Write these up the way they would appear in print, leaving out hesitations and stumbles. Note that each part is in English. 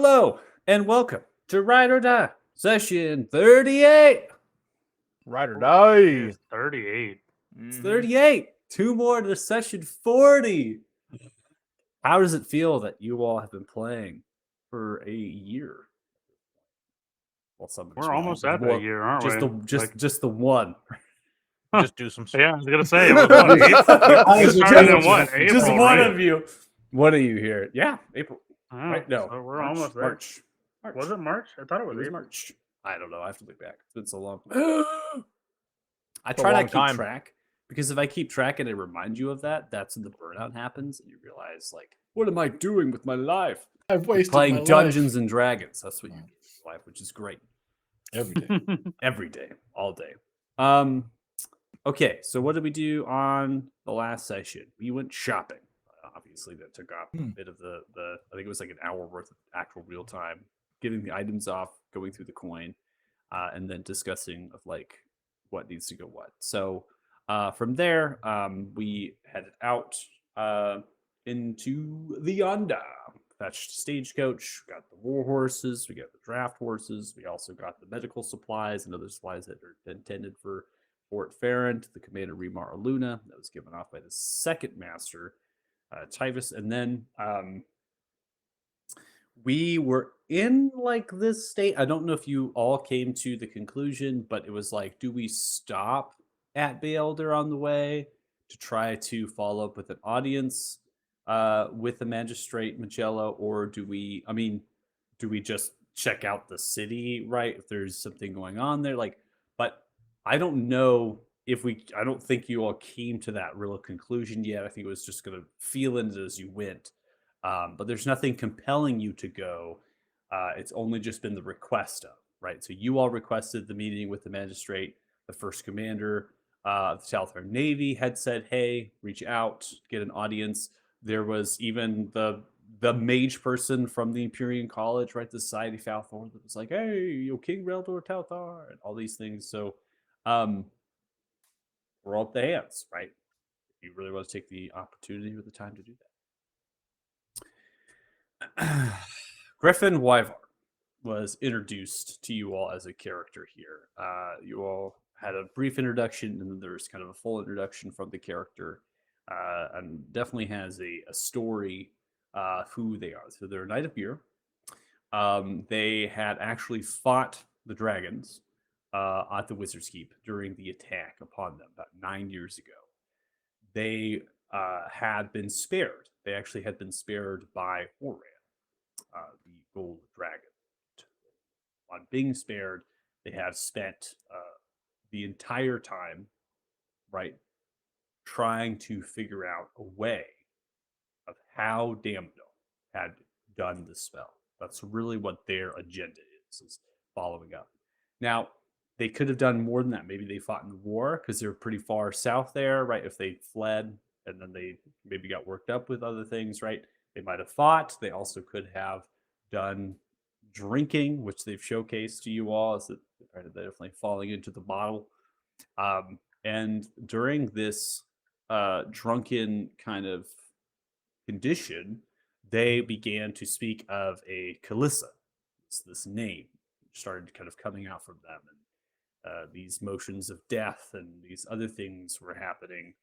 Hello and welcome to Ride or Die, session 38. Ride or It die. is 38. It's 38. Two more to session 40. How does it feel that you all have been playing for a year? Well, some We're almost at a year, aren't just we? just the one. Just do some. Yeah, I was gonna say it was what, it started in what, April, Just one right? of you. One of you here. Yeah, April. Yeah, Right? No, so we're March, almost there. March. Was it March? I thought it It was, was April. March. I don't know. I have to look back. It's been so long. I a try long not to keep time. track because if I keep track and I remind you of that, that's when the burnout happens and you realize, like, what am I doing with my life? I've wasted Playing my Dungeons life and Dragons. That's what you do with your life, which is great. every day. Every day, all day. Okay, so what did we do on the last session? We went shopping. Obviously, that took off a bit of the. I think it was like an hour worth of actual real time, getting the items off, going through the coin, and then discussing of like what needs to go what. So from there, we headed out into the Yonda. Fetched stagecoach, got the war horses, we got the draft horses, we also got the medical supplies and other supplies that are intended for Fort Ferrand, the commander Remar Aluna, that was given off by the second master, Tyvus. And then we were in like this state. I don't know if you all came to the conclusion, but it was like, do we stop at Beelder on the way to try to follow up with an audience with the magistrate Magello, or do we? I mean, do we just check out the city, right? If there's something going on there, like, but I don't know if we. I don't think you all came to that real conclusion yet. I think it was just gonna feel it as you went. But there's nothing compelling you to go. It's only just been the request of, right? So you all requested the meeting with the magistrate, the first commander. The Southern Navy had said, "Hey, reach out, get an audience." There was even the mage person from the Empyrean College, right? The Society of Falthor that was like, "Hey, yo, King Reldor Talthar," and all these things. So we're all at the hands, right? If you really want to take the opportunity or the time to do that. Griffin Wyvar was introduced to you all as a character here. You all had a brief introduction, and then there was kind of a full introduction from the character, and definitely has a story who they are. So they're a Knight of Beer. They had actually fought the dragons at the Wizard's Keep during the attack upon them about 9 years ago. They had been spared. They actually had been spared by Horan, the gold dragon. On being spared, they have spent the entire time, right, trying to figure out a way of how Damno had done the spell. That's really what their agenda is following up. Now, they could have done more than that. Maybe they fought in the war because they're pretty far south there, right? If they fled and then they maybe got worked up with other things, right? They might have fought. They also could have done drinking, which they've showcased to you all, is that they're definitely falling into the bottle. And during this drunken kind of condition, they began to speak of a Kalissa. It's this name started kind of coming out from them, and these motions of death and these other things were happening.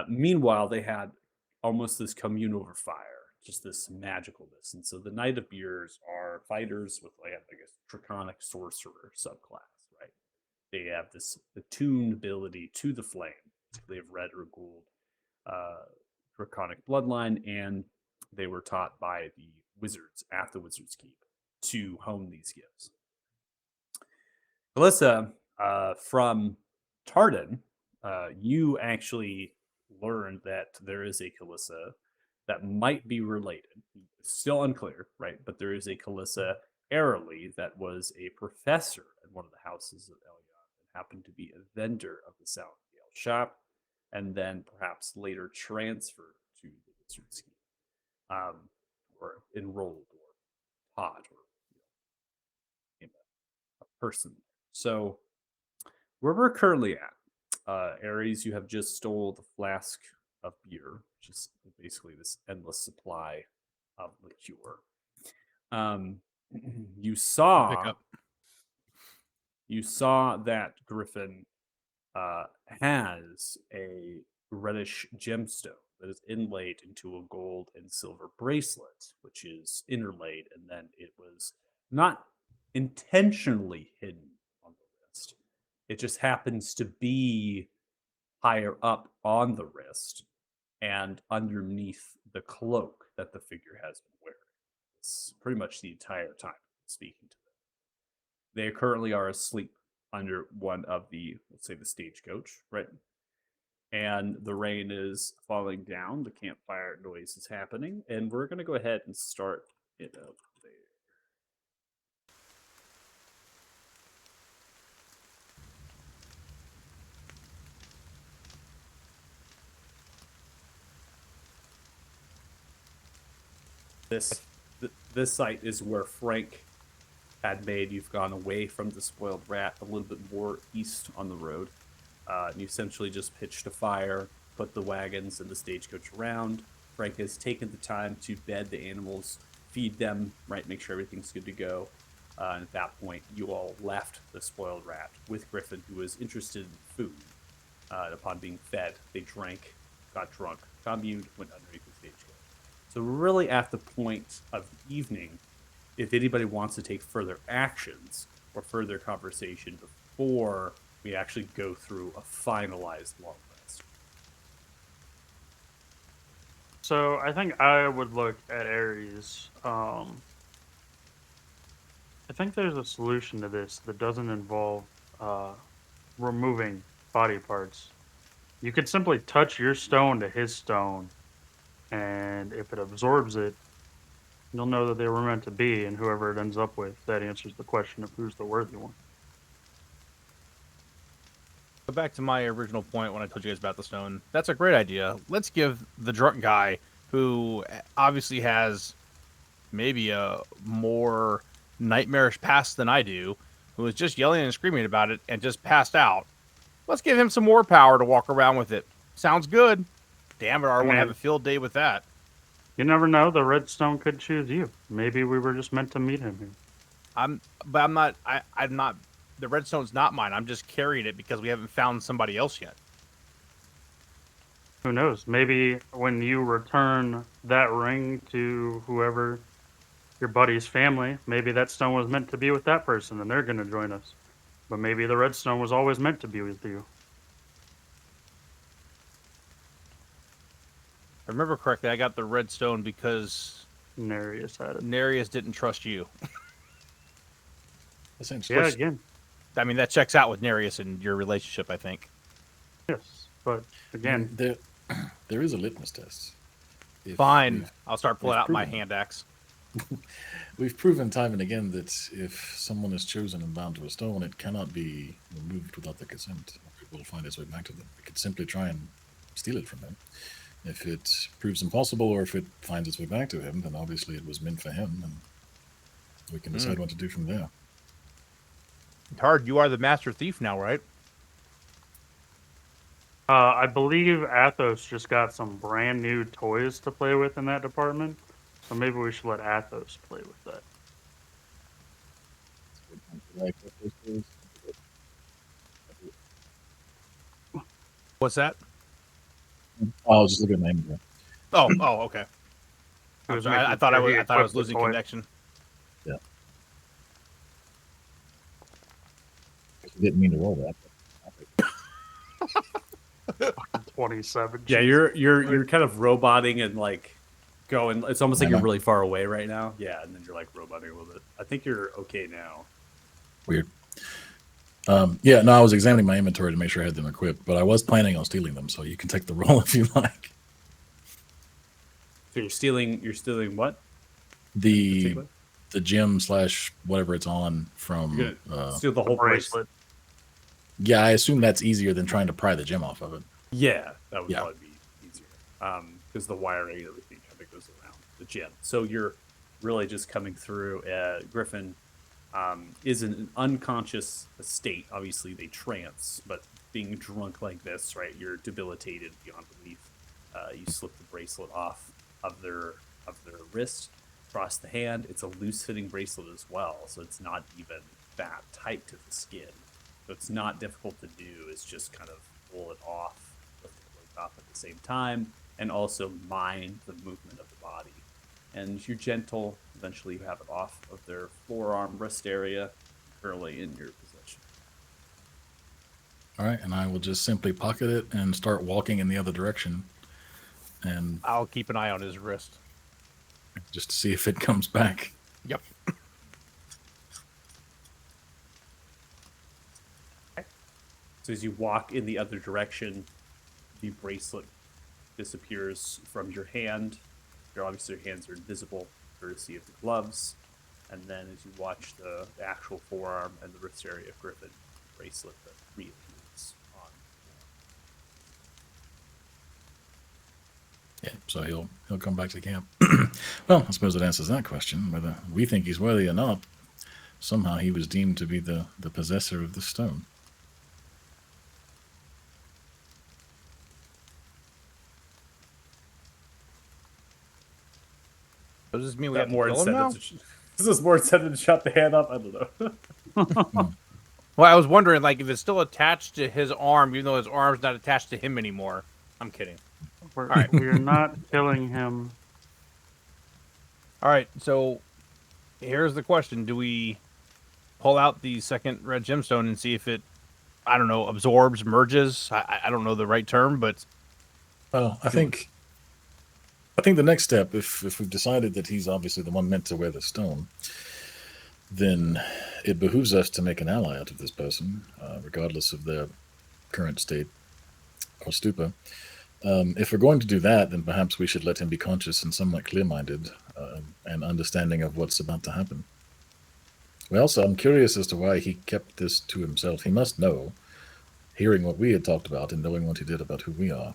Meanwhile, they had almost this commune over fire, just this magicalness. And so the Knight of Beers are fighters with, like, I guess, Draconic Sorcerer subclass, right? They have this attuned ability to the flame. They have red or gold Draconic bloodline, and they were taught by the wizards at the Wizard's Keep to hone these gifts. Alyssa, from Tardan, you actually learned that there is a Kalissa that might be related. It's still unclear, right? But there is a Kalissa Airly that was a professor at one of the houses of Elyon and happened to be a vendor of the Soundgale shop, and then perhaps later transferred to the Wizard's Keep, or enrolled, or taught, or became a person. So where we're currently at, Ares, you have just stole the flask of beer, which is basically this endless supply of liqueur. You Pick saw up. that Griffin has a reddish gemstone that is inlaid into a gold and silver bracelet, which is interlaid, and then it was not intentionally hidden on the wrist. It just happens to be higher up on the wrist and underneath the cloak that the figure has been wearing. It's pretty much the entire time speaking to them. They currently are asleep under one of the, let's say, the stagecoach, right? And the rain is falling down. The campfire noise is happening, and we're going to go ahead and start it up there. This site is where Frank had made. You've gone away from the Spoiled Rat a little bit more east on the road. And you essentially just pitched a fire, put the wagons and the stagecoach around. Frank has taken the time to bed the animals, feed them, right, make sure everything's good to go. And at that point, you all left the Spoiled Rat with Griffin, who was interested in food. Upon being fed, they drank, got drunk, communed, went underneath the stagecoach. So we're really at the point of the evening if anybody wants to take further actions or further conversation before we actually go through a finalized long list. So I think I would look at Ares. I think there's a solution to this that doesn't involve removing body parts. You could simply touch your stone to his stone, and if it absorbs it, you'll know that they were meant to be, and whoever it ends up with, that answers the question of who's the worthy one. Go back to my original point when I told you guys about the stone. That's a great idea. Let's give the drunk guy, who obviously has maybe a more nightmarish past than I do, who was just yelling and screaming about it and just passed out. Let's give him some more power to walk around with it. Sounds good. Damn it, I want to have a field day with that. You never know. The Redstone could choose you. Maybe we were just meant to meet him here. I'm not. The redstone's not mine. I'm just carrying it because we haven't found somebody else yet. Who knows? Maybe when you return that ring to whoever your buddy's family, maybe that stone was meant to be with that person and they're going to join us. But maybe the redstone was always meant to be with you. If I remember correctly, I got the redstone because Nereus had it. Nereus didn't trust you. Yeah, again. I mean, that checks out with Nereus and your relationship, I think. Yes, but again, there is a litmus test. Fine, I'll start pulling out my proven- hand axe. We've proven time and again that if someone is chosen and bound to a stone, it cannot be removed without their consent. It will find its way back to them. We could simply try and steal it from them. If it proves impossible, or if it finds its way back to him, then obviously it was meant for him, and we can decide what to do from there. Tard, you are the master thief now, right? I believe Athos just got some brand new toys to play with in that department. So maybe we should let Athos play with that. What's that? I was just looking at my inventory. Oh, okay. He was I making thought I sure he was equipped the losing toy. connection. I didn't mean to roll that. 27. Yeah, you're kind of roboting and like going. It's almost like you're really far away right now. Yeah, and then you're like roboting a little bit. I think you're okay now. Weird. Yeah, no, I was examining my inventory to make sure I had them equipped, but I was planning on stealing them, so you can take the roll if you like. So you're stealing what? The gem / whatever it's on from. You're gonna steal the whole bracelet. Yeah, I assume that's easier than trying to pry the gem off of it. Yeah, that would probably be easier. Because the wiring and everything kind of goes around the gem. So you're really just coming through. Griffin is in an unconscious state. Obviously, they trance, but being drunk like this, right? You're debilitated beyond belief. You slip the bracelet off of their wrist, across the hand. It's a loose fitting bracelet as well, so it's not even that tight to the skin. So it's not difficult to do. It's just kind of pull it off, lift it up at the same time, and also mind the movement of the body. And you're gentle. Eventually, you have it off of their forearm, wrist area, currently in your possession. All right, and I will just simply pocket it and start walking in the other direction, and I'll keep an eye on his wrist. just to see if it comes back. Yep. So as you walk in the other direction, the bracelet disappears from your hand. Obviously, your hands are invisible, courtesy of the gloves. And then as you watch the actual forearm and the wrist area of Griffin, the bracelet that reappears on. Yeah, so he'll come back to camp. Well, I suppose that answers that question. Whether we think he's worthy or not, somehow he was deemed to be the possessor of the stone. Does this mean we That have to more kill him now? incentive is this more incentive to chop the hand off? I don't know. Well, I was wondering, like, if it's still attached to his arm, even though his arm's not attached to him anymore. I'm kidding. right. We're not killing him. All right, so here's the question: do we pull out the second red gemstone and see if it, I don't know, absorbs, merges? I don't know the right term, but Well, I think the next step, if we've decided that he's obviously the one meant to wear the stone, then it behooves us to make an ally out of this person, regardless of their current state or stupa. If we're going to do that, then perhaps we should let him be conscious and somewhat clear-minded and understanding of what's about to happen. Well, so I'm curious as to why he kept this to himself. He must know, hearing what we had talked about and knowing what he did about who we are.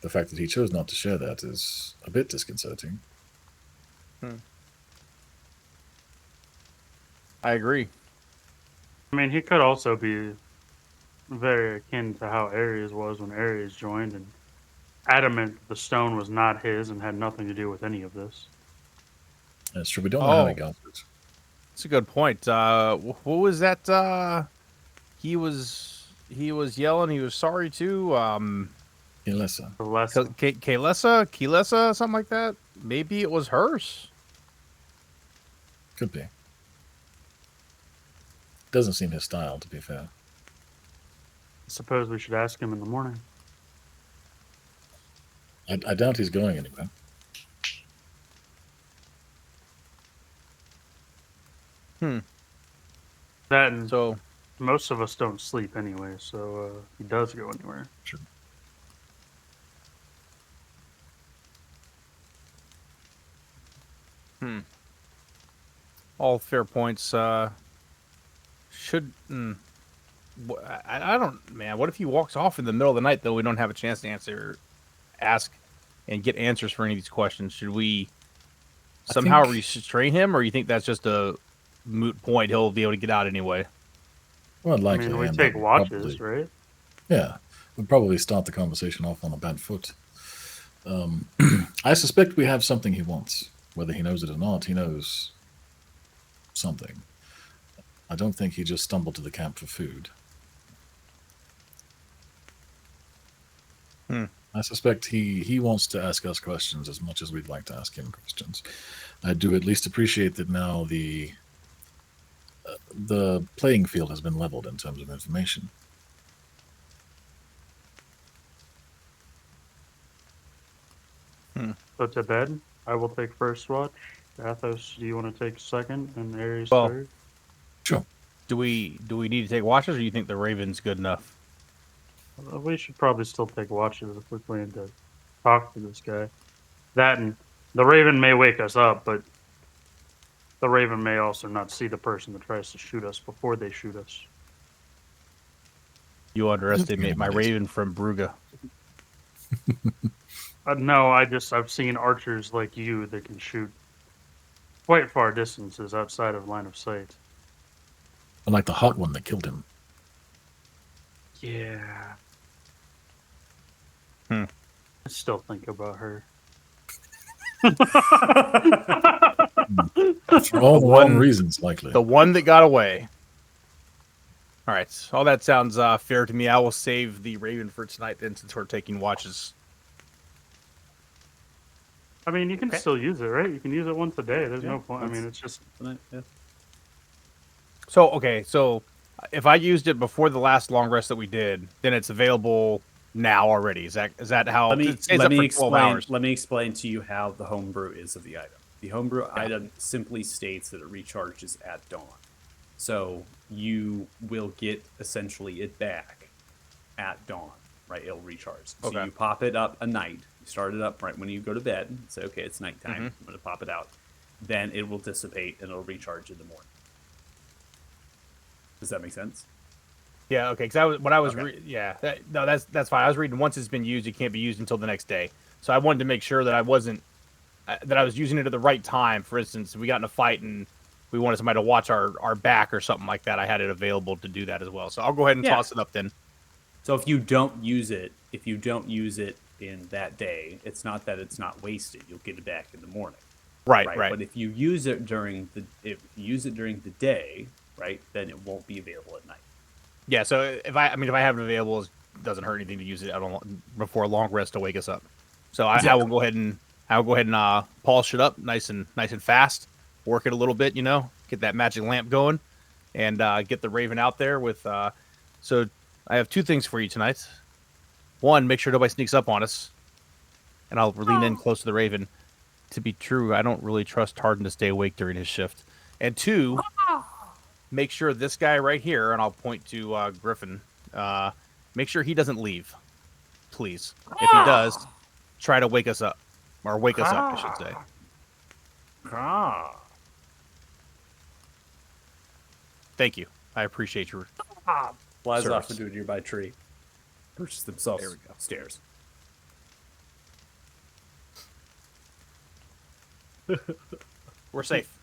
The fact that he chose not to share that is a bit disconcerting. I agree. I mean, he could also be very akin to how Ares was when Ares joined and adamant the stone was not his and had nothing to do with any of this. That's true. We don't know how he Oh. got it. That's a good point. What was that? He was yelling. He was sorry too. Ilessa. The less Keylessa, something like that. Maybe it was hers. Could be. Doesn't seem his style, to be fair. suppose we should ask him in the morning. I doubt he's going anywhere. That and So most of us don't sleep anyway, so he does go anywhere. Sure. all fair points. Should I don't, man. What if he walks off in the middle of the night though? We don't have a chance to ask, and get answers for any of these questions. Should we somehow think- restrain him, or you think that's just a moot point? He'll be able to get out anyway. Well, I'd I like mean, to. we and take that would watches, probably- right? Yeah, we'd probably start the conversation off on a bad foot. I suspect we have something he wants. Whether he knows it or not, he knows something. I don't think he just stumbled to the camp for food. I suspect he wants to ask us questions as much as we'd like to ask him questions. I do at least appreciate that now the playing field has been leveled in terms of information. So to bed, I will take first watch. Athos, do you want to take second, and Ares Well- third? Sure. Do we need to take watches, or do you think the Raven's good enough? We should probably still take watches if we're planning to talk to this guy. That and the Raven may wake us up, but the Raven may also not see the person that tries to shoot us before they shoot us. You underestimate my Anyways. Raven from Bruga. No, I've seen archers like you that can shoot quite far distances outside of line of sight. Unlike the hot one that killed him. Yeah. Hmm. I still think about her. For all the one- wrong reasons, likely. The one that got away. All right. All that sounds fair to me. I will save the Raven for tonight then, since we're taking watches. I mean, you can Okay. still use it, right? You can use it once a day. There's Yeah, no point. I mean, once- it's just Yeah. So, okay. So, if I used it before the last long rest that we did, then it's available now already. Is that how? Let me It stays let up me for 12 explain. hours. Let me explain to you how the homebrew is of the item. The homebrew item simply states that it recharges at dawn, so you will get essentially it back at dawn. Right, it'll recharge. So Okay. you pop it up a night. You start it up right when you go to bed. Say, okay, it's nighttime. Mm-hmm. I'm going to pop it out. Then it will dissipate and it'll recharge in the morning. Does that make sense? Yeah. Okay. Because I was Okay. no, that's fine. I was reading once it's been used, it can't be used until the next day. So I wanted to make sure that I wasn't that I was using it at the right time. For instance, if we got in a fight and we wanted somebody to watch our back or something like that, I had it available to do that as well. So I'll go ahead and Yeah. toss it up then. So if you don't use it in that day, it's not that it's not wasted. You'll get it back in the morning. Right. But if you use it during the day, right, then it won't be available at night. Yeah. So if I have it available, it doesn't hurt anything to use it. I don't before a long rest to wake us up. So I will go ahead and polish it up nice and fast. Work it a little bit, get that magic lamp going, and get the Raven out there with. So I have two things for you tonight. One, make sure nobody sneaks up on us, and I'll lean in close to the Raven. To be true, I don't really trust Harden to stay awake during his shift. And two, make sure this guy right here, and I'll point to Griffin. Make sure he doesn't leave, please. If he does, try to wake us up, or wake us up, I should say. Thank you. I appreciate your. Flies off Service. into a nearby tree. Perches themselves There we go. upstairs. We're safe.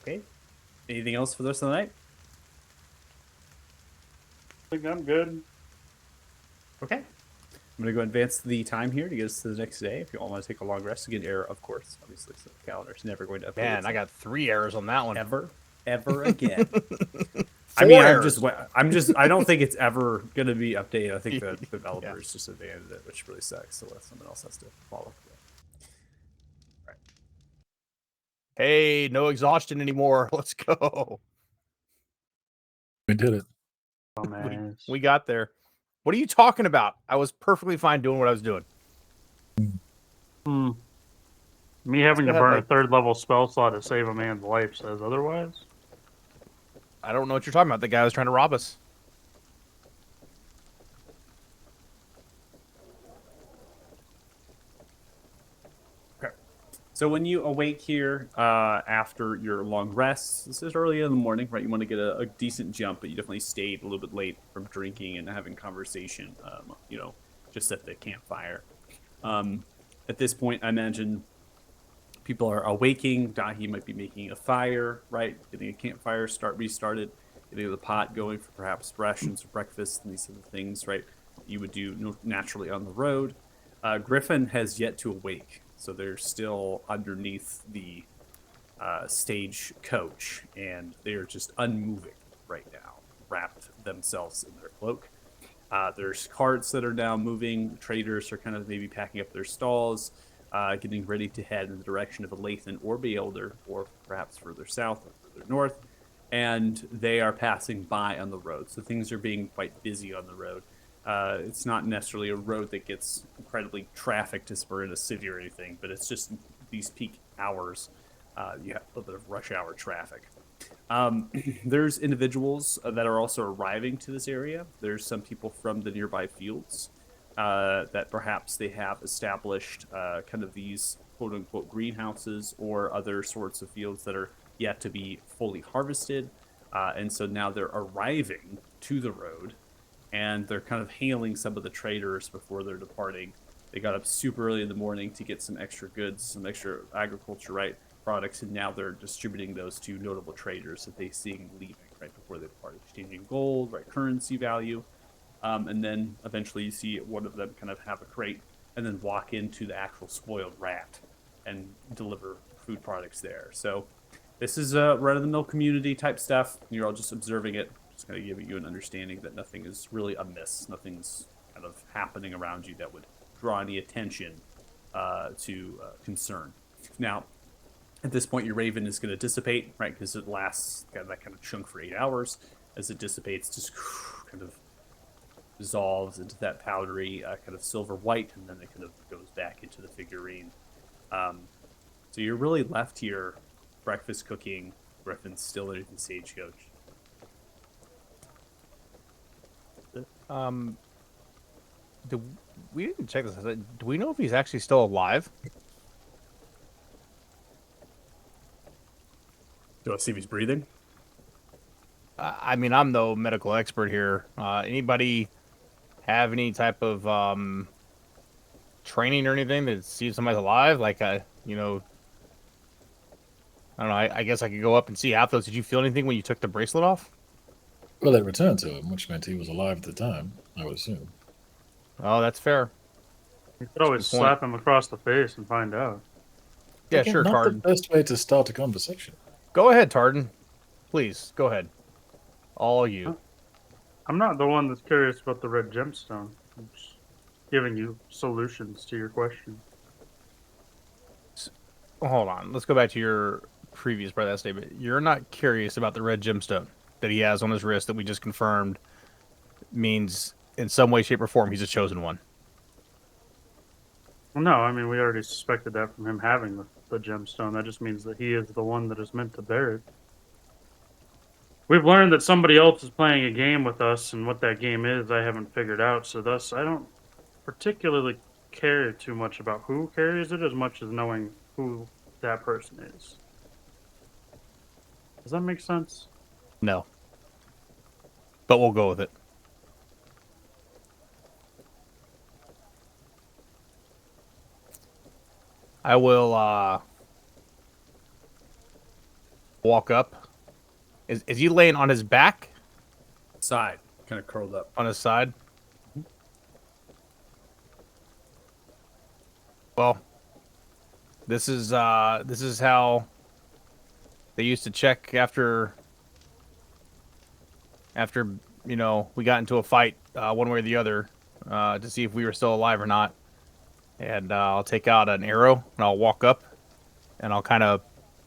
Okay. Anything else for the rest of the night? I think I'm good. Okay. I'm going to go advance the time here to get us to the next day. If you all want to take a long rest, again, error, of course. Obviously, so the calendar's never going to update. Man, I got 3 errors on that one. ever again. I 4 mean, errors. I don't think it's ever going to be updated. I think the developers just abandoned it, which really sucks. So someone else has to follow. Hey, no exhaustion anymore. Let's go. We did it. Dumbass. We got there. What are you talking about? I was perfectly fine doing what I was doing. Me having to Go ahead, burn a Mike. 3rd level spell slot to save a man's life says otherwise. I don't know what you're talking about. The guy was trying to rob us. So when you awake here after your long rest, this is early in the morning, right? You want to get a decent jump, but you definitely stayed a little bit late from drinking and having conversation, just at the campfire. At this point, I imagine people are awaking. Dahi might be making a fire, right? Getting a campfire restarted, getting the pot going for perhaps rations or breakfast and these sort of things, right? You would do naturally on the road. Griffin has yet to awake. So they're still underneath the stage coach, and they are just unmoving right now, wrapped themselves in their cloak. There's carts that are now moving. Traders are kind of maybe packing up their stalls, getting ready to head in the direction of Alathan or Beelder, or perhaps further south or further north. And they are passing by on the road. So things are being quite busy on the road. It's not necessarily a road that gets incredibly trafficked as we're in a city or anything, but it's just these peak hours. You have a little bit of rush hour traffic. There's individuals that are also arriving to this area. There's some people from the nearby fields that perhaps they have established kind of these quote-unquote greenhouses or other sorts of fields that are yet to be fully harvested. And so now they're arriving to the road, and they're kind of hailing some of the traders before they're departing. They got up super early in the morning to get some extra goods, some extra agriculture products, and now they're distributing those to notable traders that they see leaving. right before they start exchanging gold, right currency value, and then eventually you see one of them kind of have a crate and then walk into the actual spoiled rat and deliver food products there. So this is a run-of-the-mill community type stuff. You're all just observing it, just kind of giving you an understanding that nothing is really amiss. Nothing's kind of happening around you that would draw any attention to concern. Now, at this point, your raven is going to dissipate, right? Because it lasts that kind of chunk for 8 hours. As it dissipates, just kind of dissolves into that powdery kind of silver white, and then it kind of goes back into the figurine. So you're really left here, breakfast cooking. Griffin's still underneath the stagecoach. We didn't check this. Do we know if he's actually still alive? Do I see if he's breathing? I mean, I'm no medical expert here. Anybody have any type of training or anything to see if somebody's alive? Like, you know, I don't know. I guess I could go up and see Athos. Did you feel anything when you took the bracelet off? Well, it returned to him, which meant he was alive at the time, I would assume. Oh, that's fair. You could always Good point. slap him across the face and find out. Yeah, Again, sure, not Tarden. the best way to start a conversation. Go ahead, Tarden. Please, go ahead. All you. I'm not the one that's curious about the red gemstone. I'm just giving you solutions to your question. Hold on. Let's go back to your previous part of that statement. You're not curious about the red gemstone that he has on his wrist that we just confirmed means in some way, shape, or form he's a chosen one. Well, no, I mean, we already suspected that from him having the gemstone. That just means that he is the one that is meant to bear it. We've learned that somebody else is playing a game with us, and what that game is, I haven't figured out. So, thus, I don't particularly care too much about who carries it as much as knowing who that person is. Does that make sense? No. But we'll go with it. I will walk up. Is he laying on his back? Side, kind of curled up. On his side? Well, this is how they used to check after you know we got into a fight one way or the other to see if we were still alive or not. And I'll take out an arrow and I'll walk up and I'll kind of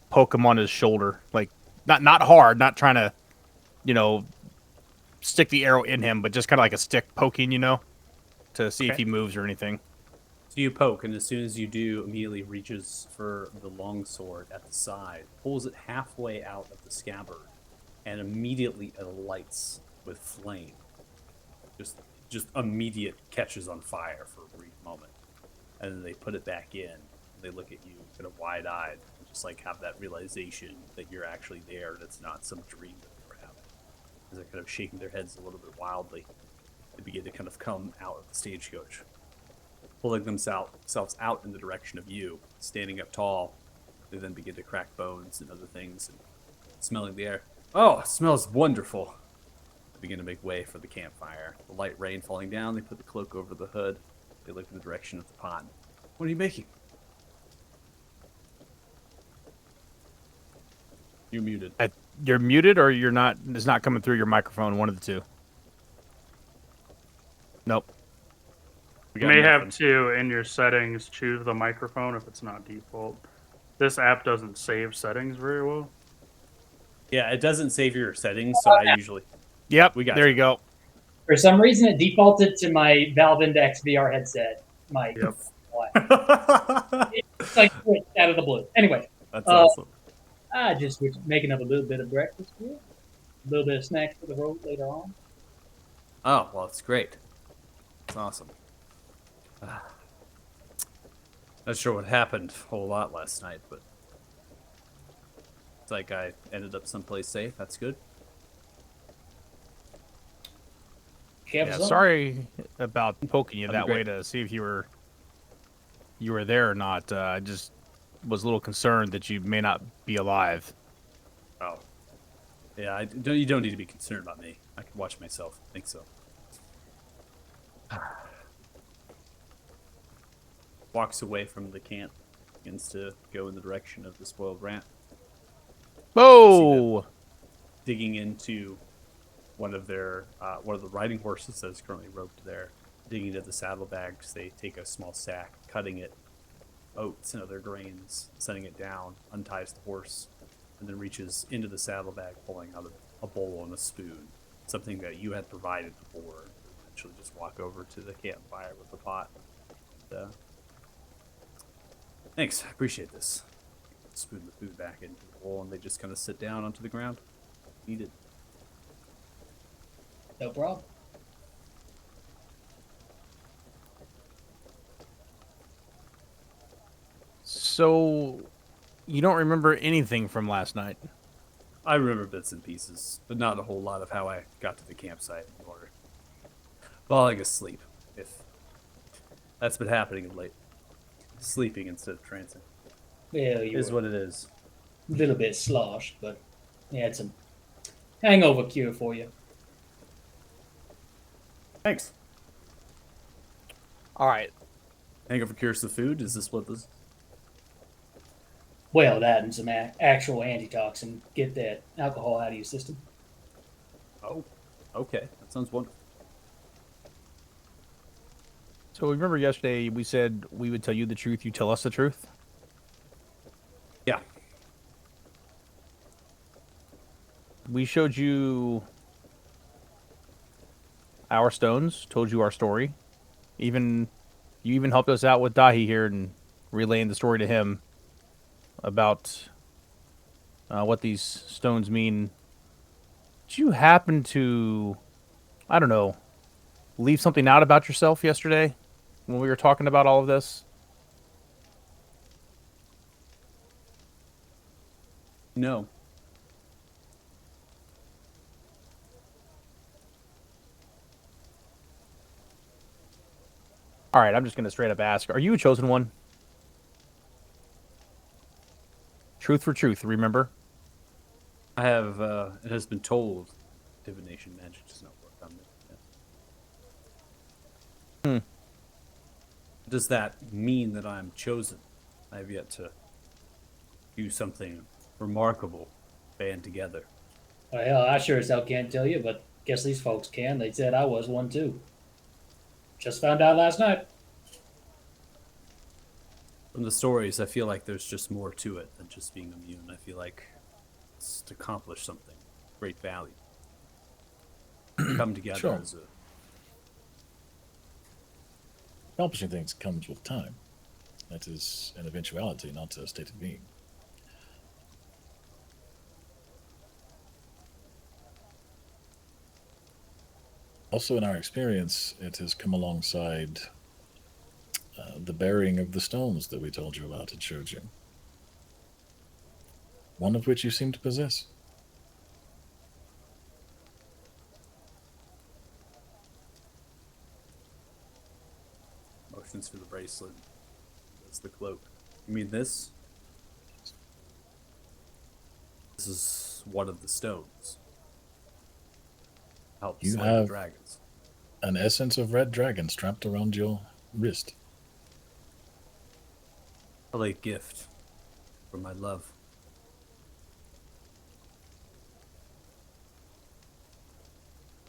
poke him on his shoulder, like not hard, not trying to, you know, stick the arrow in him, but just kind of like a stick poking, you know, to see if Okay. he moves or anything. So you poke, and as soon as you do, immediately reaches for the longsword at the side, pulls it halfway out of the scabbard, and immediately it lights with flame. Just immediate catches on fire for a brief moment, and then they put it back in. They look at you kind of wide-eyed, and just like have that realization that you're actually there, and it's not some dream that they were having. As they're kind of shaking their heads a little bit wildly, they begin to kind of come out of the stagecoach, pulling themselves out in the direction of you, standing up tall. They then begin to crack bones and other things, and smelling the air. Oh, it smells wonderful. They begin to make way for the campfire. The light rain falling down, they put the cloak over the hood. They look in the direction of the pot. What are you making? You're muted. You're muted or you're not. It's not coming through your microphone. One of the two. Nope. We You got may nothing. have to, in your settings, choose the microphone if it's not default. This app doesn't save settings very well. Yeah, it doesn't save your settings, so I usually. Yep. We got there you. you go. For some reason, it defaulted to my Valve Index VR headset. Mic. Yep. It's like switched out of the blue. Anyway, That's awesome. I just was making up a little bit of breakfast here, a little bit of snacks for the road later on. Oh, well, it's great. It's awesome. Not sure what happened a whole lot last night, but it's like I ended up someplace safe. That's good. Kev Yeah, Zone. sorry about poking you That'd that be way great. to see if you were there or not. I just was a little concerned that you may not be alive. Oh. Yeah, you don't need to be concerned about me. I can watch myself. I think so. Walks away from the camp, begins to go in the direction of the spoiled rat, Oh, digging into one of the riding horses that is currently roped there, digging into the saddlebags. They take a small sack, cutting it, oats and other grains, setting it down, unties the horse, and then reaches into the saddlebag, pulling out a bowl and a spoon, something that you had provided before. Eventually, just walk over to the campfire with the pot. Thanks, I appreciate this. Spoon the food back into the bowl, and they just kind of sit down onto the ground, eat it. No problem. so you don't remember anything from last night? I remember bits and pieces, but not a whole lot of how I got to the campsite or falling asleep. If that's been happening of late, sleeping instead of trancing Yeah, you is were what it is. a little bit sloshed, but we had some hangover cure for you. Thanks. All right. Hangover cures the food. Is this what this? Well, that and some actual antitoxin. Get that alcohol out of your system. Oh, okay. That sounds wonderful. So remember yesterday we said we would tell you the truth, you tell us the truth? Yeah. We showed you our stones, told you our story. You even helped us out with Dahi here and relaying the story to him about what these stones mean. Did you happen to, I don't know, leave something out about yourself yesterday when we were talking about all of this? No. All right, I'm just going to straight up ask, are you a chosen one? Truth for truth, remember? I have. It has been told, divination magic does not work on me. Hmm. Does that mean that I'm chosen? I have yet to do something remarkable, band together. Well, hell, I sure as hell can't tell you, but guess these folks can. They said I was one too. Just found out last night. From the stories, I feel like there's just more to it than just being immune. I feel like it's to accomplish something, great value. Come together Sure. as a. Accomplishing things comes with time. That is an eventuality, not a state of being. Also, in our experience, it has come alongside the burying of the stones that we told you about at Shoju. One of which you seem to possess. Motions for the bracelet. That's the cloak. You mean this? This is one of the stones. Helps You slay the have- dragons. An essence of red dragon strapped around your wrist. A late gift from my love.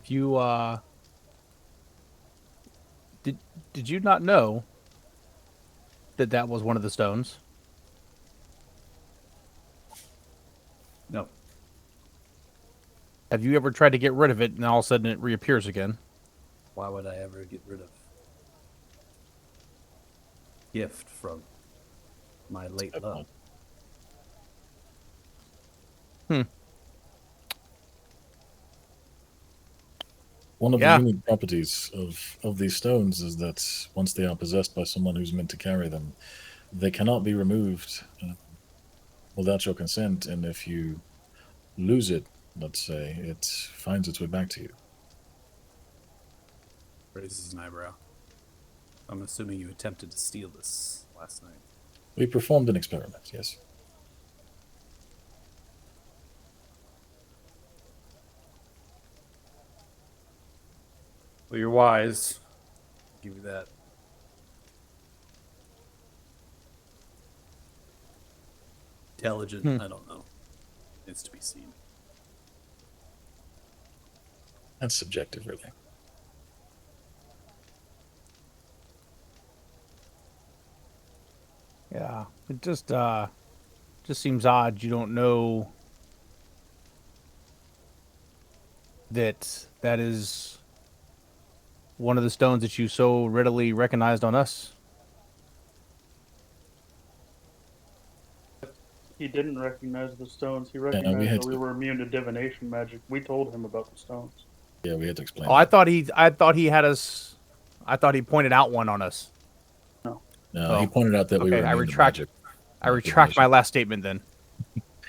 If you did you not know that that was one of the stones? No. Have you ever tried to get rid of it and all of a sudden it reappears again? Why would I ever get rid of gift from my late love? One of Yeah. the unique properties of these stones is that once they are possessed by someone who's meant to carry them, they cannot be removed without your consent. And if you lose it, let's say, it finds its way back to you. Raises an eyebrow. I'm assuming you attempted to steal this last night. We performed an experiment, yes. Well, you're wise. Give you that. Intelligent, I don't know. It's to be seen. That's subjective, really. Yeah, it just seems odd. You don't know that that is one of the stones that you so readily recognized on us. He didn't recognize the stones. He we recognized had that we to- were immune to divination magic. We told him about the stones. Yeah, we had to explain. Oh, I that. thought he had us. I thought he pointed out one on us. No, Oh, he pointed out that we okay, were I immune to retract- magic. I not retract my divination. last statement then.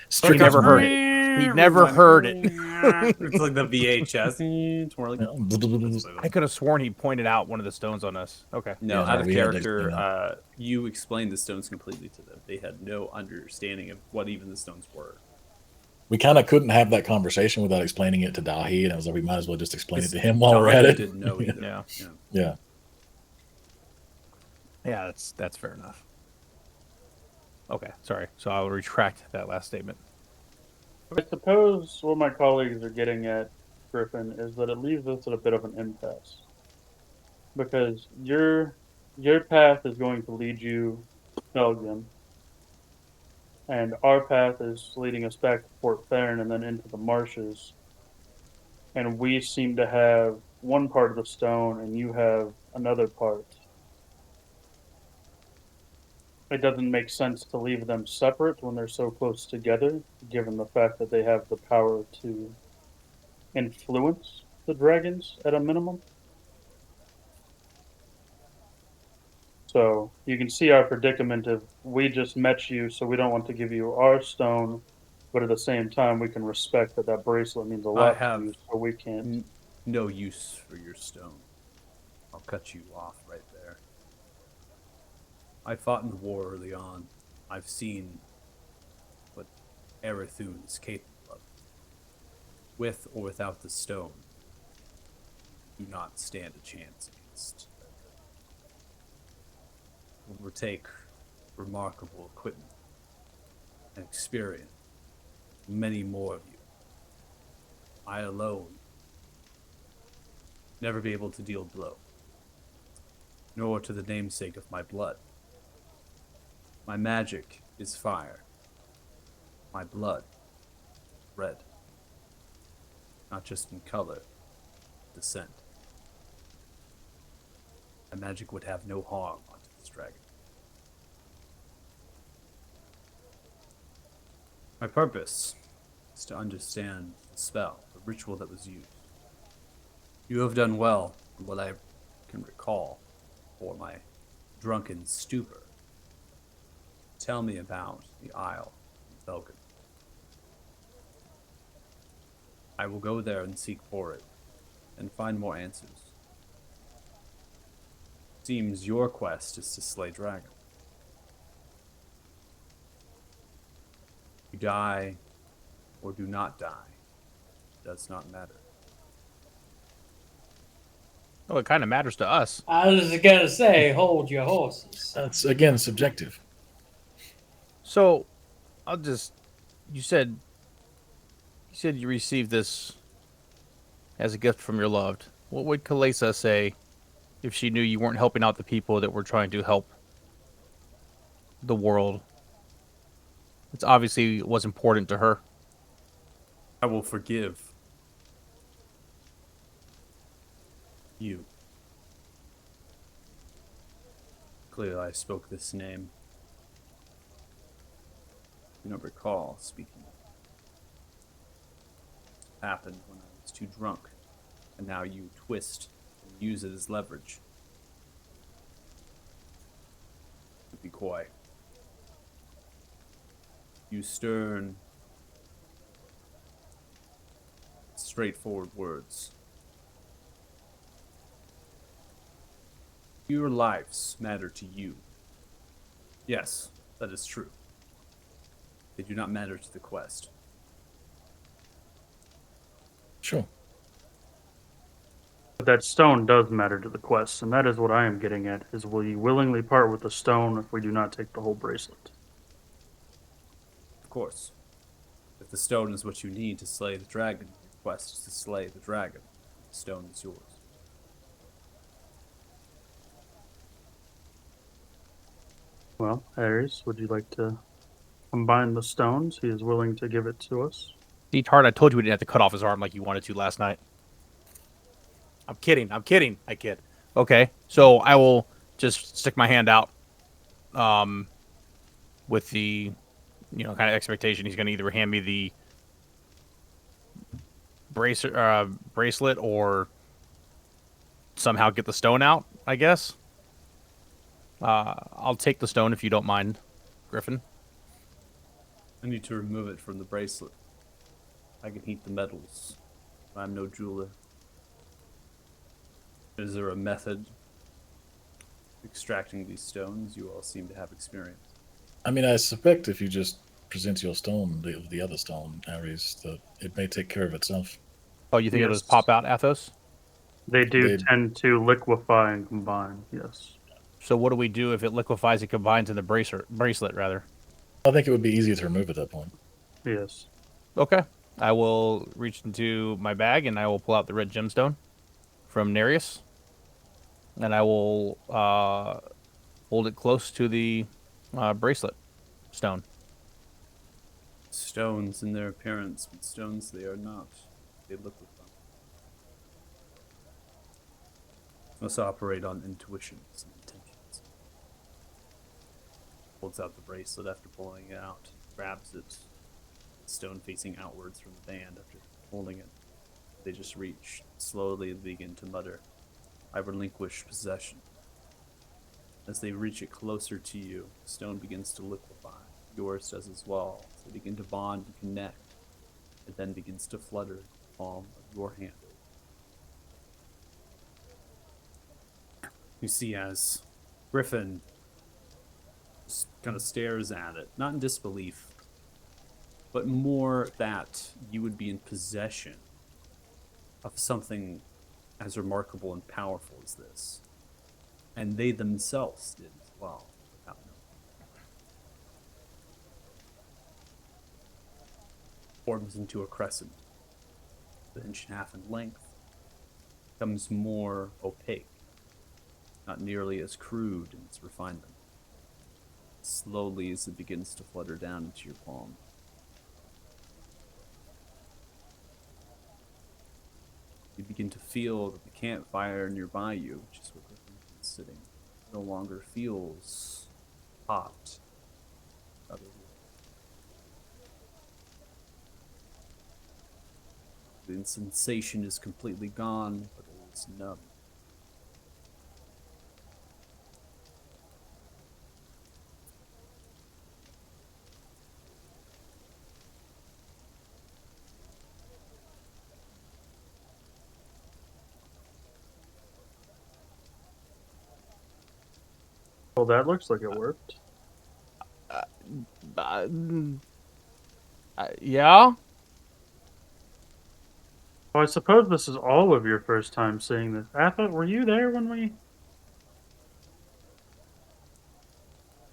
Strict never as heard magic. it. He never heard it. It's like the VHS. Twirling. Yeah. I could have sworn he pointed out one of the stones on us. Okay. No, Yeah, out no, of we had to character, explain you explained the stones completely to them. They had no understanding of what even the stones were. We kind of couldn't have that conversation without explaining it to Dahi, and I was like, we might as well just explain it to him while we're at Dahi it. didn't know either. Yeah. Yeah. Yeah, that's fair enough. Okay, sorry. So I'll retract that last statement. I suppose what my colleagues are getting at, Griffin, is that it leaves us at a bit of an impasse. Because your path is going to lead you to Belgium, and our path is leading us back to Port Farron and then into the marshes. And we seem to have one part of the stone, and you have another part. It doesn't make sense to leave them separate when they're so close together, given the fact that they have the power to influence the dragons at a minimum. So you can see our predicament of we just met you, so we don't want to give you our stone, but at the same time we can respect that that bracelet means a lot have to you, so we can't. No use for your stone. I'll cut you off right there. I fought in the war early on. I've seen what Erathun is capable of. With or without the stone, do not stand a chance against. Overtake remarkable equipment and experience. Many more of you. I alone never be able to deal a blow, nor to the namesake of my blood. My magic is fire. My blood, red. Not just in color, the scent. My magic would have no harm onto this dragon. My purpose is to understand the spell, the ritual that was used. You have done well, from what I can recall, for my drunken stupor. Tell me about the Isle of Belgium. I will go there and seek for it, and find more answers. Seems your quest is to slay dragons. You die, or do not die, does not matter. Oh, it kind of matters to us. I was gonna say, hold your horses. That's again subjective. So, I'll just. You said you received this as a gift from your loved. What would Kalesa say if she knew you weren't helping out the people that were trying to help the world? It's obviously was important to her. I will forgive you. Clearly, I spoke this name. You don't recall speaking. It happened when I was too drunk, and now you twist and use it as leverage. Be quiet. You stern, straightforward words. Your lives matter to you. Yes, that is true. They do not matter to the quest. Sure. But that stone does matter to the quest, and that is what I am getting at, is will you willingly part with the stone if we do not take the whole bracelet? Of course. If the stone is what you need to slay the dragon, your quest is to slay the dragon. The stone is yours. Well, Ares, would you like to combine the stones? He is willing to give it to us. Tard, I told you we didn't have to cut off his arm like you wanted to last night. I'm kidding. I kid. Okay, so I will just stick my hand out, with the, kind of expectation he's going to either hand me the bracelet or somehow get the stone out, I guess. I'll take the stone if you don't mind, Griffin. I need to remove it from the bracelet. I can heat the metals. I'm no jeweler. Is there a method of extracting these stones? You all seem to have experience. I mean, I suspect if you just present your stone, the other stone, Ares, that it may take care of itself. Oh, you think it'll Yes. just pop out, Athos? They do They- tend to liquefy and combine, yes. So what do we do if it liquefies and combines in the bracelet, rather? I think it would be easier to remove at that point. Yes. Okay. I will reach into my bag and I will pull out the red gemstone from Nereus. And I will hold it close to the bracelet stone. Stones in their appearance, but stones they are not. They liquefy. Must operate on intuitions and intentions. Holds out the bracelet after pulling it out. Grabs it. Stone facing outwards from the band after holding it. They just reach. Slowly begin to mutter, I relinquish possession. As they reach it closer to you, the stone begins to liquefy. Yours does as well. They begin to bond and connect. It then begins to flutter in the palm of your hand. You see as Griffin just kind of stares at it, not in disbelief, but more that you would be in possession of something as remarkable and powerful as this. And they themselves did as well, without knowing. Forms into a crescent, an inch and a half in length, becomes more opaque, not nearly as crude in its refinement. Slowly as it begins to flutter down into your palm. You begin to feel that the campfire nearby you, which is where Griffin is sitting, no longer feels hot. The sensation is completely gone, but it is numb. Well, that looks like it worked. Yeah? Well, I suppose this is all of your first time seeing this. Atha, were you there when we...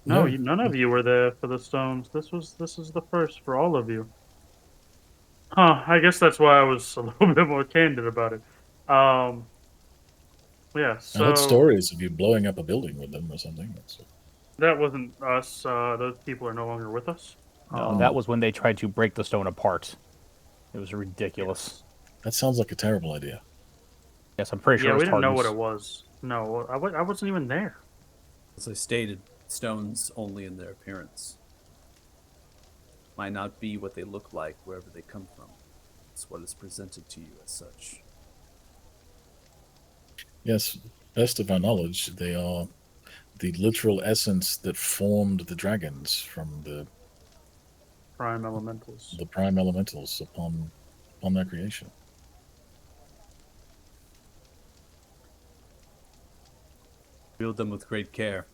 No, No. none of you were there for the stones. This is the first for all of you. Huh, I guess that's why I was a little bit more candid about it. Yeah, I heard so stories of you blowing up a building with them or something. that wasn't us. Those people are no longer with us. No, that was when they tried to break the stone apart. It was ridiculous. That sounds like a terrible idea. Yes, I'm pretty sure Yeah, it we was didn't know what Tardens. it was. No, I wasn't even there. As I stated, stones only in their appearance. Might not be what they look like wherever they come from. It's what is presented to you as such. Yes, best of our knowledge, they are the literal essence that formed the dragons from the Prime elementals. prime elementals upon their creation. Wield them with great care.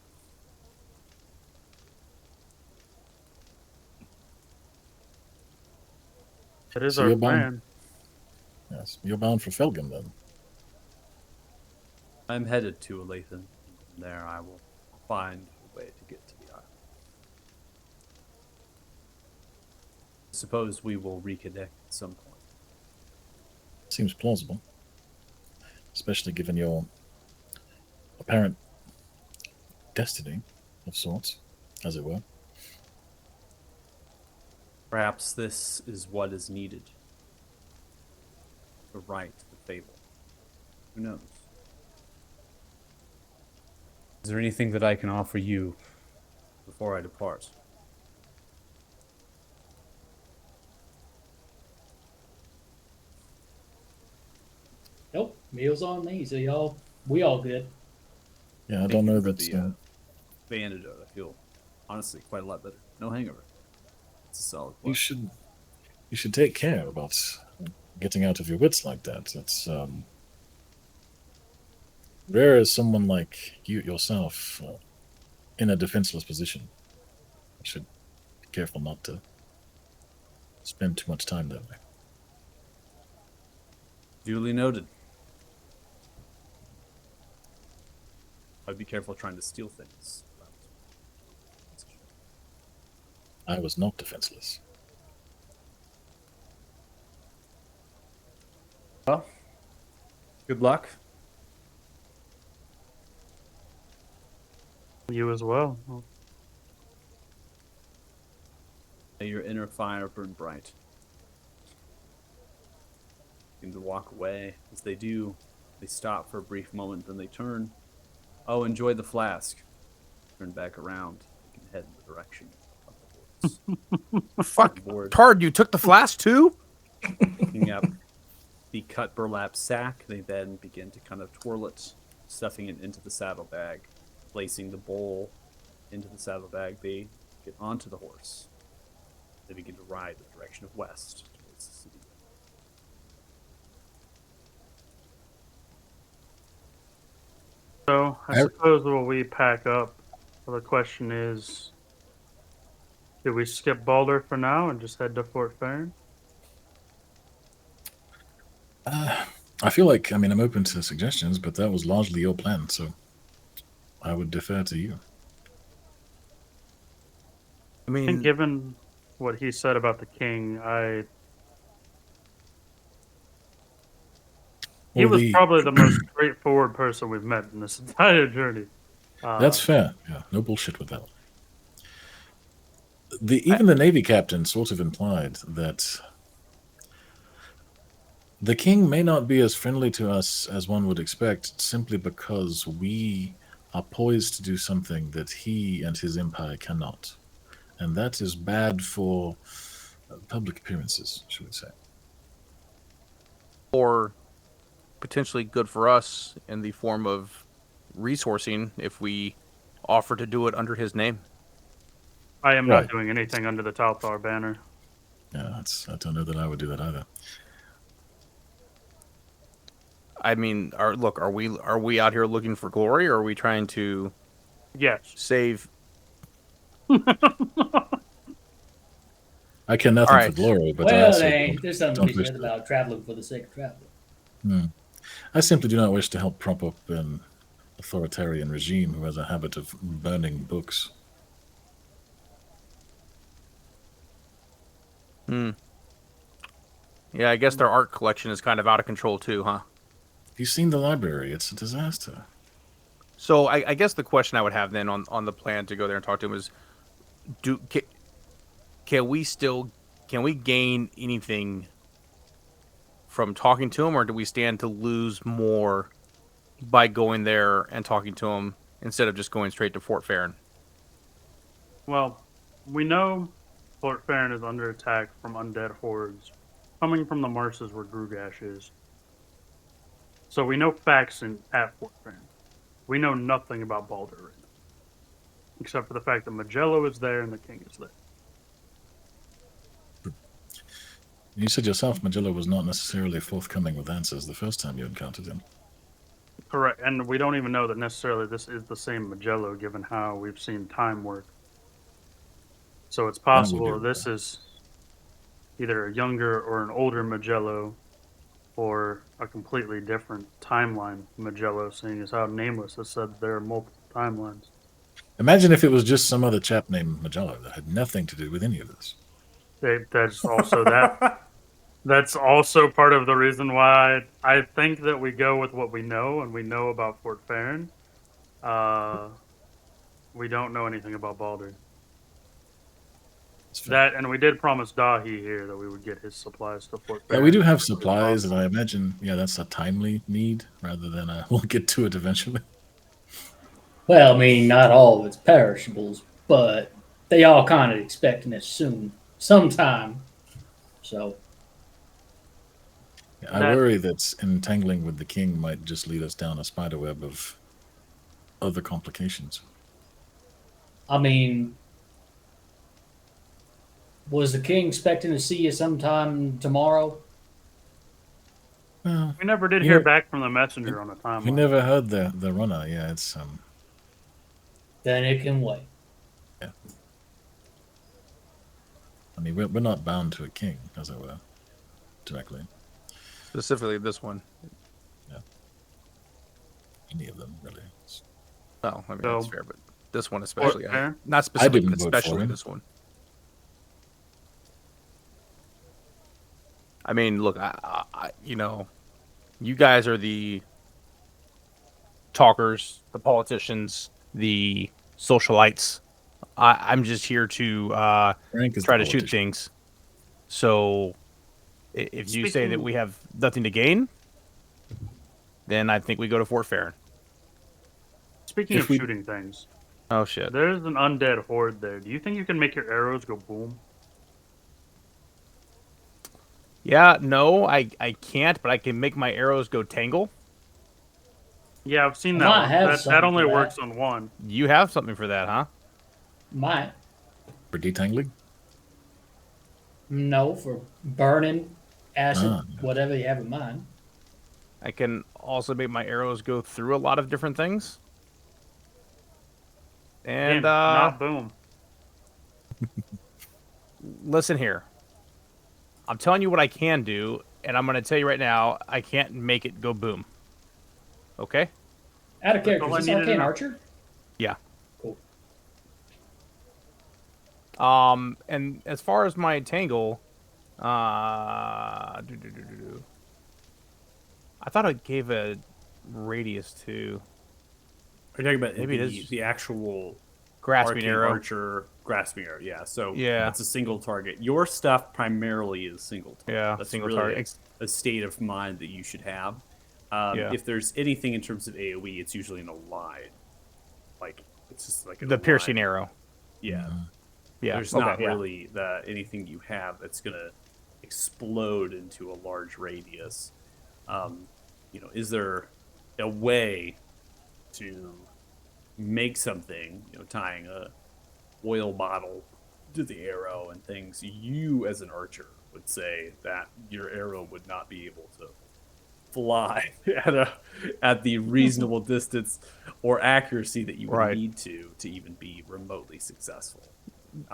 It is So our you're bound- plan. Yes, you're bound for Felgum then. I'm headed to Alathan. From there, I will find a way to get to the island. Suppose we will reconnect at some point. Seems plausible, especially given your apparent destiny of sorts, as it were. Perhaps this is what is needed to write the fable. Who knows? Is there anything that I can offer you before I depart? Nope, meals on me. So we all good. Yeah, I don't know For that. the antidote. I feel honestly quite a lot better. No hangover. It's a solid You plan. should take care about getting out of your wits like that. It's rare as someone like you yourself in a defenseless position. You should be careful not to spend too much time that way. Duly noted. I'd be careful trying to steal things. I was not defenseless. Well, good luck. You as well. May your inner fire burn bright. Begin to walk away. As they do, they stop for a brief moment, then they turn. Oh, enjoy the flask. Turn back around. You can head in the direction of the horse. Fuck, Board. Tard, you took the flask too? Picking up the cut burlap sack, they then begin to kind of twirl it, stuffing it into the saddlebag, placing the bowl into the saddlebag. They get onto the horse. They begin to ride in the direction of west towards the city. So I suppose when we pack up, well, the question is, do we skip Balder for now and just head to Fort Farron? I feel like, I mean, I'm open to suggestions, but that was largely your plan, so I would defer to you. I I think mean, given what he said about the king, he Well, was probably the most straightforward person we've met in this entire journey. That's fair. Yeah, no bullshit with that. Even the Navy captain sort of implied that the king may not be as friendly to us as one would expect simply because we are poised to do something that he and his empire cannot. And that is bad for public appearances, should we say. or potentially good for us in the form of resourcing if we offer to do it under his name. I am Right. not doing anything under the Talthar banner. Yeah, I don't know that I would do that either. I mean, are we out here looking for glory, or are we trying to Yes. save? I care nothing for Alright. glory, but I Well, also there's something to don't be wish said to. about traveling for the sake of traveling. I simply do not wish to help prop up an authoritarian regime who has a habit of burning books. Yeah, I guess their art collection is kind of out of control too, huh? You've seen the library; it's a disaster. So I guess the question I would have then on the plan to go there and talk to him is, can we gain anything from talking to him, or do we stand to lose more by going there and talking to him instead of just going straight to Fort Farron? Well, we know Fort Farron is under attack from undead hordes coming from the marshes where Grugash is. So we know facts at Fort Farron. We know nothing about Balder right now, except for the fact that Magello is there and the king is there. You said yourself Magello was not necessarily forthcoming with answers the first time you encountered him. Correct, and we don't even know that necessarily this is the same Magello, given how we've seen time work. So it's possible be this is either a younger or an older Magello or a completely different timeline Magello, seeing as how Nameless has said there are multiple timelines. Imagine if it was just some other chap named Magello that had nothing to do with any of this. That's also that. That's also part of the reason why I think that we go with what we know, and we know about Fort Farron. We don't know anything about Baldur. It's fair. That, and we did promise Dahi here that we would get his supplies to Fort Yeah, Farron. we do have supplies, and I imagine, yeah, that's a timely need rather than we'll get to it eventually. Well, I mean, not all of it's perishables, but they all kind of expecting it soon, sometime. So, Yeah, I That- worry that entangling with the king might just lead us down a spiderweb of other complications. I mean, was the king expecting to see you sometime tomorrow? Well, We never did You hear know- back from the messenger on the timeline. we never heard the runner. Yeah, it's Then it can wait. I mean, we're not bound to a king, as it were, directly. Specifically this one. Any of them, really. It's- Well, I mean So- that's fair, but this one especially. Farron? Not specifically, didn't but vote for especially him. this one. I mean, look, you know, you guys are the talkers, the politicians, the socialites. I'm just here to Frank is try the to shoot politician. things. So, if you say that Speaking- we have nothing to gain, then I think we go to Fort Farron. Speaking If of we- shooting things, Oh shit! there's an undead horde there. Do you think you can make your arrows go boom? Yeah, no, I can't, but I can make my arrows go tangle. Yeah, I've seen I that. might One. have That something only for that. works on one. You have something for that, huh? Might. For detangling? No, for burning, acid, Ah, yeah. whatever you have in mind. I can also make my arrows go through a lot of different things. And Again, not boom. listen here. I'm telling you what I can do, and I'm going to tell you right now, I can't make it go boom. Okay? Out of character, all I is this needed to Arcane know. Archer? Yeah. Cool. And as far as my tangle, I thought it gave a radius to Are you talking about Maybe it is the actual grasping Arcane arrow. Archer grasping arrow? Yeah, so Yeah. that's a single target. Your stuff primarily is single target. Yeah, that's single really target. A state of mind that you should have. Yeah. If there's anything in terms of AOE, it's usually in a line. Like it's just like in The a piercing line. arrow. Yeah, Yeah. there's okay, not yeah. really anything you have that's gonna explode into a large radius. Is there a way to make something, tying a oil bottle to the arrow and things? You, as an archer, would say that your arrow would not be able to fly at the reasonable distance or accuracy that you would Right. need to even be remotely successful.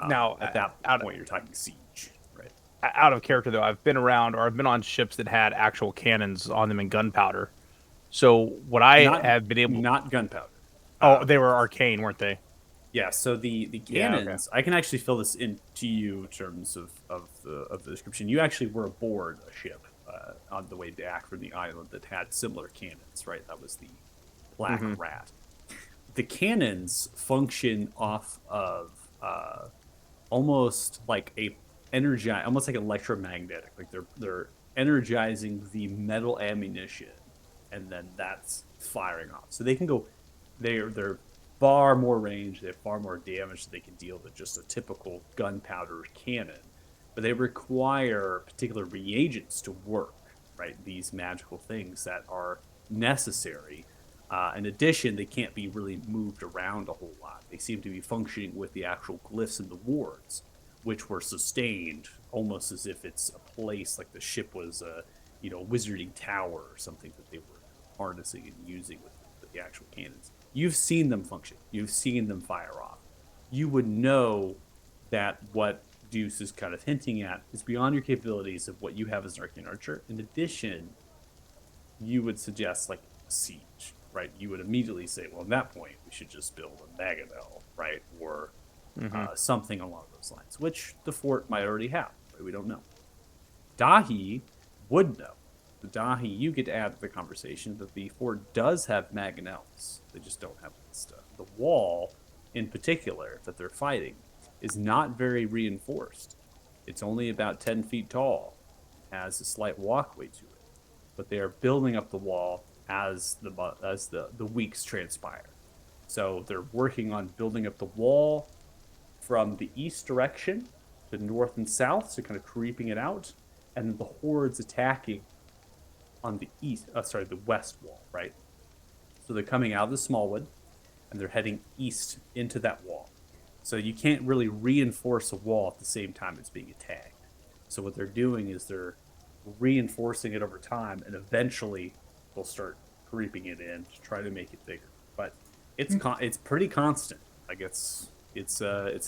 Now, at that out- point, you're talking siege, right? Out of character though, I've been around, or I've been on ships that had actual cannons on them and gunpowder. So what I Not- have been able, Not gunpowder. oh, they were arcane, weren't they? Yeah, so the Yeah, okay. cannons, I can actually fill this in to you in terms of the description. You actually were aboard a ship on the way back from the island that had similar cannons, right? That was the Black Mhm. Rat. The cannons function off of almost like almost like electromagnetic. Like they're energizing the metal ammunition, and then that's firing off. So they can go. They're far more range. They have far more damage that they can deal with just a typical gunpowder cannon. But they require particular reagents to work, right? These magical things that are necessary. In addition, they can't be really moved around a whole lot. They seem to be functioning with the actual glyphs and the wards, which were sustained almost as if it's a place like the ship was a wizarding tower or something that they were harnessing and using with the actual cannons. You've seen them function. You've seen them fire off. You would know that what Deuce is kind of hinting at is beyond your capabilities of what you have as an Arcane Archer. In addition, you would suggest like siege, right? You would immediately say, well, at that point, we should just build a Maganel, right? Or something along those lines, which the fort might already have. Right? We don't know. Dahi would know. The Dahi, you get to add to the conversation that the fort does have Maganels. They just don't have that stuff. The wall, in particular, that they're fighting, is not very reinforced. It's only about 10 feet tall, has a slight walkway to it, but they are building up the wall as the weeks transpire. So they're working on building up the wall from the east direction to north and south, so kind of creeping it out, and then the hordes attacking on the the west wall, right? So they're coming out of the Smallwood, and they're heading east into that wall. So you can't really reinforce a wall at the same time it's being attacked. So what they're doing is they're reinforcing it over time, and eventually they'll start creeping it in to try to make it bigger. But it's pretty constant. Like it's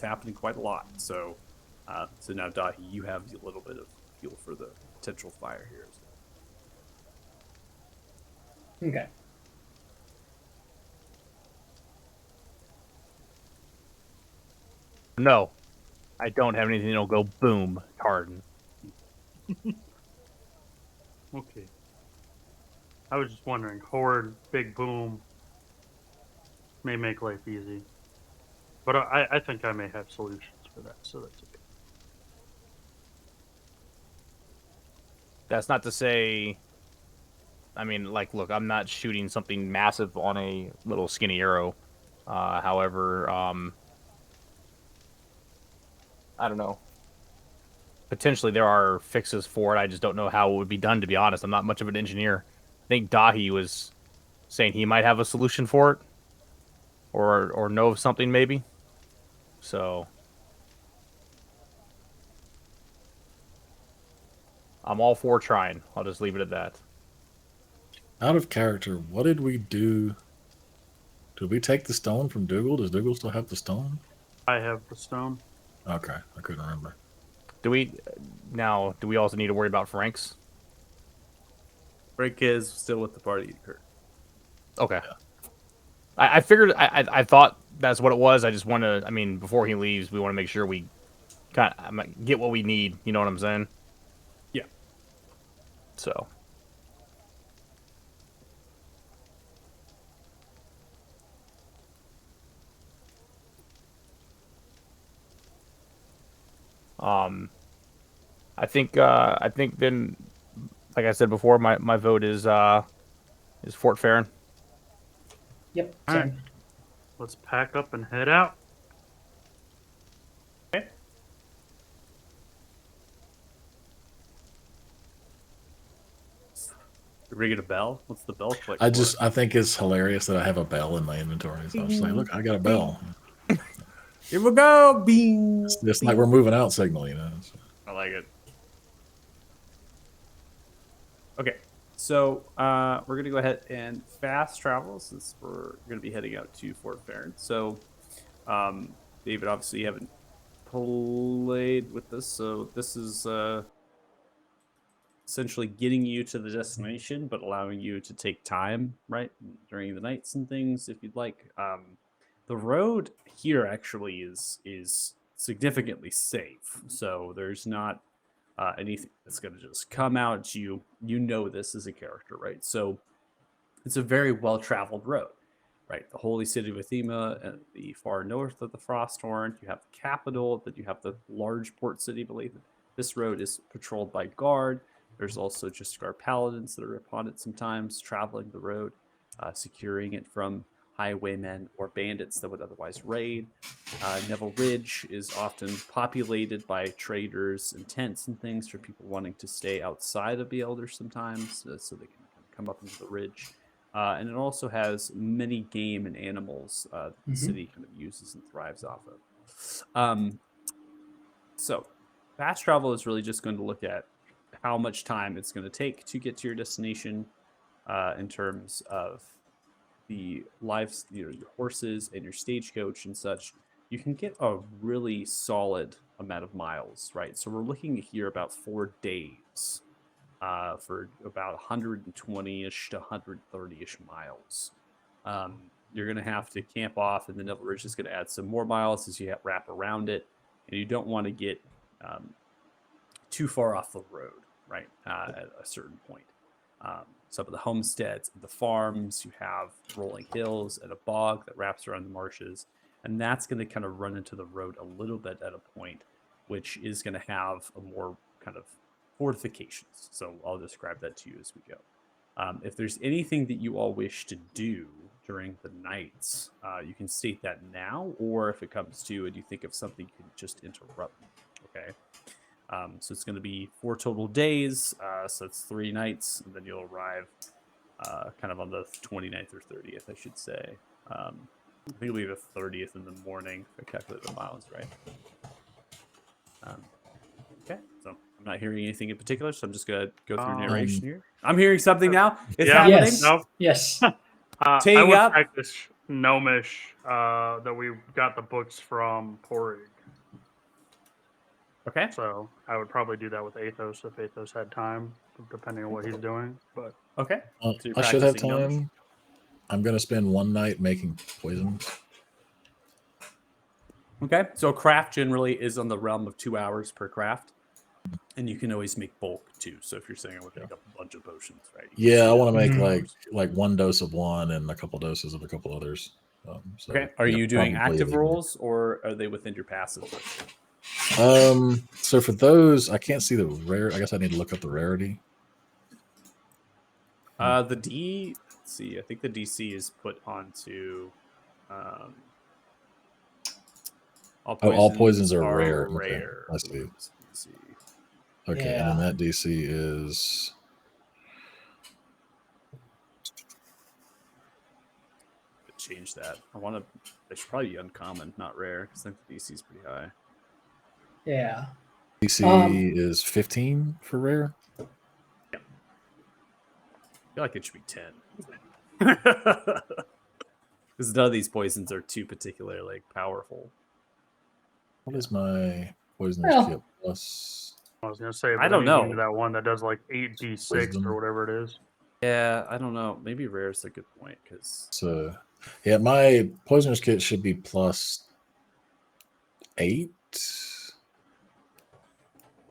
happening quite a lot. So so now Dahi, you have a little bit of fuel for the potential fire here as well. Okay. No, I don't have anything that'll go boom, Tardan. Okay. I was just wondering, horde, big boom, may make life easy. But I think I may have solutions for that, so that's okay. That's not to say. I mean, like, look, I'm not shooting something massive on a little skinny arrow. However, I don't know. Potentially there are fixes for it. I just don't know how it would be done, to be honest. I'm not much of an engineer. I think Dahi was saying he might have a solution for it. Or know of something, maybe. So I'm all for trying. I'll just leave it at that. Out of character, what did we do? Did we take the stone from Dougal? Does Dougal still have the stone? I have the stone. Okay, I couldn't remember. Do we also need to worry about Frank's? Frank is still with the party, Kurt. Okay. I figured, I thought that's what it was. I just want to, I mean, before he leaves, we want to make sure we kind of get what we need. You know what I'm saying? Yeah. So. I think then, like I said before, my vote is Fort Farron. Yep. All Same. right. Let's pack up and head out. Okay. Ringing a bell? What's the bell click? I for? think it's hilarious that I have a bell in my inventory. So I was like, look, I got a bell. Here we go. Bing. It's just like we're moving out signal, you know. So, I like it. Okay, so we're gonna go ahead and fast travel since we're gonna be heading out to Fort Farron. So, David, obviously you haven't played with this, so this is essentially getting you to the destination, but allowing you to take time, right, during the nights and things if you'd like. The road here actually is significantly safe, so there's not anything that's going to just come out at you. You know this as a character, right? So it's a very well-traveled road, right? The holy city of Athema at the far north of the Frosthorn. You have the capital, then you have the large port city. Believe it. This road is patrolled by guard. There's also just guard paladins that are upon it sometimes, traveling the road, securing it from highwaymen or bandits that would otherwise raid. Neville Ridge is often populated by traders and tents and things for people wanting to stay outside of the Elder sometimes, so they can come up into the ridge. And it also has many game and animals that the city kind of uses and thrives off of. So fast travel is really just going to look at how much time it's going to take to get to your destination in terms of the lives, your horses and your stagecoach and such. You can get a really solid amount of miles, right? So we're looking here about 4 days for about 120-ish to 130-ish miles. You're going to have to camp off, and the Neville Ridge is going to add some more miles as you wrap around it. And you don't want to get too far off the road, right, at a certain point. Some of the homesteads, the farms, you have rolling hills and a bog that wraps around the marshes. And that's going to kind of run into the road a little bit at a point, which is going to have a more kind of fortifications. So I'll describe that to you as we go. If there's anything that you all wish to do during the nights, you can state that now, or if it comes to and you think of something, you can just interrupt me. Okay. So it's going to be 4 total days. So it's 3 nights, and then you'll arrive kind of on the 29th or 30th, I should say. I think it'll be the 30th in the morning if I calculate the miles right. Okay, so I'm not hearing anything in particular, so I'm just going to go through narration here. I'm hearing something now. It's Yeah. happening. Yes. No. Yes. I Teeing would up. practice Gnomish that we got the books from Porig. Okay. So I would probably do that with Athos if Athos had time, depending on what he's doing. But Okay. So you're I should have practicing Gnomish? time. I'm going to spend one night making poisons. Okay, so craft generally is on the realm of 2 hours per craft, and you can always make bulk too. So if you're saying I would make a bunch of potions, right? you can Yeah, do I want to that. make Mhm. like 1 dose of one and a couple doses of a couple others. So, Okay, are yeah, you doing probably active even- rolls or are they within your passive list? So for those, I can't see the rare. I guess I need to look up the rarity. The D. Let's see, I think the DC is put onto. All poisons are rare. Okay, Rare. I see. Let's see. Okay, and then Yeah. that DC is Change that. I want to. They should probably be uncommon, not rare, because I think the DC is pretty high. Yeah. DC is 15 for rare. I feel like it should be 10. Because none of these poisons are too particularly like powerful. What is my poisonous Well- kit plus? I was gonna say, I but don't then you know. need that one that does like 8d6 Wisdom. or whatever it is. Yeah, I don't know. Maybe rare is a good point because So, yeah, my poisonous kit should be plus 8.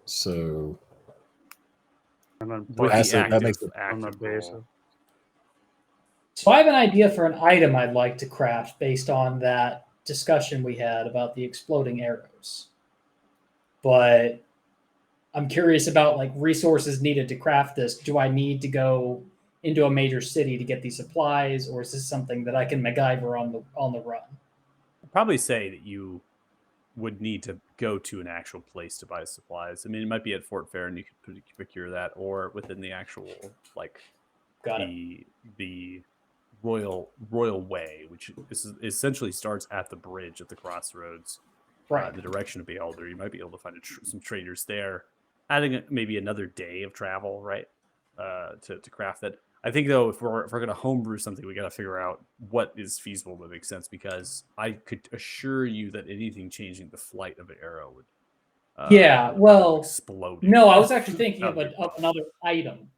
So And then with plus the acid, that active, makes it on the active base. roll. So I have an idea for an item I'd like to craft based on that discussion we had about the exploding arrows. But I'm curious about like resources needed to craft this. Do I need to go into a major city to get these supplies, or is this something that I can MacGyver on the run? I'd probably say that you would need to go to an actual place to buy supplies. I mean, it might be at Fort Fair and you could procure that, or within the actual like Got it. the royal way, which is essentially starts at the bridge at the crossroads, Right. the direction of Beholder. You might be able to find some traders there, adding maybe another day of travel, right, to craft that. I think though, if we're going to homebrew something, we got to figure out what is feasible that makes sense, because I could assure you that anything changing the flight of an arrow would. Yeah, well, explode. No, I was actually thinking of, That'd be of another item,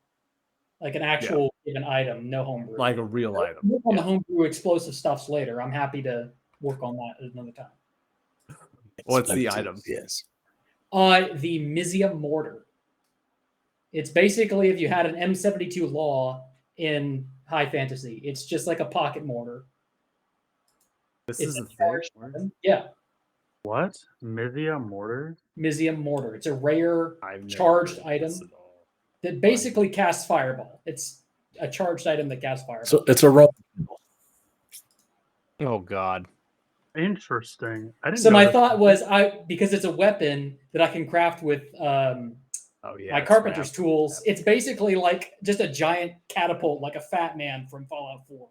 like an actual given item, no homebrew. like a real item. Work on Yeah. the homebrew explosive stuffs later. I'm happy to work on that at another time. What's the Explosives, item? Yes. The Mizia mortar. It's basically if you had an M72 law in high fantasy. It's just like a pocket mortar. This It's is a a thing. charged weapon. Yeah, What? Mithia mortar? Mizia mortar. It's a rare I've never charged heard of item this at all. that basically casts fireball. It's a charged item that casts fireball. So it's a roll. Oh God. Interesting. I didn't. So know my this- thought was, because it's a weapon that I can craft with Oh yeah, my it's carpenter's wrapped. tools. It's basically like just a giant catapult, like a fat man from Fallout 4.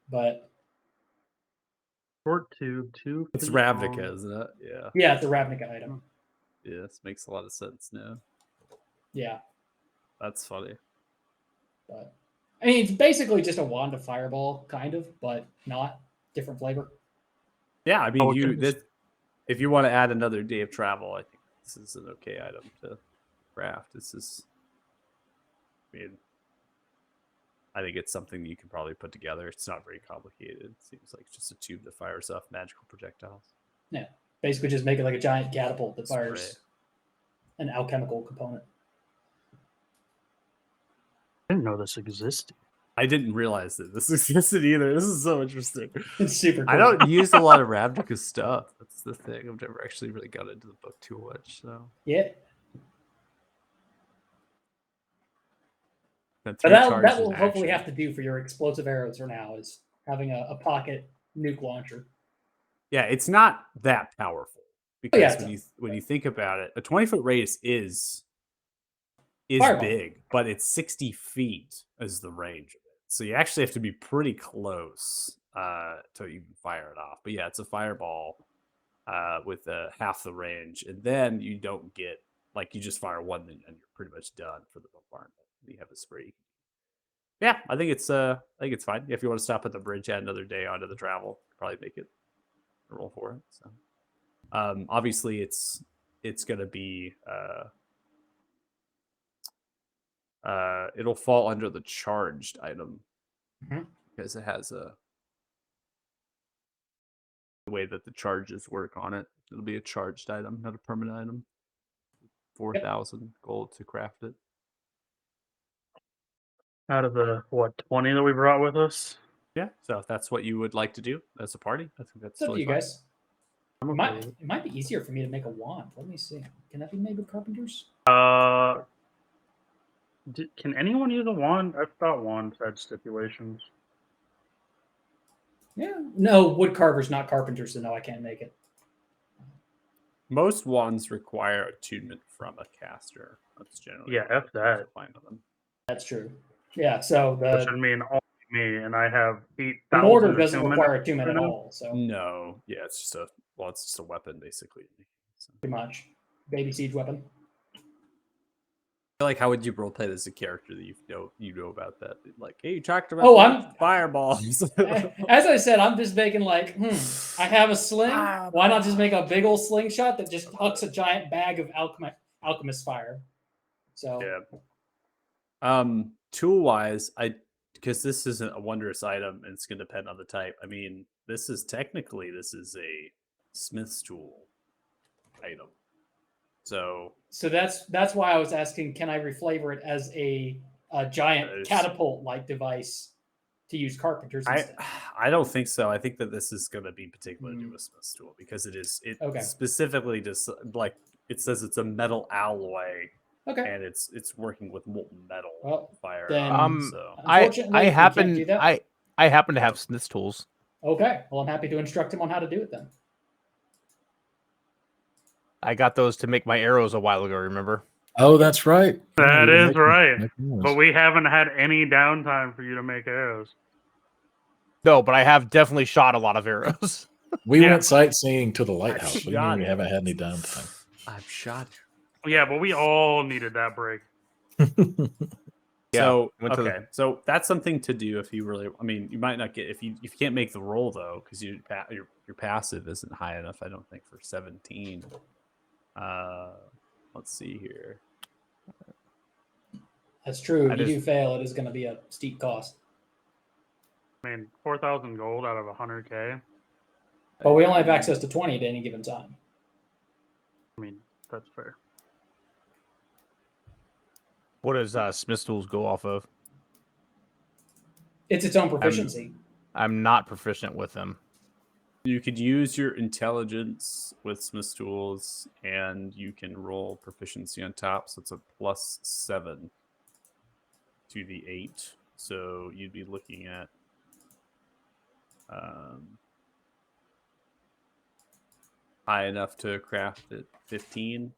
But Short tube, 2. It's feet long. Ravnica, isn't it? Yeah. yeah, it's a Ravnica item. Yeah, this makes a lot of sense now. Yeah, That's funny. but I mean, it's basically just a wand of fireball, kind of, but not different flavor. Yeah, I mean, Oh, it can- if you want to add another day of travel, I think this is an okay item to craft. This is I mean, I think it's something that you can probably put together. It's not very complicated. It seems like just a tube that fires off magical projectiles. Basically, just make it like a giant catapult that fires Spray. an alchemical component. I didn't know this existed. I didn't realize that this existed either. This is so interesting. It's super cool. I don't use a lot of Ravnica stuff. That's the thing. I've never actually really got into the book too much. So Yeah. Got But 3 that charges will in hopefully action. have to do for your explosive arrows for now is having a pocket nuke launcher. Yeah, it's not that powerful because yeah, when you think about it, a 20-foot radius is Fireball. big, but it's 60 feet as the range of it. So you actually have to be pretty close to even fire it off. But yeah, it's a fireball with half the range, and then you don't get like you just fire one and you're pretty much done for the bombardment. You have a spree. Yeah, I think it's fine. If you want to stop at the bridge, add another day onto the travel, probably make it a roll for it. So obviously it's gonna be it'll fall under the charged item because it has the way that the charges work on it. It'll be a charged item, not a permanent item. 4,000 gold to craft it. Out of the 20 that we brought with us, Yeah, so if that's what you would like to do as a party, I think that's It's up to totally you fine. guys. I'm It okay might, with it. it might be easier for me to make a wand. Let me see. Can that be made with carpenters? Can anyone use a wand? I thought wands had stipulations. Yeah. No, wood carvers, not carpenters, so no, I can't make it. Most wands require attunement from a caster. That's generally Yeah, F that. Find on them. That's true. Yeah, so Which the would mean only me, and I have 8,000. the mortar doesn't attunement require attunement right at now. all, so No, yeah, it's just a weapon basically. So, pretty much. Baby siege weapon. like, how would you roleplay this as a character that you know about that? Like, hey, you talked about I'm fireballs. As I said, I'm just making like, I have a sling. Why not just make a big old slingshot that just hucks a giant bag of alchemist fire? So yeah. Tool wise, because this isn't a wondrous item and it's gonna depend on the type. I mean, this is a smith's tool item. So that's why I was asking, can I reflavor it as a giant catapult-like device to use carpenters instead? I don't think so. I think that this is going to be particular to a smith's tool because it specifically just like it says it's a metal alloy. Okay. And it's working with molten metal fire. Then, so unfortunately, I we can't do happen that. I happen to have smith's tools. Okay. Well, I'm happy to instruct him on how to do it then. I got those to make my arrows a while ago, remember? Oh, that's right. That you were is making- right. making those. But we haven't had any downtime for you to make arrows. No, but I have definitely shot a lot of arrows. We Yeah. went sightseeing to the lighthouse. What do you shot mean we it. haven't had any downtime? I've shot. Yeah, but we all needed that break. So went to the- okay, so that's something to do if you really. I mean, you might not get if you can't make the roll though because your passive isn't high enough. I don't think for 17. Let's see here. That's true. If That you is- do fail, it is going to be a steep cost. I mean, 4,000 gold out of 100K. But we only have access to 20 at any given time. I mean, that's fair. What does smith's tools go off of? It's its own proficiency. I'm not proficient with them. You could use your intelligence with Smith's tools, and you can roll proficiency on top. So it's a +7 to the 8. So you'd be looking at high enough to craft at 15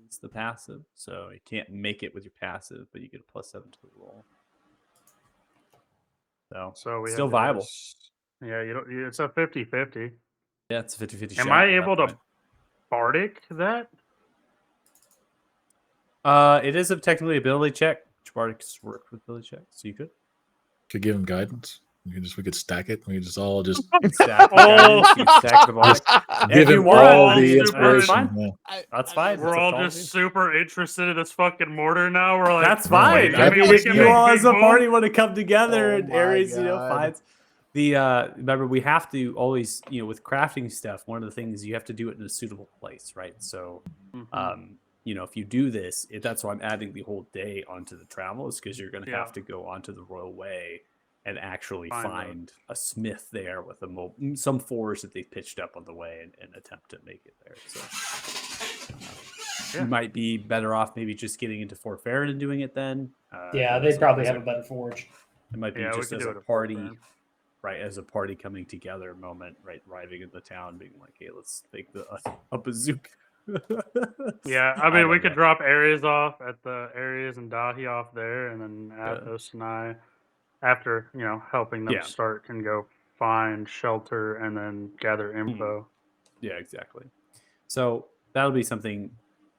is the passive. So you can't make it with your passive, but you get a +7 to the roll. So we still have viable. Yeah, it's a 50-50. Yeah, it's a 50-50 Am shot I at that able to point. bardic that? It is a technically ability check. Which Bardics work with ability checks, so you could. Could give him guidance. We could stack it. We could just all just Stack the guidance, you stack them all. Just If give you him want, all I the mean, inspiration. fine. Yeah. That's fine. We're That's all up to just you. super interested in this fucking mortar now. We're like, That's No, fine. wait, I that mean, we if can you make all big as a boom? party want to come together Oh and my Ares, God. finds the remember we have to always, with crafting stuff, one of the things you have to do it in a suitable place, right? So Mhm. if you do this, that's why I'm adding the whole day onto the travel, is because you're going to Yeah. have to go onto the Royal Way and actually Find find a smith there with some forge that they pitched up on the way and attempt to make it there. So Yeah. you might be better off maybe just getting into Fort Farron and doing it then. Yeah, they probably have a better forge. It might be Yeah, we just could as do a it at Fort party, Farron. right? As a party coming together moment, right? Arriving in the town, being like, "Hey, let's make a bazooka." Yeah, I mean, we don't could know. drop Ares off at the Ares and Dahi off there, and then Athos and I, after helping them Yeah. start, can go find shelter and then gather info. Yeah, exactly. So that'll be something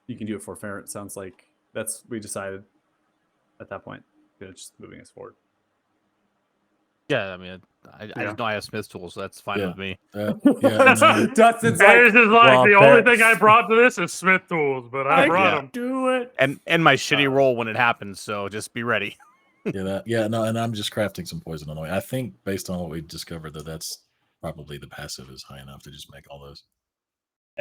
you can do it for Farron. It sounds like we decided at that point. It's just moving us forward. Yeah, I mean, I Yeah. just know I have Smith tools, so that's fine Yeah. with me. Yeah. Dustin's Ares is like, "Well, the only Par- thing I brought to this is Smith tools, but I brought Yeah. them. do it." And my shitty roll when it happens, so just be ready. No, and I'm just crafting some poison on the way. I think based on what we discovered that's probably the passive is high enough to just make all those.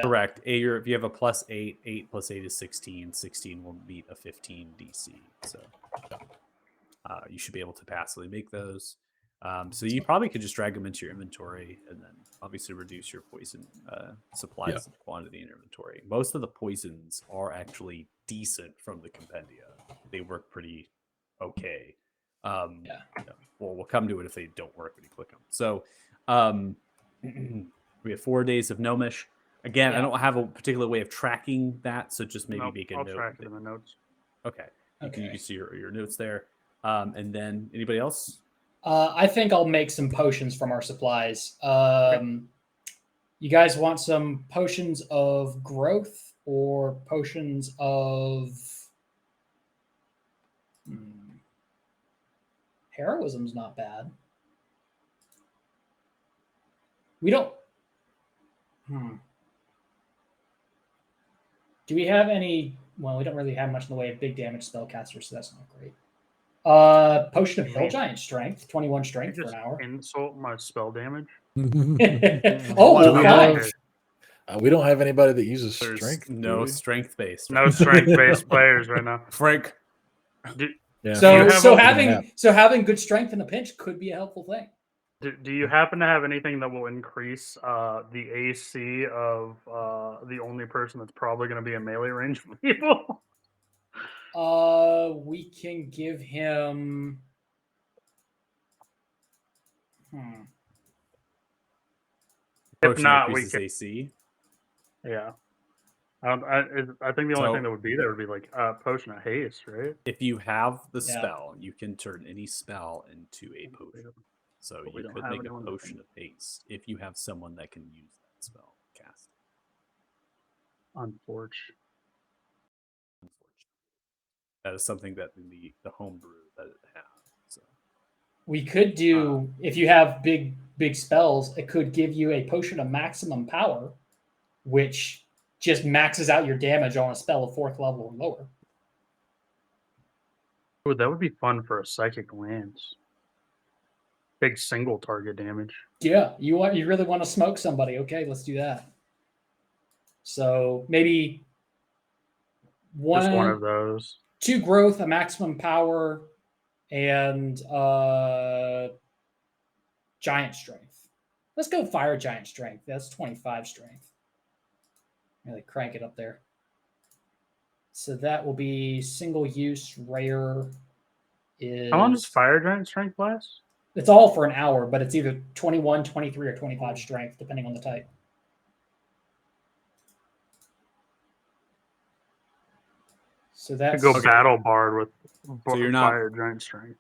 Correct. If you have a +8, 8 + 8 is 16. 16 will beat a 15 DC. So you should be able to passively make those. So you probably could just drag them into your inventory and then obviously reduce your poison supplies and quantity in your inventory. Most of the poisons are actually decent from the compendia. They work pretty okay. We'll come to it if they don't work when you click them. So we have 4 days of Gnomish. Again, I don't have a particular way of tracking that, so just maybe Nope, make a I'll note. track it in the notes. Okay. You Okay. can see your notes there. And then anybody else? I think I'll make some potions from our supplies. You guys want some potions of growth or potions of heroism's not bad. We don't. Do we have any? Well, we don't really have much in the way of big damage spellcasters, so that's not great. Potion of Hill Giant Strength, 21 strength for Just an hour. insult my spell damage. Oh, Do we fine. have? We don't have anybody that uses There's strength. do no we? strength based. No strength-based players right now. Frank. Yeah. So, have so a- having good strength in a pinch could be a helpful thing. Do you happen to have anything that will increase the AC of the only person that's probably going to be in melee range of people? We can give him. If not, we increases can. AC. Yeah. I think the only thing that would be there would be like potion of haste, right? If you have the Yeah. spell, you can turn any spell into a potion. So But we you don't could have make a anyone that potion can- of haste if you have someone that can use that spell cast. Unfortunate. That is something that in the homebrew that it has. So We could do if you have big spells. It could give you a potion of maximum power, which just maxes out your damage on a spell of 4th level or lower. Ooh, that would be fun for a psychic lance. Big single target damage. Yeah, you really want to smoke somebody? Okay, let's do that. So maybe Just one of those. 2 growth, a maximum power, and giant strength. Let's go fire giant strength. That's 25 strength. Really crank it up there. So that will be single use rare. How long does fire giant strength last? It's all for an hour, but it's either 21, 23, or 25 strength, depending on the type. So You that's go battle bard with So you're not- fire giant strength.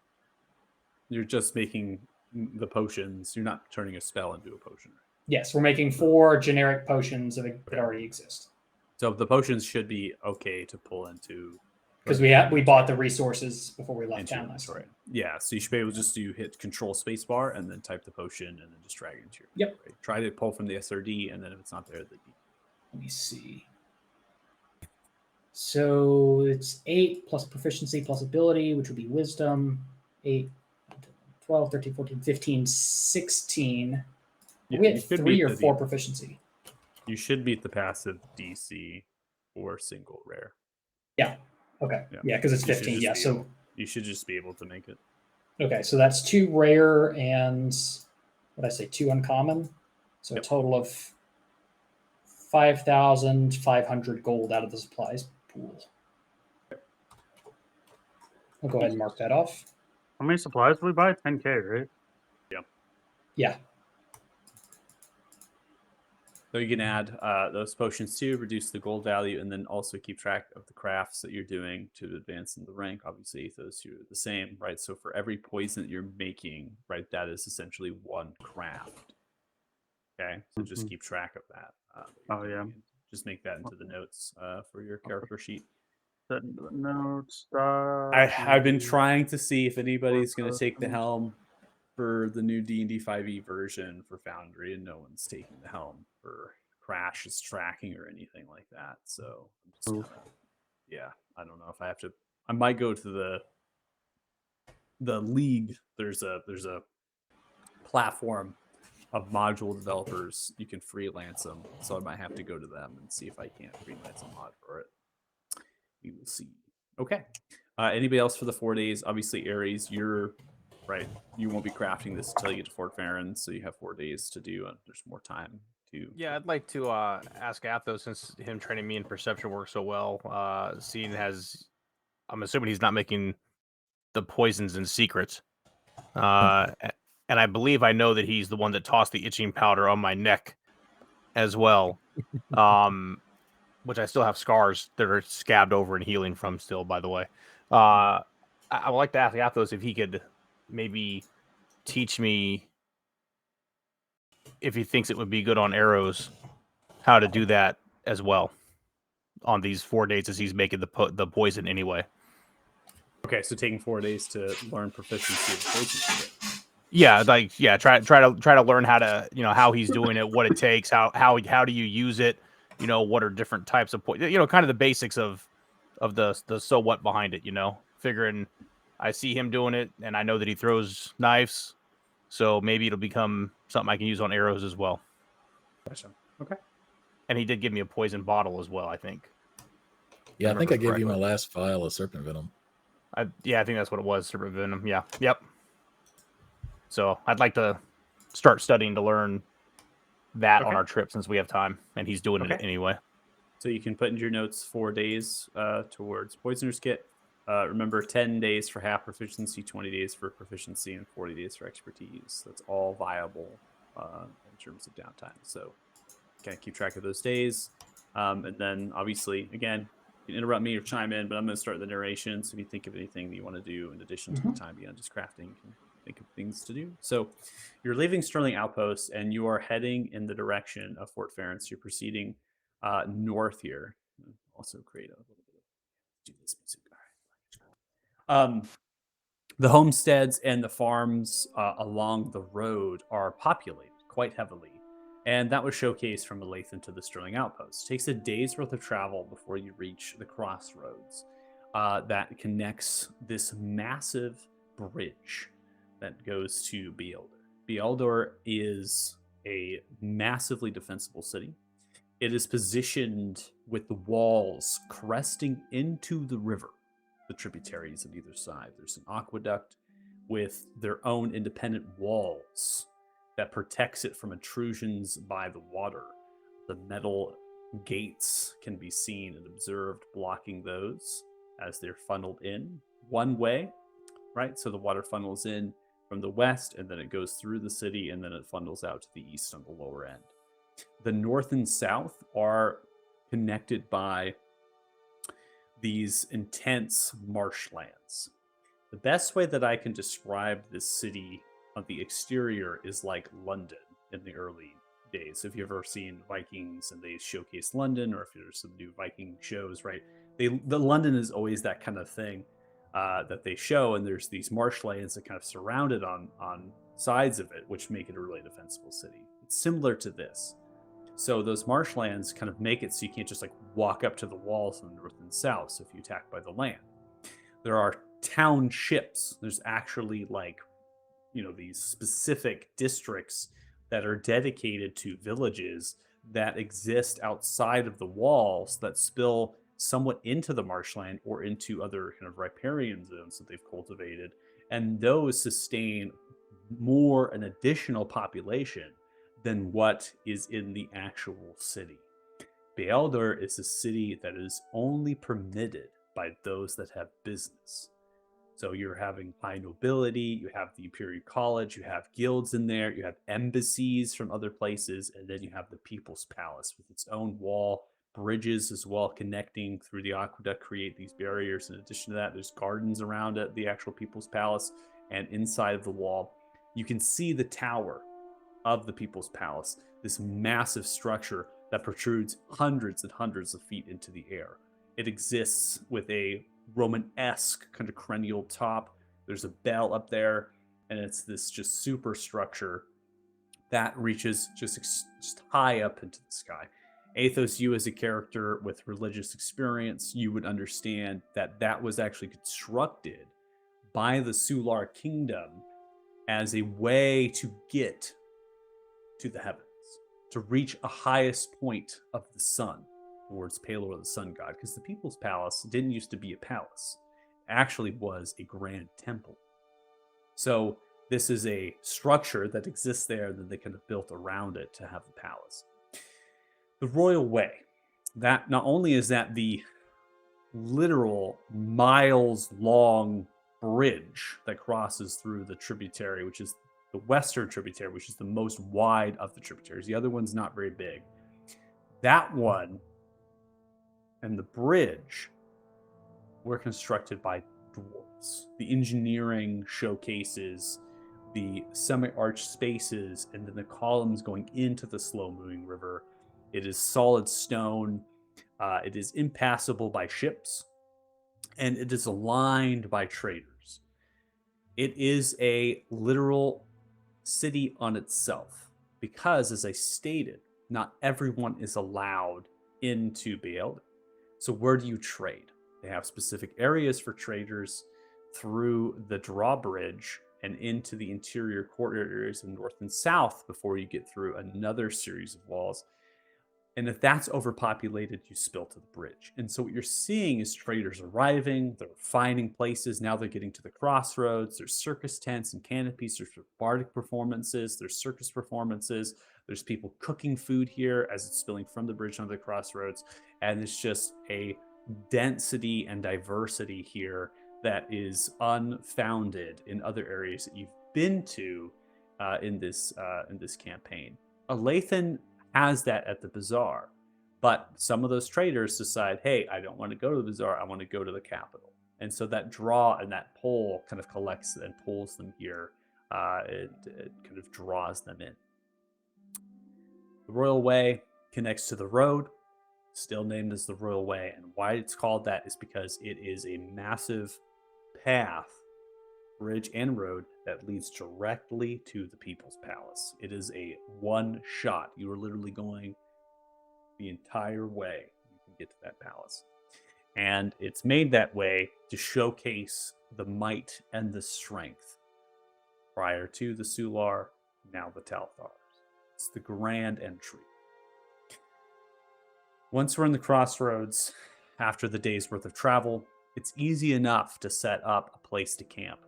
you're just making the potions. You're not turning a spell into a potion. yes, we're making 4 generic potions that already exist. So the potions should be okay to pull into because we bought the resources before we left into your town last inventory. time. Yeah, so you should be able just to hit Control Spacebar and then type the potion and then just drag it into your Yep. inventory. Try to pull from the SRD, and then if it's not there, then Let me see. So it's 8 plus proficiency plus ability, which would be wisdom. 8, 12, 13, 14, 15, 16. yeah, we you had should 3 beat or the- 4 proficiency. You should beat the passive DC or single rare. Yeah. Okay. Yeah. Yeah, because it's You should 15. just Yeah. be So able- you should just be able to make it. okay, so that's 2 rare and what did I say, 2 uncommon. So Yep. a total of 5,500 gold out of the supplies pool. I'll go ahead and mark that off. How many supplies did we buy? 10K, right? Yeah. So you can add those potions too, reduce the gold value, and then also keep track of the crafts that you're doing to advance in the rank. Obviously, those two are the same, right? So for every poison that you're making, right, that is essentially 1 craft. Okay, so just Mhm. keep track of that. Oh, yeah. Just make that into the notes for your character sheet. The notes. I've been trying to see if anybody's going to take the potions. helm for the new D&D 5e version for Foundry, and no one's taking the helm for Crash's tracking or anything like that. So, I'm just Oof. kinda, yeah, I don't know if I have to. I might go to the league. There's a platform of module developers. You can freelance them, so I might have to go to them and see if I can't freelance a mod for it. We will see. Okay. Anybody else for the 4 days? Obviously, Ares, you're right. You won't be crafting this until you get to Fort Farron, so you have 4 days to do, and there's more time to. Yeah, I'd like to ask Athos, since him training me in perception works so well. Seeing as I'm assuming he's not making the poisons in secret, and I believe I know that he's the one that tossed the itching powder on my neck as well, which I still have scars that are scabbed over and healing from still. By the way, I would like to ask Athos if he could maybe teach me, if he thinks it would be good on arrows, how to do that as well on these 4 days as he's making the poison anyway. Okay, so taking 4 days to learn proficiency of poison. Yeah, like try to learn how to, how he's doing it, what it takes, how do you use it, what are different types of poison, kind of the basics of the so what behind it, figuring I see him doing it and I know that he throws knives, so maybe it'll become something I can use on arrows as well. Gotcha. Okay. And he did give me a poison bottle as well, I think. Yeah, I think I gave you my correctly. last vial of serpent venom. I think that's what it was, serpent venom. Yeah. Yep. So I'd like to start studying to learn that on Okay. our trip since we have time, and he's doing it Okay. anyway. So you can put in your notes 4 days towards Poisoner's Kit. Remember, 10 days for half proficiency, 20 days for proficiency, and 40 days for expertise. That's all viable in terms of downtime. So kind of keep track of those days. And then, obviously, again, you can interrupt me or chime in, but I'm going to start the narration. So if you think of anything that you want to do in addition to the time beyond just crafting, you can think of things to do. So you're leaving Sterling Outpost, and you are heading in the direction of Fort Farron. So you're proceeding north here. Also create a little bit of do this music. All right. The homesteads and the farms along the road are populated quite heavily, and that was showcased from Olathe to the Sterling Outpost. It takes a day's worth of travel before you reach the crossroads that connects this massive bridge that goes to Beeldor. Beeldor is a massively defensible city. It is positioned with the walls cresting into the river, the tributaries on either side. There's an aqueduct with their own independent walls that protects it from intrusions by the water. The metal gates can be seen and observed blocking those as they're funneled in one way, right? So the water funnels in from the west, and then it goes through the city, and then it funnels out to the east on the lower end. The north and south are connected by these intense marshlands. The best way that I can describe this city on the exterior is like London in the early days. If you've ever seen Vikings and they showcase London, or if there's some new Viking shows, right? the London is always that kind of thing that they show, and there's these marshlands that kind of surround it on sides of it, which make it a really defensible city. It's similar to this. So those marshlands kind of make it so you can't just like walk up to the walls from the north and south. So if you attack by the land, there are townships. There's actually like, these specific districts that are dedicated to villages that exist outside of the walls that spill somewhat into the marshland or into other kind of riparian zones that they've cultivated. And those sustain more an additional population than what is in the actual city. Bealdor is a city that is only permitted by those that have business. So you're having high nobility, you have the Imperial College, you have guilds in there, you have embassies from other places, and then you have the People's Palace with its own wall, bridges as well connecting through the aqueduct, create these barriers. In addition to that, there's gardens around it, the actual People's Palace, and inside of the wall, you can see the tower of the People's Palace, this massive structure that protrudes hundreds and hundreds of feet into the air. It exists with a Romanesque kind of cranial top. There's a bell up there, and it's this just superstructure that reaches just high up into the sky. Athos, you as a character with religious experience, you would understand that that was actually constructed by the Sular kingdom as a way to get to the heavens, to reach a highest point of the sun towards Pelor, the sun god, because the People's Palace didn't used to be a palace. It actually was a grand temple. So this is a structure that exists there that they kind of built around it to have the palace. The Royal Way, that not only is that the literal miles long bridge that crosses through the tributary, which is the western tributary, which is the most wide of the tributaries. The other one's not very big. That one and the bridge were constructed by dwarves. The engineering showcases the semi-arch spaces and then the columns going into the slow-moving river. It is solid stone. It is impassable by ships, and it is aligned by traders. It is a literal city on itself because, as I stated, not everyone is allowed into Bealdor. So where do you trade? They have specific areas for traders through the drawbridge and into the interior court areas in north and south before you get through another series of walls. And if that's overpopulated, you spill to the bridge. And so what you're seeing is traders arriving, they're finding places. Now they're getting to the crossroads. There's circus tents and canopies. There's bardic performances. There's circus performances. There's people cooking food here as it's spilling from the bridge onto the crossroads. And it's just a density and diversity here that is unfounded in other areas that you've been to in this campaign. Alathan has that at the bazaar, but some of those traders decide, hey, I don't want to go to the bazaar, I want to go to the capital. And so that draw and that pull kind of collects and pulls them here. It kind of draws them in. The Royal Way connects to the road, still named as the Royal Way. And why it's called that is because it is a massive path, bridge and road, that leads directly to the People's Palace. It is a one shot. You are literally going the entire way. You can get to that palace. And it's made that way to showcase the might and the strength prior to the Sular, now the Talthars. It's the grand entry. Once we're in the crossroads, after the day's worth of travel, it's easy enough to set up a place to camp.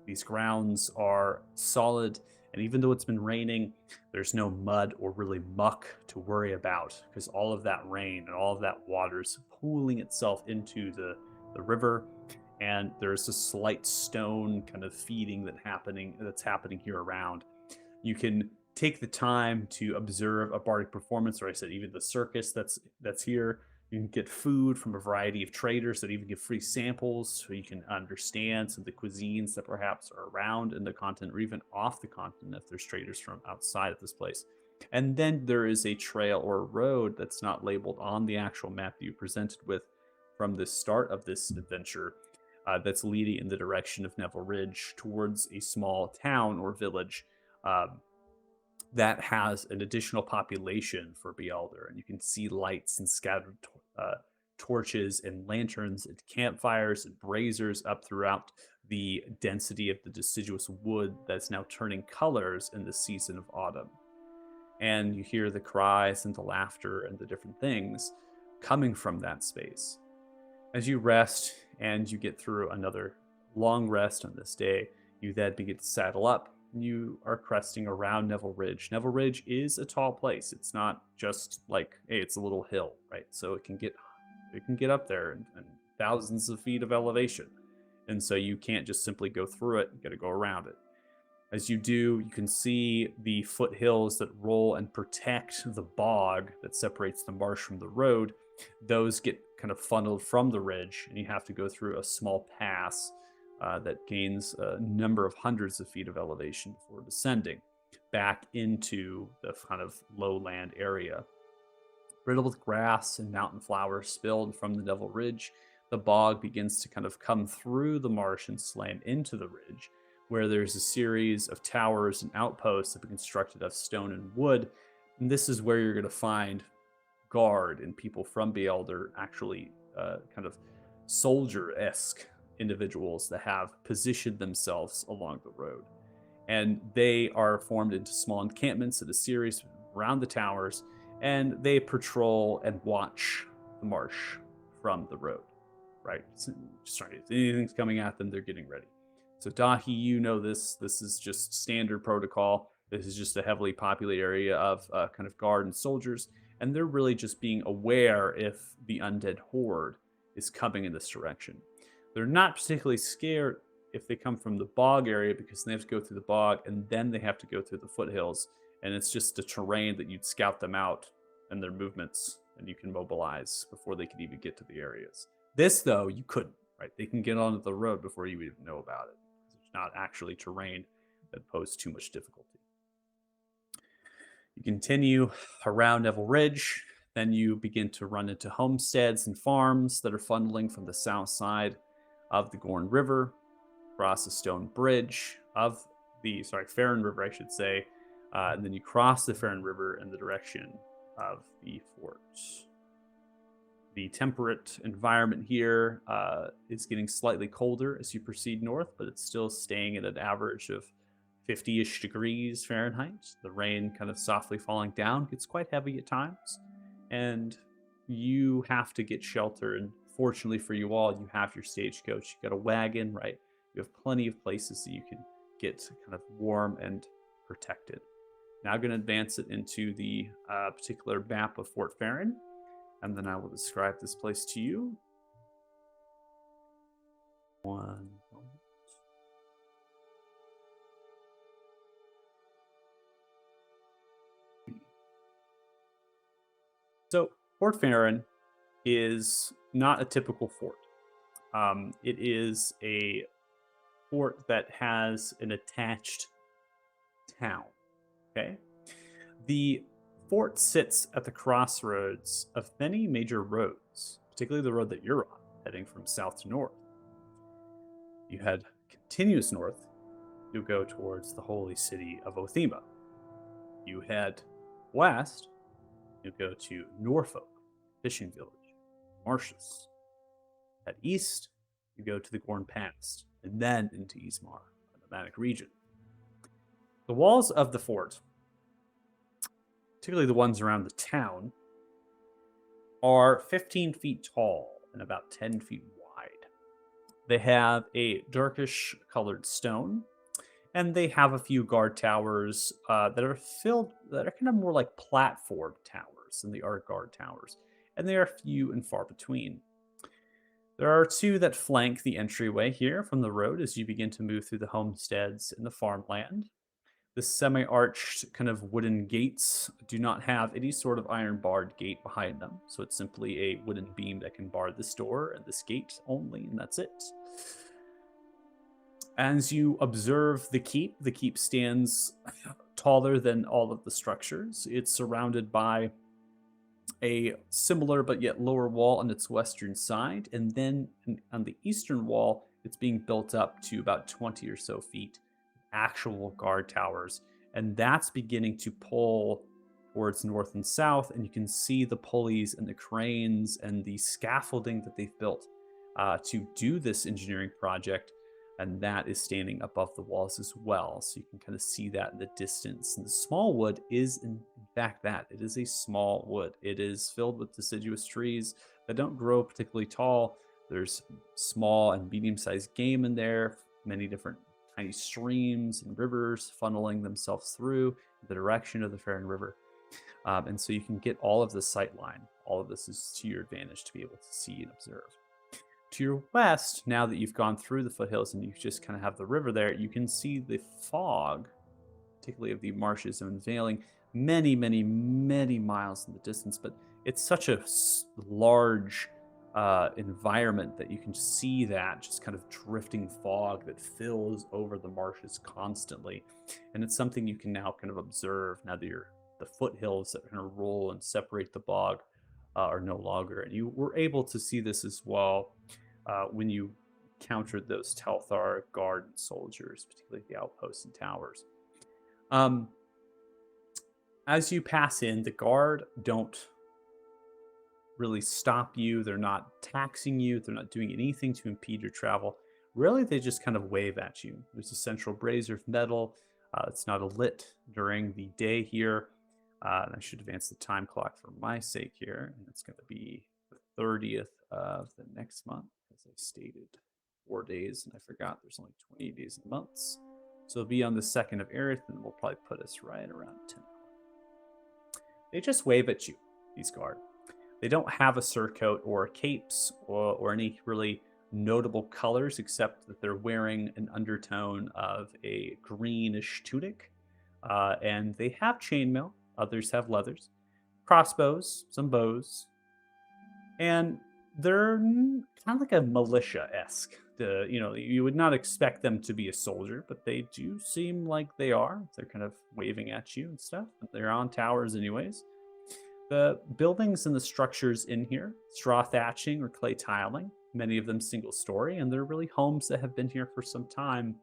These grounds are solid, and even though it's been raining, there's no mud or really muck to worry about because all of that rain and all of that water is pooling itself into the river, and there's a slight stone kind of feeding that's happening here around. You can take the time to observe a bardic performance, or I said even the circus that's here. You can get food from a variety of traders that even give free samples so you can understand some of the cuisines that perhaps are around in the continent or even off the continent if there's traders from outside of this place. And then there is a trail or a road that's not labeled on the actual map that you presented with from the start of this adventure that's leading in the direction of Neville Ridge towards a small town or village that has an additional population for Beelder. And you can see lights and scattered torches and lanterns and campfires and braziers up throughout the density of the deciduous wood that's now turning colors in the season of autumn. And you hear the cries and the laughter and the different things coming from that space. As you rest and you get through another long rest on this day, you then begin to saddle up. You are cresting around Neville Ridge. Neville Ridge is a tall place. It's not just like, hey, it's a little hill, right? So it can get up there and thousands of feet of elevation. And so you can't just simply go through it. You got to go around it. As you do, you can see the foothills that roll and protect the bog that separates the marsh from the road. Those get kind of funneled from the ridge, and you have to go through a small pass that gains a number of hundreds of feet of elevation before descending back into the kind of lowland area. Riddled with grass and mountain flowers spilled from the Neville Ridge, the bog begins to kind of come through the marsh and slant into the ridge, where there's a series of towers and outposts that have been constructed of stone and wood. And this is where you're going to find guard and people from Beelder, actually kind of soldier-esque individuals that have positioned themselves along the road. And they are formed into small encampments in a series around the towers, and they patrol and watch the marsh from the road, right? Just trying to, if anything's coming at them, they're getting ready. So Dahi, you know this. This is just standard protocol. This is just a heavily populated area of kind of guard and soldiers, and they're really just being aware if the undead horde is coming in this direction. They're not particularly scared if they come from the bog area, because they have to go through the bog and then they have to go through the foothills, and it's just a terrain that you'd scout them out and their movements, and you can mobilize before they could even get to the areas. This, though, you couldn't, right? They can get onto the road before you even know about it. It's not actually terrain that poses too much difficulty. You continue around Neville Ridge, then you begin to run into homesteads and farms that are funneling from the south side of the Gorn River, cross a stone bridge of the, Farron River, I should say, and then you cross the Farron River in the direction of the fort. The temperate environment here is getting slightly colder as you proceed north, but it's still staying at an average of 50-ish degrees Fahrenheit. The rain kind of softly falling down gets quite heavy at times, and you have to get shelter. And fortunately for you all, you have your stagecoach. You got a wagon, right? You have plenty of places that you can get kind of warm and protected. Now I'm going to advance it into the particular map of Fort Farron, and then I will describe this place to you. One moment. So Fort Farron is not a typical fort. It is a fort that has an attached town. Okay. The fort sits at the crossroads of many major roads, particularly the road that you're on, heading from south to north. You head continuous north, you go towards the holy city of Othema. You head west, you go to Norfolk, fishing village, Martius. Head east, you go to the Gorn Pass, and then into Ismar, a nomadic region. The walls of the fort, particularly the ones around the town, are 15 feet tall and about 10 feet wide. They have a darkish colored stone, and they have a few guard towers that are kind of more like platform towers than they are guard towers, and they are few and far between. There are two that flank the entryway here from the road as you begin to move through the homesteads and the farmland. The semi-arched kind of wooden gates do not have any sort of iron barred gate behind them. So it's simply a wooden beam that can bar this door and this gate only, and that's it. As you observe the keep stands taller than all of the structures. It's surrounded by a similar but yet lower wall on its western side, and then on the eastern wall, it's being built up to about 20 or so feet, actual guard towers, and that's beginning to pull towards north and south, and you can see the pulleys and the cranes and the scaffolding that they've built to do this engineering project, and that is standing above the walls as well. So you can kind of see that in the distance. And the small wood is, in fact, that it is a small wood. It is filled with deciduous trees that don't grow particularly tall. There's small and medium-sized game in there, many different tiny streams and rivers funneling themselves through the direction of the Farron River. And so you can get all of the sight line. All of this is to your advantage to be able to see and observe. To your west, now that you've gone through the foothills and you just kind of have the river there, you can see the fog, particularly of the marshes unveiling many, many, many miles in the distance. But it's such a large environment that you can see that just kind of drifting fog that fills over the marshes constantly. And it's something you can now kind of observe now that the foothills that kind of roll and separate the bog are no longer. And you were able to see this as well when you countered those Telthar guard soldiers, particularly the outposts and towers. As you pass in, the guard don't really stop you. They're not taxing you. They're not doing anything to impede your travel. Really, they just kind of wave at you. There's a central brazier of metal. It's not lit during the day here. And I should advance the time clock for my sake here. And it's going to be the 30th of the next month, as I stated, 4 days. And I forgot there's only 20 days in months. So it'll be on the 2nd of Aerith, and we'll probably put us right around 10. They just wave at you, these guard. They don't have a surcoat or capes or any really notable colors, except that they're wearing an undertone of a greenish tunic. And they have chainmail. Others have leathers, crossbows, some bows, and they're kind of like a militia-esque. You would not expect them to be a soldier, but they do seem like they are. They're kind of waving at you and stuff. They're on towers anyways. The buildings and the structures in here, straw thatching or clay tiling, many of them single story, and they're really homes that have been here for some time.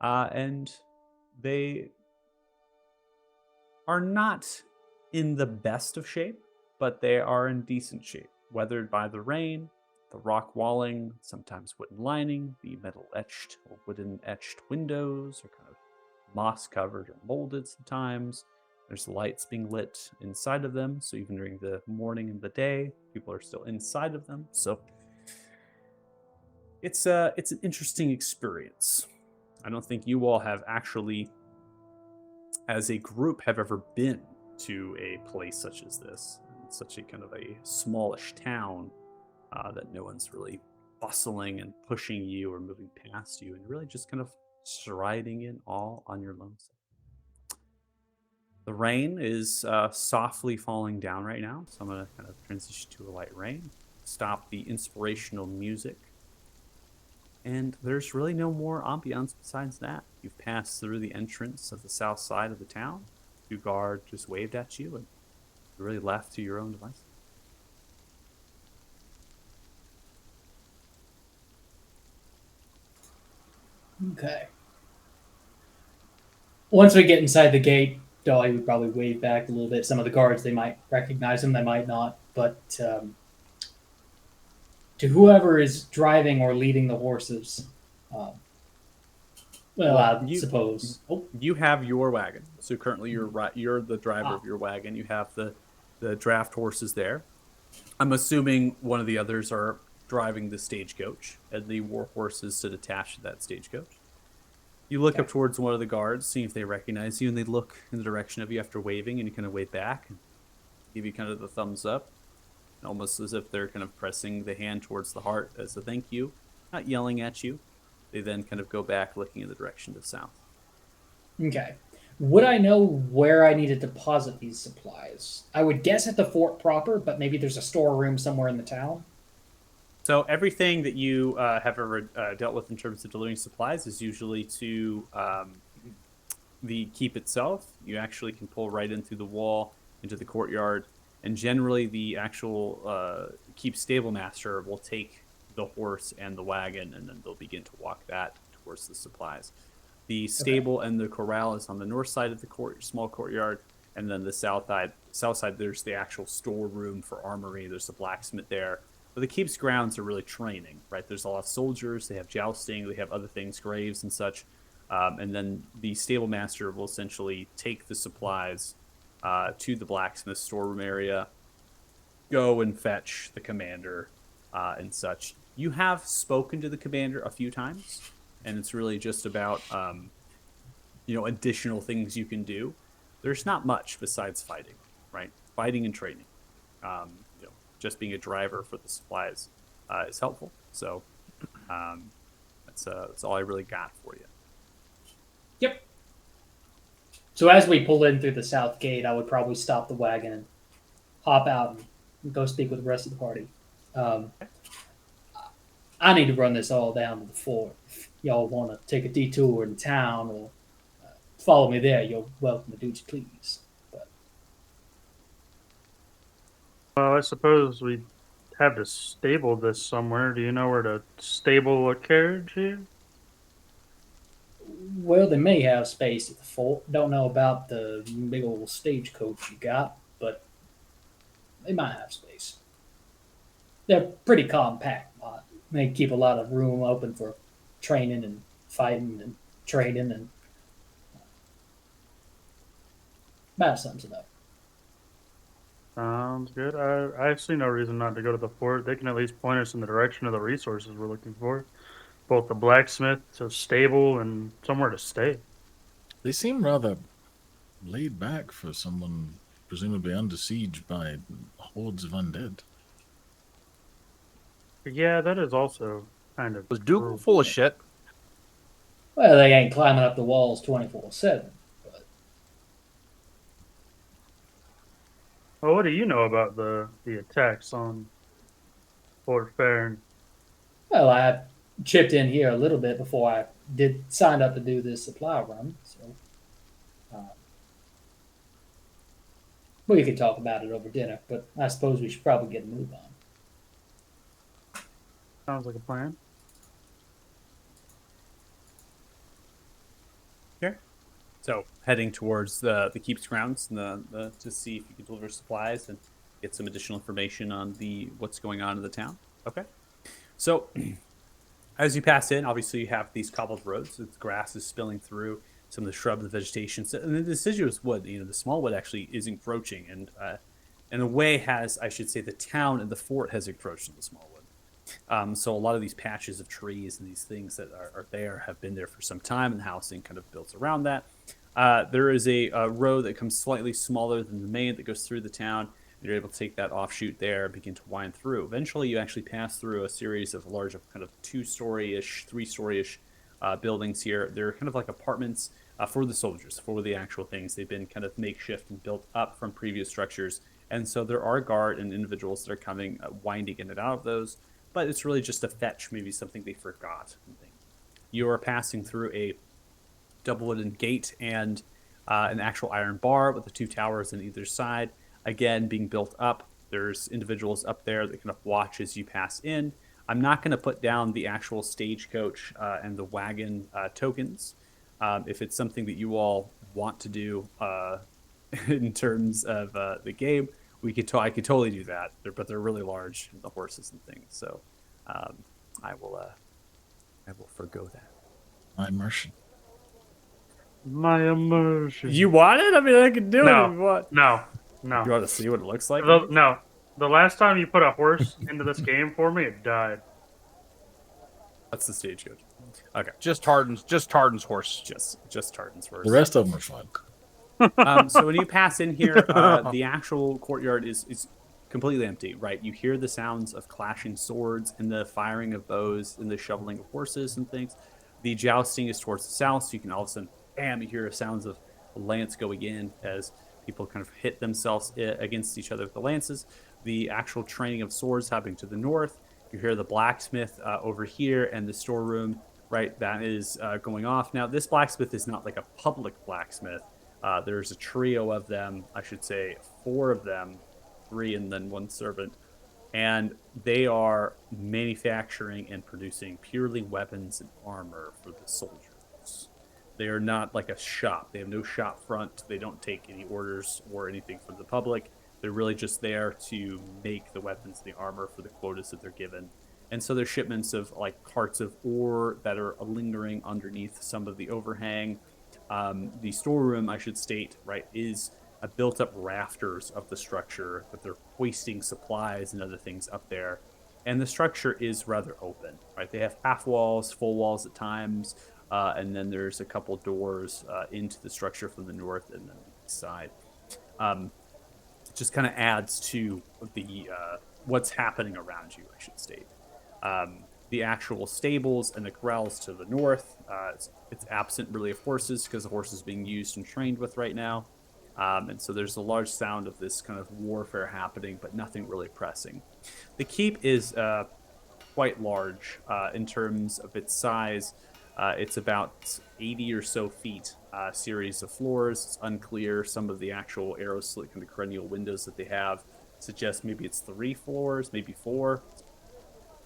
And they are not in the best of shape, but they are in decent shape, weathered by the rain, the rock walling, sometimes wooden lining, the metal etched or wooden etched windows are kind of moss covered or molded sometimes. There's lights being lit inside of them, so even during the morning and the day, people are still inside of them. So it's an interesting experience. I don't think you all have actually, as a group, have ever been to a place such as this. It's such a kind of a smallish town that no one's really bustling and pushing you or moving past you, and really just kind of striding in all on your lonesome. The rain is softly falling down right now, so I'm going to kind of transition to a light rain, stop the inspirational music, and there's really no more ambiance besides that. You've passed through the entrance of the south side of the town. Two guard just waved at you, and you're really left to your own devices. Okay. Once we get inside the gate, Dolly would probably wave back a little bit. Some of the guards, they might recognize him, they might not. But to whoever is driving or leading the horses, I suppose. You have your wagon. So currently you're the driver of your wagon. You have the draft horses there. I'm assuming one of the others are driving the stagecoach, and the war horses sit attached to that stagecoach. You look up towards one of the guards, see if they recognize you, and they look in the direction of you after waving, and you kind of wave back and give you kind of the thumbs up, almost as if they're kind of pressing the hand towards the heart as a thank you, not yelling at you. They then kind of go back looking in the direction of the south. Okay. Would I know where I need to deposit these supplies? I would guess at the fort proper, but maybe there's a storeroom somewhere in the town. So everything that you have ever dealt with in terms of delivering supplies is usually to the keep itself. You actually can pull right in through the wall into the courtyard And generally, the actual keep stable master will take the horse and the wagon, and then they'll begin to walk that towards the supplies. The stable and the corral is on the north side of the small courtyard, and then the south side, there's the actual storeroom for armory. There's a blacksmith there. But the keep's grounds are really training, right? There's a lot of soldiers. They have jousting. They have other things, graves and such. And then the stable master will essentially take the supplies to the blacksmith storeroom area, go and fetch the commander and such. You have spoken to the commander a few times, and it's really just about additional things you can do. There's not much besides fighting, right? Fighting and training. Just being a driver for the supplies is helpful. So that's all I really got for you. Yep. So as we pull in through the south gate, I would probably stop the wagon and hop out and go speak with the rest of the party. I need to run this all down to the fort. If y'all want to take a detour in town or follow me there, you're welcome to do as you please. But Well, I suppose we have to stable this somewhere. Do you know where to stable a carriage here? well, they may have space at the fort. Don't know about the big old stagecoach you got, but they might have space. They're pretty compact lot. They keep a lot of room open for training and fighting and trading and about sums it up. Sounds good. I see no reason not to go to the fort. They can at least point us in the direction of the resources we're looking for. Both the blacksmith, a stable, and somewhere to stay. They seem rather laid back for someone presumably under siege by hordes of undead. Yeah, that is also kind of Was Dougal true. full of shit? Well, they ain't climbing up the walls 24/7. Well, what do you know about the attacks on Fort Farron? Well, I chipped in here a little bit before I signed up to do this supply run, so we could talk about it over dinner. But I suppose we should probably get a move on. Sounds like a plan. So heading towards the keep's grounds and to see if you can deliver supplies and get some additional information on what's going on in the town. Okay. So as you pass in, obviously you have these cobbled roads. The grass is spilling through some of the shrubs, the vegetation, and the deciduous wood. The small wood actually is encroaching, and in a way I should say, the town and the fort has encroached on the small wood. So a lot of these patches of trees and these things that are there have been there for some time, and the housing kind of built around that. There is a road that comes slightly smaller than the main that goes through the town. You're able to take that offshoot there, begin to wind through. Eventually, you actually pass through a series of large, kind of 2-story-ish, 3-story-ish buildings here. They're kind of like apartments for the soldiers, for the actual things. They've been kind of makeshift and built up from previous structures. And so there are guard and individuals that are coming, winding in and out of those. But it's really just a fetch, maybe something they forgot. You are passing through a double wooden gate and an actual iron bar with the 2 towers on either side. Again, being built up. There's individuals up there that kind of watch as you pass in. I'm not going to put down the actual stagecoach and the wagon tokens. If it's something that you all want to do in terms of the game, I could totally do that. But they're really large, the horses and things. So I will forgo that. My immersion. My immersion. You want it? I mean, I can do it No. if you want. No. You want to see what it looks like? No. The last time you put a horse into this game for me, it died. That's the stagecoach. Okay, Just Tardan's horse. just Tartan's first. The rest of them are fine. So when you pass in here, the actual courtyard is completely empty, right? You hear the sounds of clashing swords and the firing of bows and the shoveling of horses and things. The jousting is towards the south, so you can all of a sudden, bam, you hear sounds of a lance going in as people kind of hit themselves against each other with the lances. The actual training of swords happening to the north. You hear the blacksmith over here and the storeroom, right? That is going off. Now, this blacksmith is not like a public blacksmith. There's a trio of them, I should say 4 of them, 3 and then 1 servant. And they are manufacturing and producing purely weapons and armor for the soldiers. They are not like a shop. They have no shop front. They don't take any orders or anything from the public. They're really just there to make the weapons and the armor for the quotas that they're given. And so there's shipments of like carts of ore that are lingering underneath some of the overhang. The storeroom, I should state, right, is a built-up rafters of the structure that they're hoisting supplies and other things up there. And the structure is rather open, right? They have half walls, full walls at times, and then there's a couple doors into the structure from the north and then the east side. It just kind of adds to the what's happening around you, I should state. The actual stables and the corrals to the north, it's absent really of horses because the horses being used and trained with right now. And so there's a large sound of this kind of warfare happening, but nothing really pressing. The keep is quite large in terms of its size. It's about 80 or so feet, series of floors. It's unclear. Some of the actual arrow slit kind of cranial windows that they have suggest maybe it's 3 floors, maybe 4.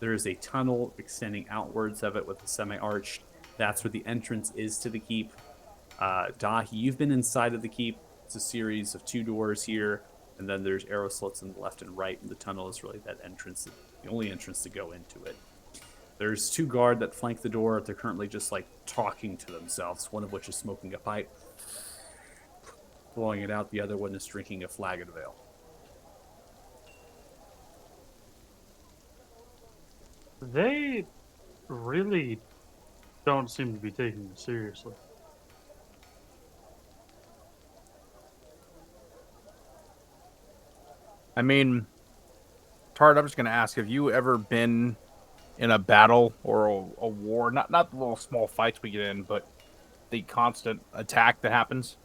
There is a tunnel extending outwards of it with a semi-arched. That's where the entrance is to the keep. Dahi, you've been inside of the keep. It's a series of 2 doors here, and then there's arrow slits on the left and right, and the tunnel is really that entrance, the only entrance to go into it. There's 2 guard that flank the door. They're currently just like talking to themselves, one of which is smoking a pipe, blowing it out. The other one is drinking a flagon of ale. They really don't seem to be taking it seriously. I mean, Tard, I'm just going to ask, have you ever been in a battle or a war? Not the little small fights we get in, but the constant attack that happens?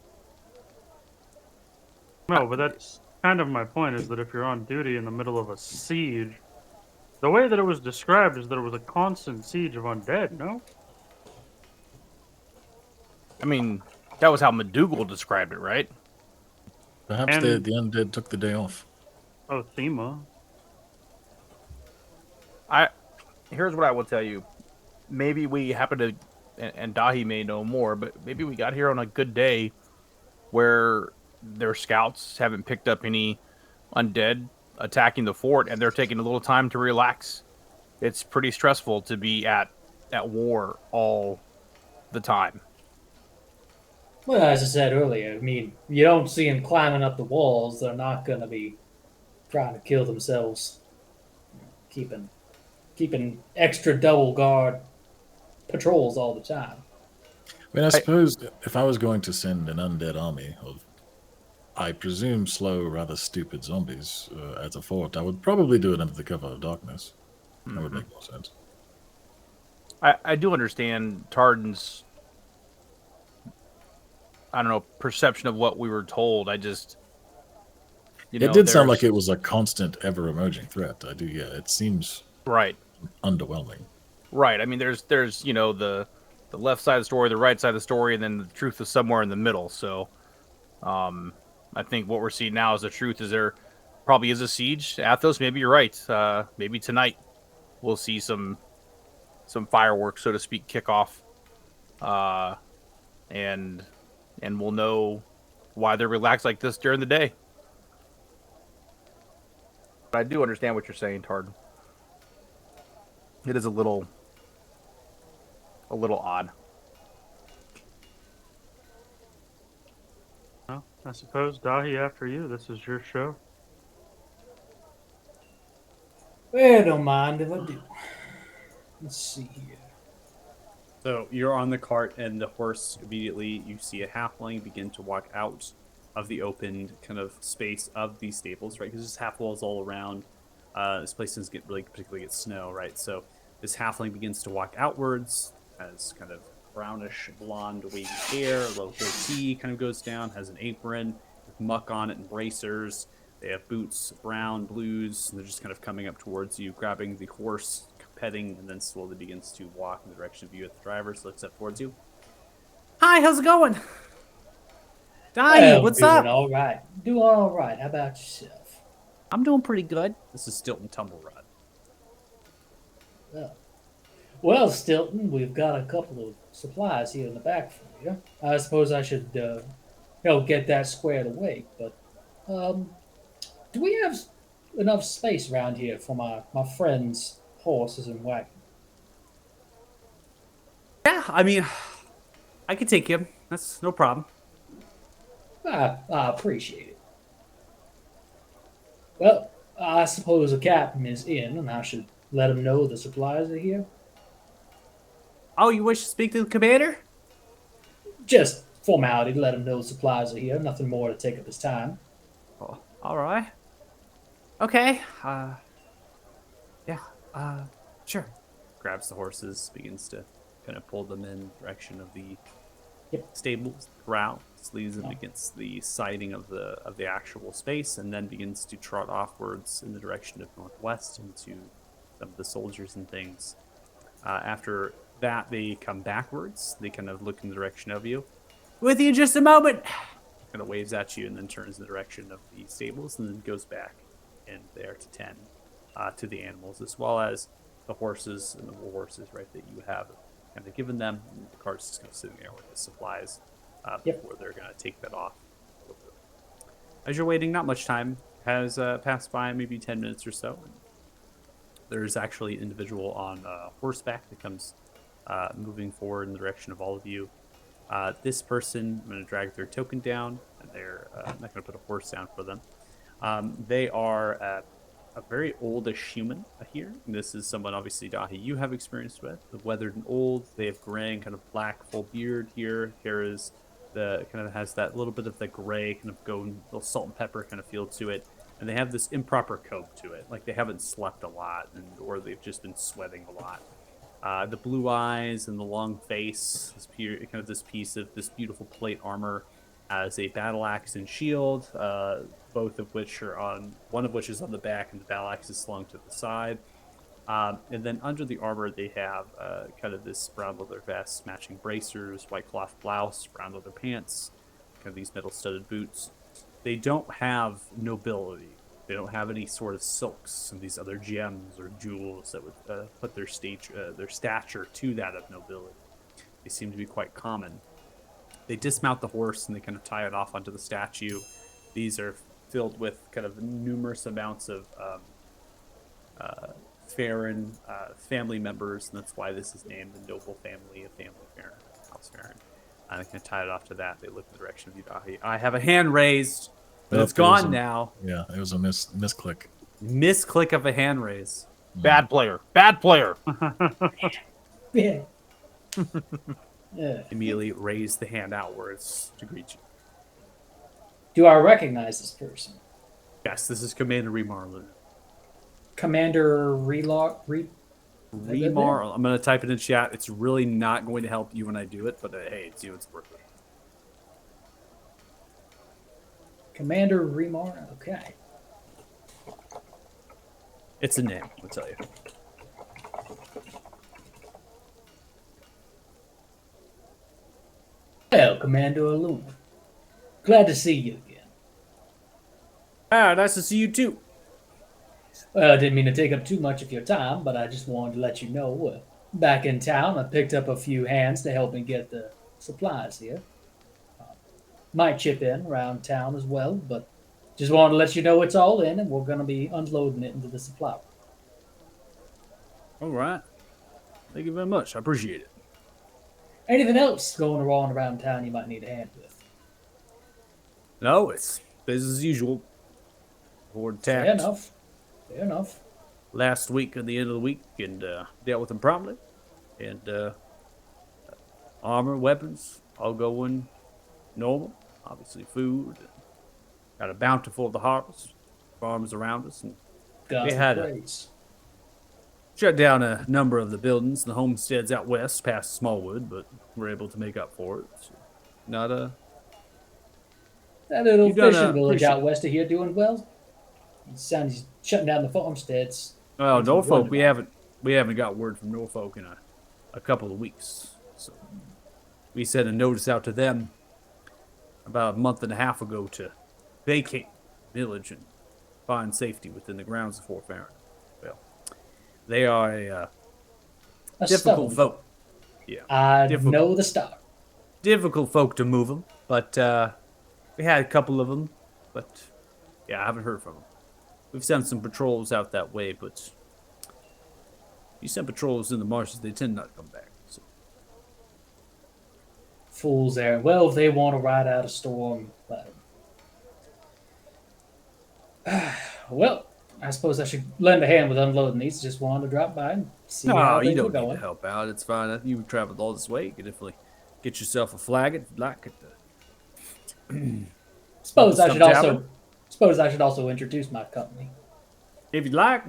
No, but that's kind of my point, is that if you're on duty in the middle of a siege, the way that it was described is that it was a constant siege of undead, no? I mean, that was how McDougal described it, right? Perhaps And- the undead took the day off. Oh, Thema. Here's what I will tell you. Maybe we happen to, and Dahi may know more, but maybe we got here on a good day where their scouts haven't picked up any undead attacking the fort, and they're taking a little time to relax. It's pretty stressful to be at war all the time. Well, as I said earlier, I mean, you don't see them climbing up the walls. They're not going to be trying to kill themselves. Keeping extra double guard patrols all the time. I mean, I suppose if I was going to send an undead army of, I presume, slow, rather stupid zombies at a fort, I would probably do it under the cover of darkness. That would make more sense. I do understand Tardan's, I don't know, perception of what we were told. I just, It did sound like it was a constant, ever-emerging threat. I do, yeah. It seems right. underwhelming. Right. I mean, there's the left side of the story, the right side of the story, and then the truth is somewhere in the middle. So, I think what we're seeing now is the truth is there probably is a siege. Athos, maybe you're right. Maybe tonight we'll see some fireworks, so to speak, kick off, and we'll know why they're relaxed like this during the day. But I do understand what you're saying, Tard. It is a little odd. Well, I suppose, Dahi, after you, this is your show. Well, don't mind if I do. Let's see here. So you're on the cart, and the horse immediately, you see a halfling begin to walk out of the opened kind of space of these stables, right? Because there's half walls all around. This place doesn't particularly get snow, right? So this halfling begins to walk outwards, has kind of brownish blonde wavy hair, a little goatee kind of goes down, has an apron with muck on it and bracers. They have boots, brown, blues, and they're just kind of coming up towards you, grabbing the horse, petting, and then slowly begins to walk in the direction of you at the driver. So looks up towards you. Hi, how's it going? Donnie, Well, what's doing up? all right. Doing all right. How about yourself? I'm doing pretty good. This is Stilton Tumble Rod. Stilton, we've got a couple of supplies here in the back for you. I suppose I should, get that squared away. But do we have enough space around here for my friend's horses and wagon? Yeah, I mean, I can take him. That's no problem. I appreciate it. Well, I suppose the captain is in, and I should let him know the supplies are here. Oh, you wish to speak to the commander? Just formality to let him know the supplies are here. Nothing more to take up his time. Oh, all right. Okay. Yeah. Sure. Grabs the horses, begins to kind of pull them in the direction of the stables, corral, leads them against the siding of the actual space, and then begins to trot offwards in the direction of northwest into some of the soldiers and things. After that, they come backwards. They kind of look in the direction of you. With you in just a moment. Kind of waves at you and then turns in the direction of the stables and then goes back in there to tend to the animals, as well as the horses and the war horses, right, that you have kind of given them. And the cart's just kind of sitting there with the supplies before they're going to take that off. As you're waiting, not much time has passed by, maybe 10 minutes or so. There's actually an individual on horseback that comes moving forward in the direction of all of you. This person, I'm going to drag their token down, and I'm not going to put a horse down for them. They are a very oldish human here. And this is someone, obviously, Dahi, you have experience with. The weathered and old. They have gray and kind of black full beard here. Hair is kind of has that little bit of the gray kind of little salt and pepper kind of feel to it. And they have this improper coat to it, like they haven't slept a lot, or they've just been sweating a lot. The blue eyes and the long face, this piece of this beautiful plate armor, as a battle axe and shield, both of which are one of which is on the back, and the battle axe is slung to the side. And then under the armor, they have kind of this brown leather vest, matching bracers, white cloth blouse, brown leather pants, kind of these metal studded boots. They don't have nobility. They don't have any sort of silks and these other gems or jewels that would put their stature to that of nobility. They seem to be quite common. They dismount the horse and they kind of tie it off onto the statue. These are filled with kind of numerous amounts of Farron family members, and that's why this is named the Noble Family of Family Farron, House Farron. And they can tie it off to that. They look in the direction of Yudahi. I have a hand raised, but it's gone now. Yeah, it was a misclick. Misclick of a hand raise. Bad player. Bad player. Yeah. Yeah. Immediately raise the hand outwards to greet you. Do I recognize this person? Yes, this is Commander Remarlin. Commander Remar. I'm going to type it in chat. It's really not going to help you when I do it, but hey, it's worth it. Commander Remar. Okay. It's a name, I'll tell you. Well, Commander Aluna. Glad to see you again. Nice to see you too. Well, I didn't mean to take up too much of your time, but I just wanted to let you know, back in town, I picked up a few hands to help me get the supplies here. Might chip in around town as well, but just wanted to let you know it's all in, and we're going to be unloading it into the supply room. All right. Thank you very much. I appreciate it. Anything else going on around town you might need a hand with? No, it's business as usual. Board Fair tax enough. Fair enough. last week at the end of the week and dealt with them promptly. And armor, weapons, all going normal. Obviously, food. Got a bountiful of the harvest. Farms around us. And God's They had praise. shut down a number of the buildings and the homesteads out west past Smallwood, but we're able to make up for it. So not a... That little You done fishing a village pretty- out west of here doing well. It sounds he's shutting down the farmsteads. Well, That's what I'm Norfolk, wondering. we haven't got word from Norfolk in a couple of weeks. So we sent a notice out to them about a month and a half ago to vacate the village and find safety within the grounds of Fort Farron. Well, they are a A difficult stubborn folk. Yeah, I difficult. know the star. Difficult folk to move them, but we had a couple of them, but yeah, I haven't heard from them. We've sent some patrols out that way, but you send patrols in the marshes, they tend not to come back. So. Fools there. Well, if they want to ride out a storm, let 'em. Well, I suppose I should lend a hand with unloading these. Just wanted to drop by and see No, how you things were don't need going. to help out. It's fine. You traveled all this way. You can definitely get yourself a flag if you'd like. Suppose I Stump should also Tavern? suppose I should also introduce my company. If you'd like.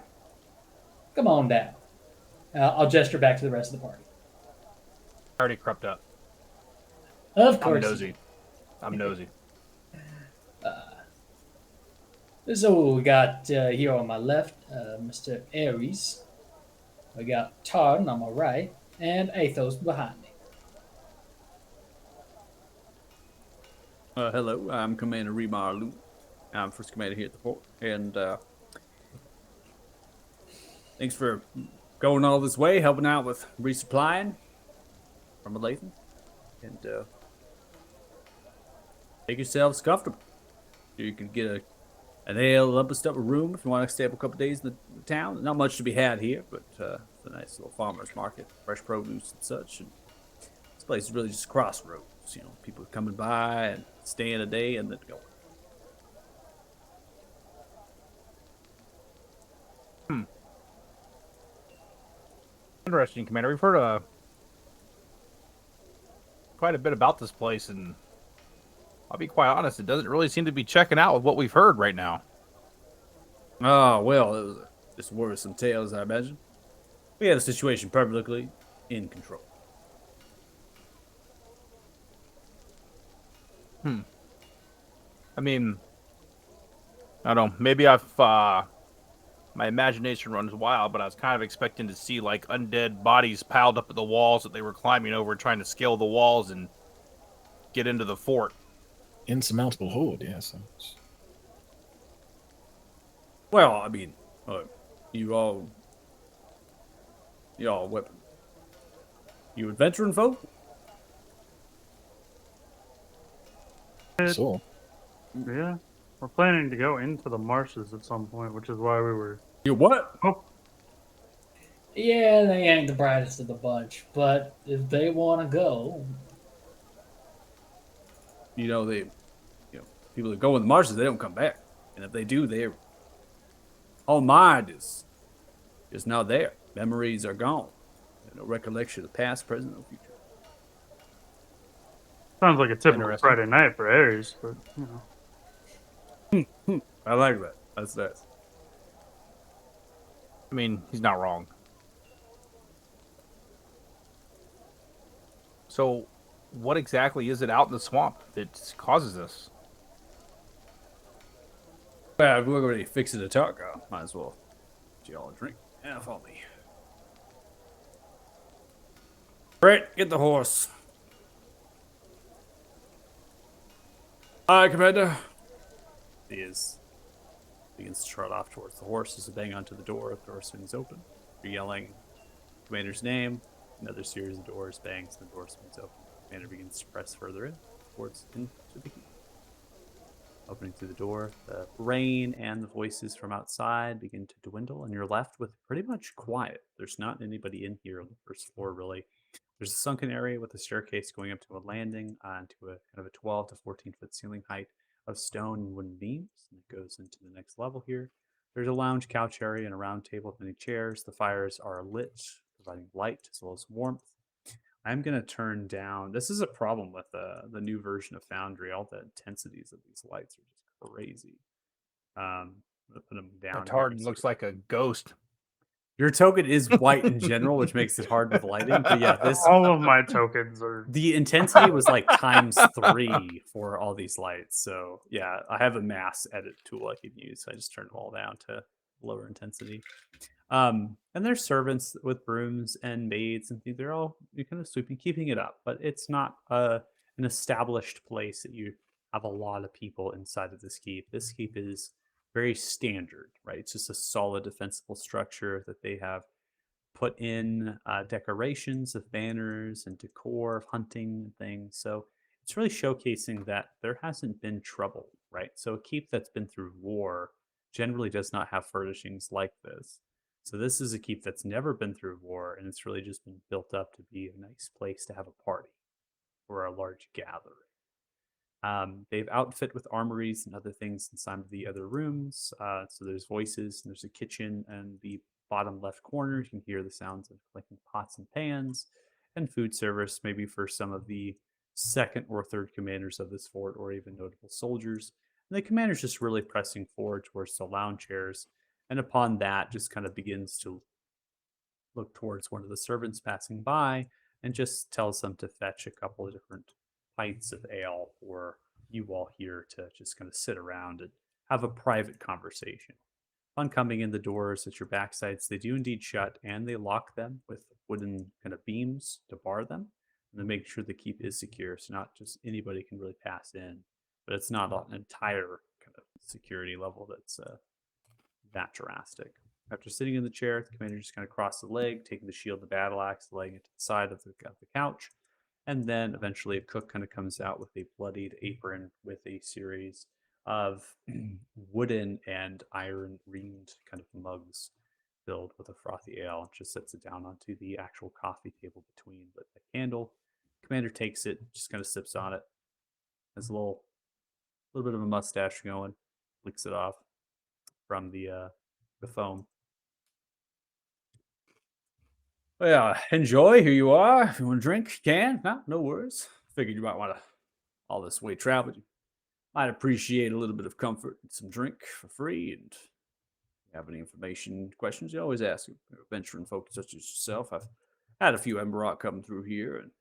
Come on down. I'll gesture back to the rest of the party. Already crept up. Of I'm course. nosy. I'm nosy. So we got here on my left, Mr. Ares. We got Tarn on my right, and Athos behind me. Hello, I'm Commander Remar Loon. I'm first commander here at the fort, and thanks for going all this way, helping out with resupplying from Lathan, and make yourselves comfortable. You can get an ale, lump of stuff, a room if you want to stay up a couple days in the town. Not much to be had here, but it's a nice little farmer's market, fresh produce and such. And this place is really just a crossroads. You know, people coming by and staying a day and then going. Interesting, Commander. We've heard quite a bit about this place, and I'll be quite honest, it doesn't really seem to be checking out with what we've heard right now. Oh, well, it was just worrisome tales, I imagine. We had the situation perfectly in control. I mean, I don't know. Maybe my imagination runs wild, but I was kind of expecting to see like undead bodies piled up at the walls that they were climbing over, trying to scale the walls and get into the fort. Insurmountable horde, yes. Well, I mean, you all weapon. You adventuring folk? So, Yeah, we're planning to go into the marshes at some point, which is why we were. You what? Oh, Yeah, they ain't the brightest of the bunch, but if they want to go, You know, people that go in the marshes, they don't come back. And if they do, their whole mind is not there. Memories are gone. No recollection of the past, present, or future. sounds like a typical Interesting. Friday night for Ares, but you know. I like that. That's nice. I mean, he's not wrong. So, what exactly is it out in the swamp that causes this? Well, if we're already fixing to talk, might as well get y'all a drink. Yeah, follow me. Brett, get the horse. Aye, Commander. He begins to trot off towards the horse as they bang onto the door. The door swings open. You're yelling Commander's name. Another series of doors bangs and the door swings open. Commander begins to press further in towards into the keep. Opening through the door, the rain and the voices from outside begin to dwindle, and you're left with pretty much quiet. There's not anybody in here on the first floor, really. There's a sunken area with a staircase going up to a landing onto a kind of a 12 to 14 foot ceiling height of stone and wooden beams, and it goes into the next level here. There's a lounge couch area and a round table with many chairs. The fires are lit, providing light as well as warmth. I'm going to turn down. This is a problem with the new version of Foundry. All the intensities of these lights are just crazy. I'm going to put them down. That here hard so looks like a ghost. your token is white in general, which makes it hard with lighting. But yeah, All of my tokens are. the intensity was like ×3 for all these lights. So yeah, I have a mass edit tool I can use. So I just turned them all down to lower intensity. And there's servants with brooms and maids and things. They're all you kind of sweeping, keeping it up, but it's not an established place that you have a lot of people inside of this keep. This keep is very standard, right? It's just a solid defensible structure that they have put in decorations of banners and decor of hunting and things. So it's really showcasing that there hasn't been trouble, right? So a keep that's been through war generally does not have furnishings like this. So this is a keep that's never been through war, and it's really just been built up to be a nice place to have a party or a large gathering. They've outfit with armories and other things in some of the other rooms. So there's voices, and there's a kitchen, and the bottom left corner you can hear the sounds of clicking pots and pans, and food service, maybe for some of the second or third commanders of this fort, or even notable soldiers. And the commander's just really pressing forward towards the lounge chairs, and upon that, just kind of begins to look towards one of the servants passing by and just tells them to fetch a couple of different pints of ale for you all here to just kind of sit around and have a private conversation. On coming in the doors at your backsides, they do indeed shut, and they lock them with wooden kind of beams to bar them, and to make sure the keep is secure, so not just anybody can really pass in. But it's not an entire kind of security level that's that drastic. After sitting in the chair, the commander just kind of crossed the leg, taking the shield, the battle axe, laying it to the side of the couch. And then eventually a cook kind of comes out with a bloodied apron with a series of wooden and iron ringed kind of mugs filled with a frothy ale, and just sets it down onto the actual coffee table between the candle. Commander takes it, just kind of sips on it, has a little bit of a mustache going, licks it off from the foam. Well, enjoy. Here you are. If you want to drink, you can. No worries. Figured you might want to, all this way travel, you might appreciate a little bit of comfort and some drink for free. And if you have any information, questions, you always ask. Venturing folks such as yourself. I've had a few Emberot come through here, and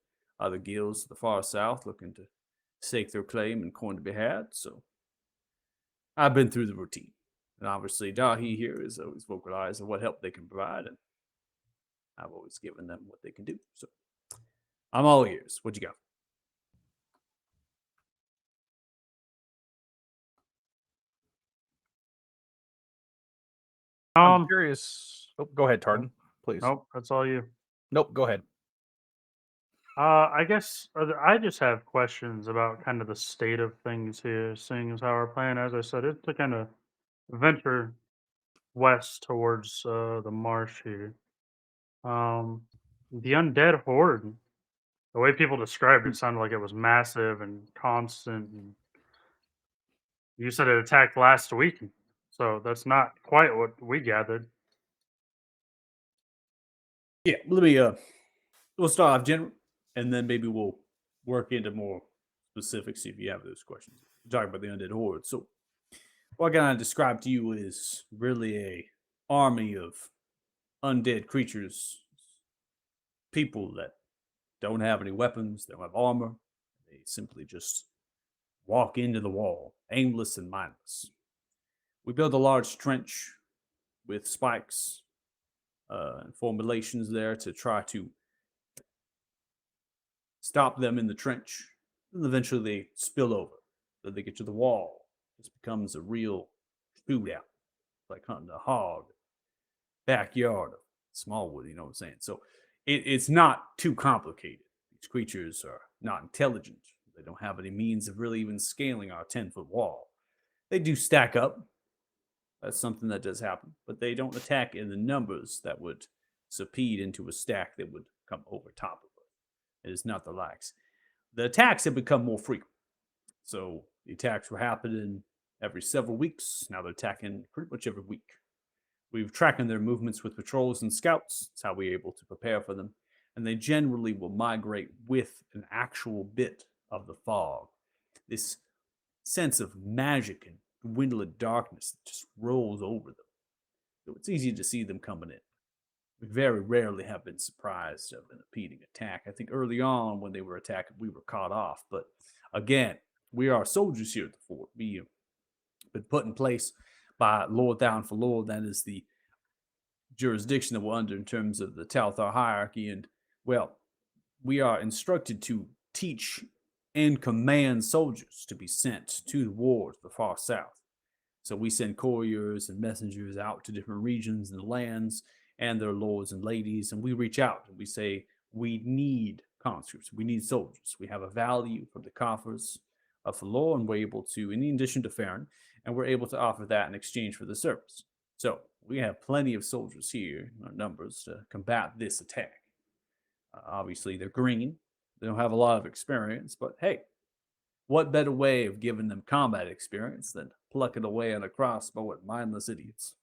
other guilds to the far south looking to stake their claim and coin to be had. So I've been through the routine. And obviously, Dahi here is always vocalized of what help they can provide, and I've always given them what they can do. So I'm all ears. What you got? I'm curious. Oh, go ahead, Tardan, please. Nope, that's all you. Nope, go ahead. I guess I just have questions about kind of the state of things here, seeing as how our plan, as I said, is to kind of venture west towards the marsh here. The undead horde, the way people described it sounded like it was massive and constant. And you said it attacked last week, so that's not quite what we gathered. Yeah, let me we'll start off general, and then maybe we'll work into more specifics if you have those questions. We're talking about the undead horde. So what can I describe to you is really a army of undead creatures, people that don't have any weapons, they don't have armor. They simply just walk into the wall, aimless and mindless. We build a large trench with spikes and formulations there to try to stop them in the trench. And eventually they spill over. Then they get to the wall. This becomes a real shootout, like hunting a hog, backyard of Smallwood, you know what I'm saying? So it's not too complicated. These creatures are not intelligent. They don't have any means of really even scaling our 10-foot wall. They do stack up. That's something that does happen. But they don't attack in the numbers that would subpede into a stack that would come over top of it. It is not the likes. The attacks have become more frequent. So the attacks were happening every several weeks. Now they're attacking pretty much every week. We've tracking their movements with patrols and scouts. That's how we're able to prepare for them. And they generally will migrate with an actual bit of the fog. This sense of magic and dwindling darkness that just rolls over them. So it's easy to see them coming in. We very rarely have been surprised of an impeding attack. I think early on when they were attacking, we were caught off. But again, we are soldiers here at the fort. We have been put in place by Lord Down for Lord. That is the jurisdiction that we're under in terms of the Talthar hierarchy. And, well, we are instructed to teach and command soldiers to be sent to the war to the far south. So we send couriers and messengers out to different regions and lands and their lords and ladies, and we reach out and we say, we need conscripts, we need soldiers. We have a value from the coffers of Falor, and we're able to, in addition to Farron, and we're able to offer that in exchange for the service. So we have plenty of soldiers here in our numbers to combat this attack. Obviously, they're green. They don't have a lot of experience, but hey, what better way of giving them combat experience than plucking away on a crossbow at mindless idiots?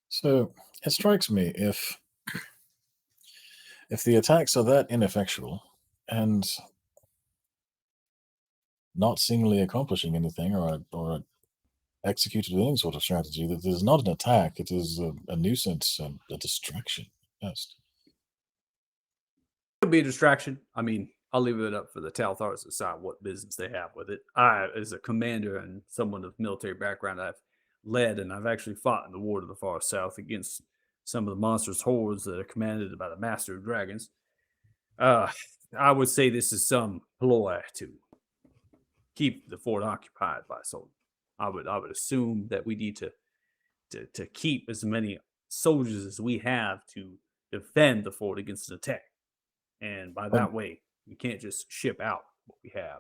So it strikes me if the attacks are that ineffectual and not seemingly accomplishing anything or executed any sort of strategy, that it is not an attack, it is a nuisance and a distraction. Yes. Could be a distraction. I mean, I'll leave it up for the Talthars to decide what business they have with it. I, as a commander and someone of military background, I've led and I've actually fought in the War to the Far South against some of the monstrous hordes that are commanded by the Master of Dragons. I would say this is some ploy to keep the fort occupied by soldiers. I would assume that we need to keep as many soldiers as we have to defend the fort against an attack. And by that way, we can't just ship out what we have.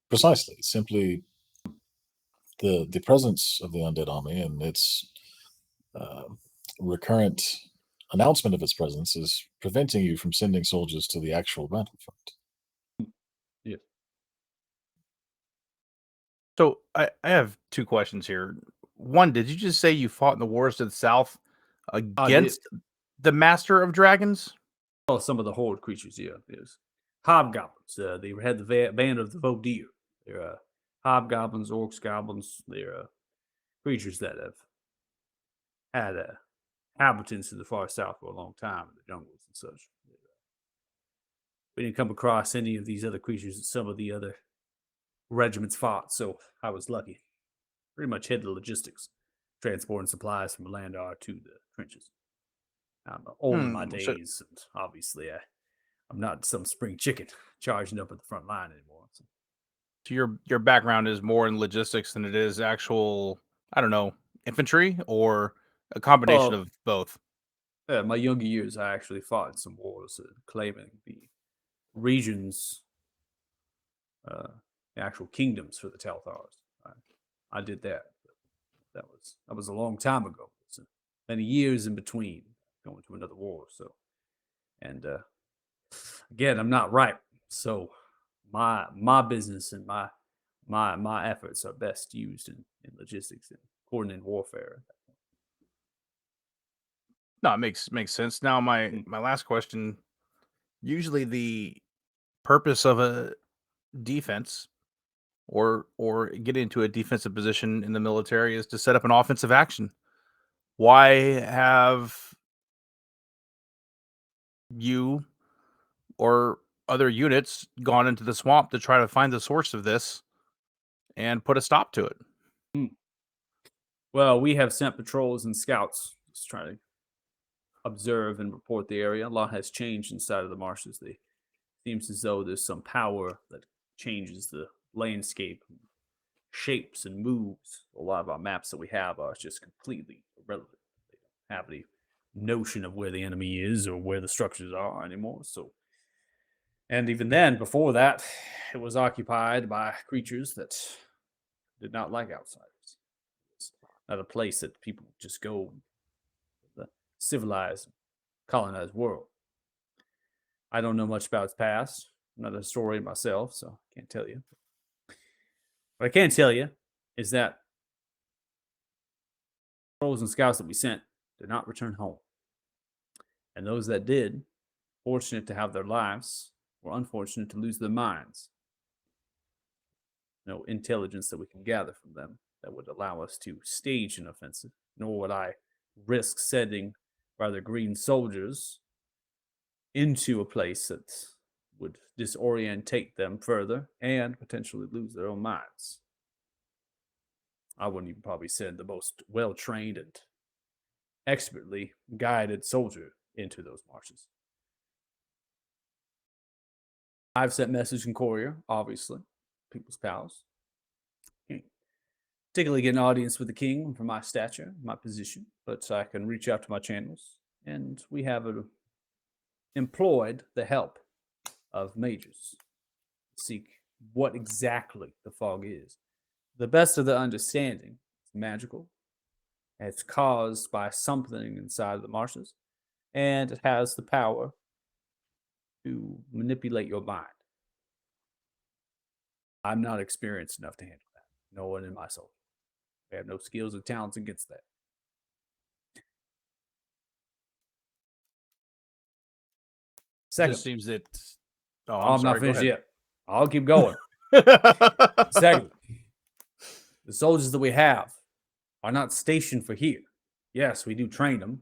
Precisely. Simply the presence of the undead army and its recurrent announcement of its presence is preventing you from sending soldiers to the actual battlefront. Yeah. So I have two questions here. One, did you just say you fought in the wars to the south against the Master of Dragons? Oh, some of the horde creatures, yeah. There's hobgoblins. They had the band of the Vodir. They're hobgoblins, orcs, goblins. They're creatures that have had inhabitants in the far south for a long time in the jungles and such. We didn't come across any of these other creatures that some of the other regiments fought, so I was lucky. Pretty much had the logistics, transporting supplies from Landar to the trenches. I'm old in my days, and obviously I'm not some spring chicken charging up at the front line anymore. So your background is more in logistics than it is actual, I don't know, infantry, or a combination of both? Yeah, my younger years, I actually fought in some wars, claiming the regions, the actual kingdoms for the Talthars. I did that. That was a long time ago. So many years in between going to another war. So, and again, I'm not ripe. So my business and my efforts are best used in logistics and coordinated warfare. No, it makes sense. Now my last question, usually the purpose of a defense or get into a defensive position in the military is to set up an offensive action. Why have you or other units gone into the swamp to try to find the source of this and put a stop to it? Well, we have sent patrols and scouts just trying to observe and report the area. A lot has changed inside of the marshes. It seems as though there's some power that changes the landscape, shapes and moves. A lot of our maps that we have are just completely irrelevant. They don't have any notion of where the enemy is or where the structures are anymore. So, and even then, before that, it was occupied by creatures that did not like outsiders. It's not a place that people just go, the civilized, colonized world. I don't know much about its past. I'm not a historian myself, so I can't tell you. What I can tell you is that patrols and scouts that we sent did not return home. And those that did, fortunate to have their lives, were unfortunate to lose their minds. No intelligence that we can gather from them that would allow us to stage an offensive, nor would I risk sending rather green soldiers into a place that would disorientate them further and potentially lose their own minds. I wouldn't even probably send the most well-trained and expertly guided soldier into those marshes. I've sent message and courier, obviously, people's pals. particularly get an audience with the king for my stature, my position, but I can reach out to my channels, and we have employed the help of mages to seek what exactly the fog is. The best of the understanding, it's magical. It's caused by something inside of the marshes, and it has the power to manipulate your mind. I'm not experienced enough to handle that. No one in my soul. I have no skills or talents against that. Second, Just seems that. Oh, I'm sorry, not go finished ahead. yet. I'll keep going. Second, the soldiers that we have are not stationed for here. Yes, we do train them,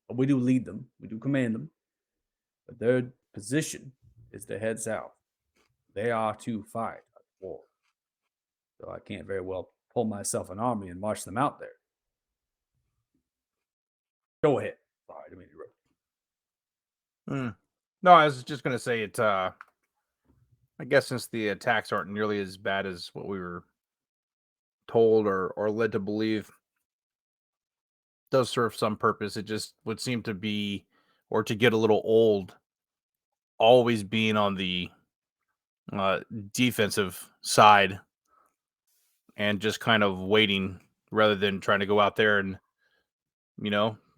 but we do lead them, we do command them. But their position is to head south. They are to fight a war. So I can't very well pull myself an army and march them out there. Go ahead. Sorry, I didn't mean to interrupt. No, I was just gonna say it. I guess since the attacks aren't nearly as bad as what we were told or led to believe, does serve some purpose. It just would seem to be, or to get a little old, always being on the defensive side and just kind of waiting rather than trying to go out there and,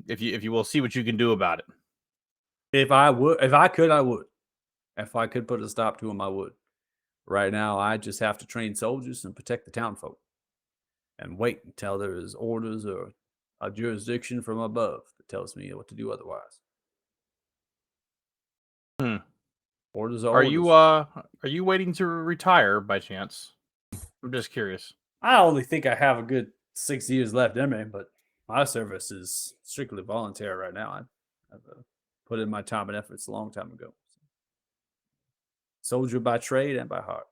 if you will, see what you can do about it. If I could, I would. If I could put a stop to them, I would. Right now, I just have to train soldiers and protect the town folk and wait until there is orders or a jurisdiction from above that tells me what to do otherwise. Orders are orders. Are you waiting to retire by chance? I'm just curious. I only think I have a good 6 years left in me, but my service is strictly voluntary right now. I've put in my time and efforts a long time ago. Soldier by trade and by heart.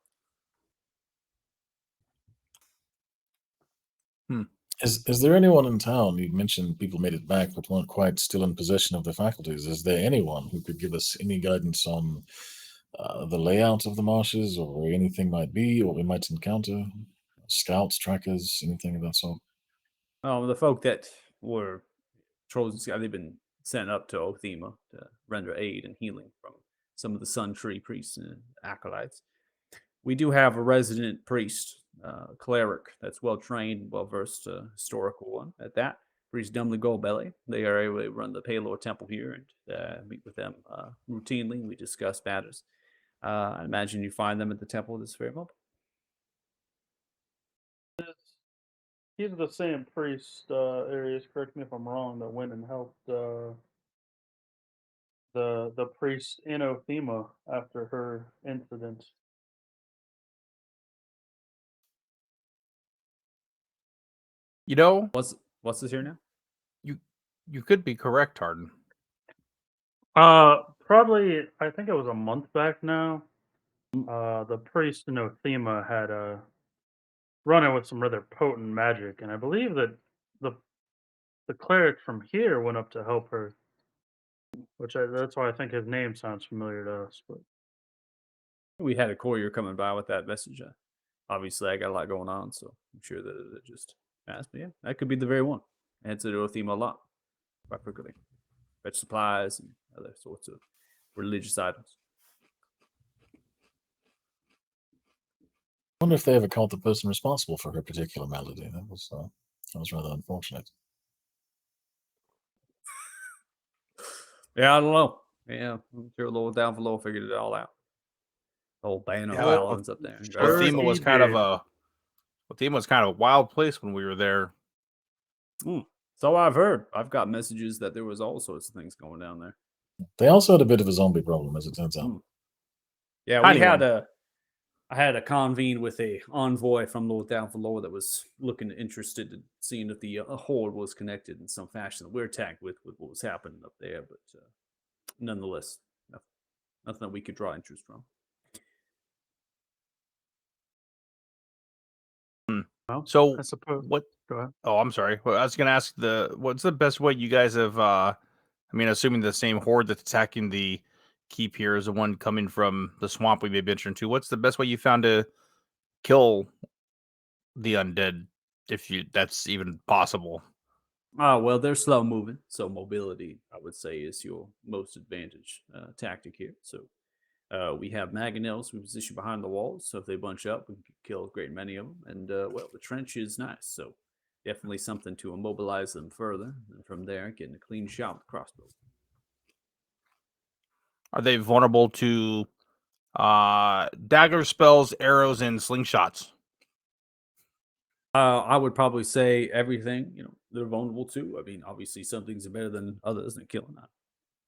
Is there anyone in town? You mentioned people made it back but weren't quite still in possession of their faculties. Is there anyone who could give us any guidance on the layout of the marshes or where anything might be or we might encounter? Scouts, trackers, anything of that sort? The folk that were chosen, they've been sent up to Othema to render aid and healing from some of the Sun Tree priests and acolytes. We do have a resident priest, cleric that's well trained, well versed, historical one at that. Priest Dumbly Goldbelly. They are able to run the Palor Temple here and meet with them routinely. We discuss matters. I imagine you find them at the temple this very moment. He's the same priest, Arius, correct me if I'm wrong, that went and helped the priest in Othema after her incident. What's this here now? You could be correct, Harden. Probably, I think it was a month back now. The priest in Othema had run-in with some rather potent magic, and I believe that the cleric from here went up to help her, that's why I think his name sounds familiar to us. But We had a courier coming by with that message. Obviously, I got a lot going on, so I'm sure that it just asked me. Yeah, that could be the very one. Heads to Othema a lot, quite frequently. Fetch supplies and other sorts of religious items. I wonder if they ever caught the person responsible for her particular malady. That was rather unfortunate. Yeah, I don't know. Yeah, I'm sure Lord Down Below figured it all out. The whole band of Yeah, Paladins up there. Sure. Othema was he kind of did. a wild place when we were there. So I've heard. I've got messages that there was all sorts of things going down there. They also had a bit of a zombie problem, as it turns out. Yeah, Tiny I had a convene with a envoy from Lord Down Below that was interested in seeing if the horde was connected in some fashion that we're tagged with what was happening up there, but nonetheless, nothing that we could draw interest from. well, So I suppose. what? Go ahead. Oh, I'm sorry. Well, I was going to ask what's the best way you guys have? Assuming the same horde that's attacking the keep here is the one coming from the swamp we may venture into. What's the best way you found to kill the undead if that's even possible. Well, they're slow moving, so mobility, I would say, is your most advantage tactic here. So we have mangonels we position behind the walls, so if they bunch up, we can kill a great many of them. And well, the trench is nice, so definitely something to immobilize them further. And from there, getting a clean shot with the crossbow. Are they vulnerable to dagger spells, arrows, and slingshots? I would probably say everything. They're vulnerable to. I mean, obviously, some things are better than others, and killing that.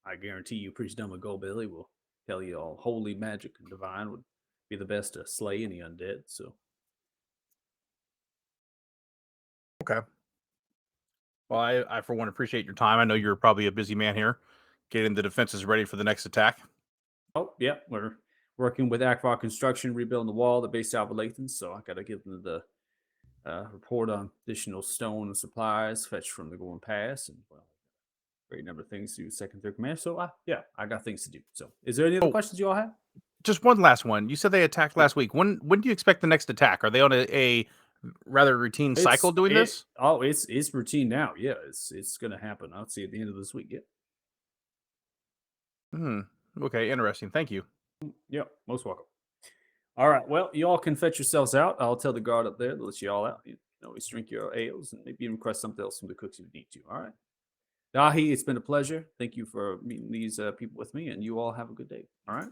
I guarantee you, Preach Dumb and Go Billy will tell you all holy magic and divine would be the best to slay any undead. So Okay. Well, I for one appreciate your time. I know you're probably a busy man here, getting the defenses ready for the next attack. oh yeah, we're working with Akvar Construction, rebuilding the wall, the base out of Lathan. So I got to give them the report on additional stone and supplies fetched from the Gorn Pass, and well, great number of things to do second, third command. So I got things to do. So is there any other Oh. questions you all have? Just one last one. You said they attacked last week. When do you expect the next attack? Are they on a rather routine cycle doing this? Oh, it's routine now. Yeah, it's gonna happen. I'll see at the end of this week. Yeah. Okay, interesting. Thank you. Yep, most welcome. All right, well, you all can fetch yourselves out. I'll tell the guard up there to let you all out. You can always drink your ales and maybe even request something else from the cooks if you need to. All right. Dahi, it's been a pleasure. Thank you for meeting these people with me, and you all have a good day. All right.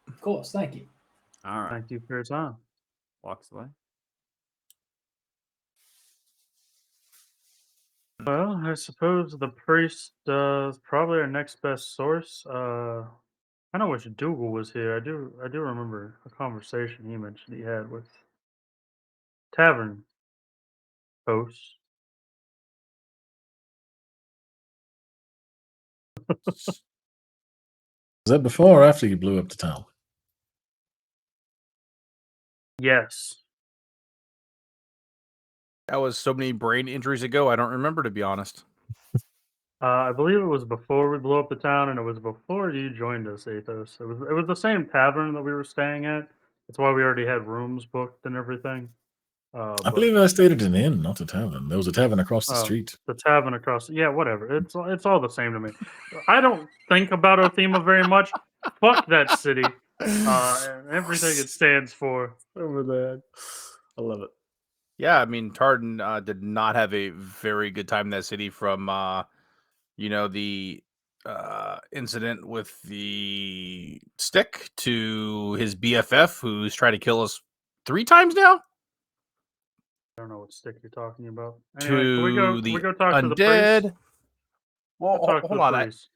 Of course, thank you. All right. Thank you for your time. Walks away. Well, I suppose the priest is probably our next best source. I know wish Dougal was here. I do remember a conversation he mentioned he had with tavern hosts. Was that before or after you blew up the town? Yes. That was so many brain injuries ago. I don't remember, to be honest. I believe it was before we blew up the town, and it was before you joined us, Athos. It was the same tavern that we were staying at. That's why we already had rooms booked and everything. I But believe I stayed at an inn, not a tavern. There was a tavern across the Oh. street. the tavern across, yeah, whatever. It's all the same to me. I don't think about Othema very much. Fuck that city and everything it stands for. Over that. I love it. Yeah, I mean, Tardan did not have a very good time in that city from, the incident with the stick to his BFF who's tried to kill us 3 times now. I don't know what stick you're talking about. Anyway, can we To go the talk to the priest? undead. Well, Go talk to hold the on. priest.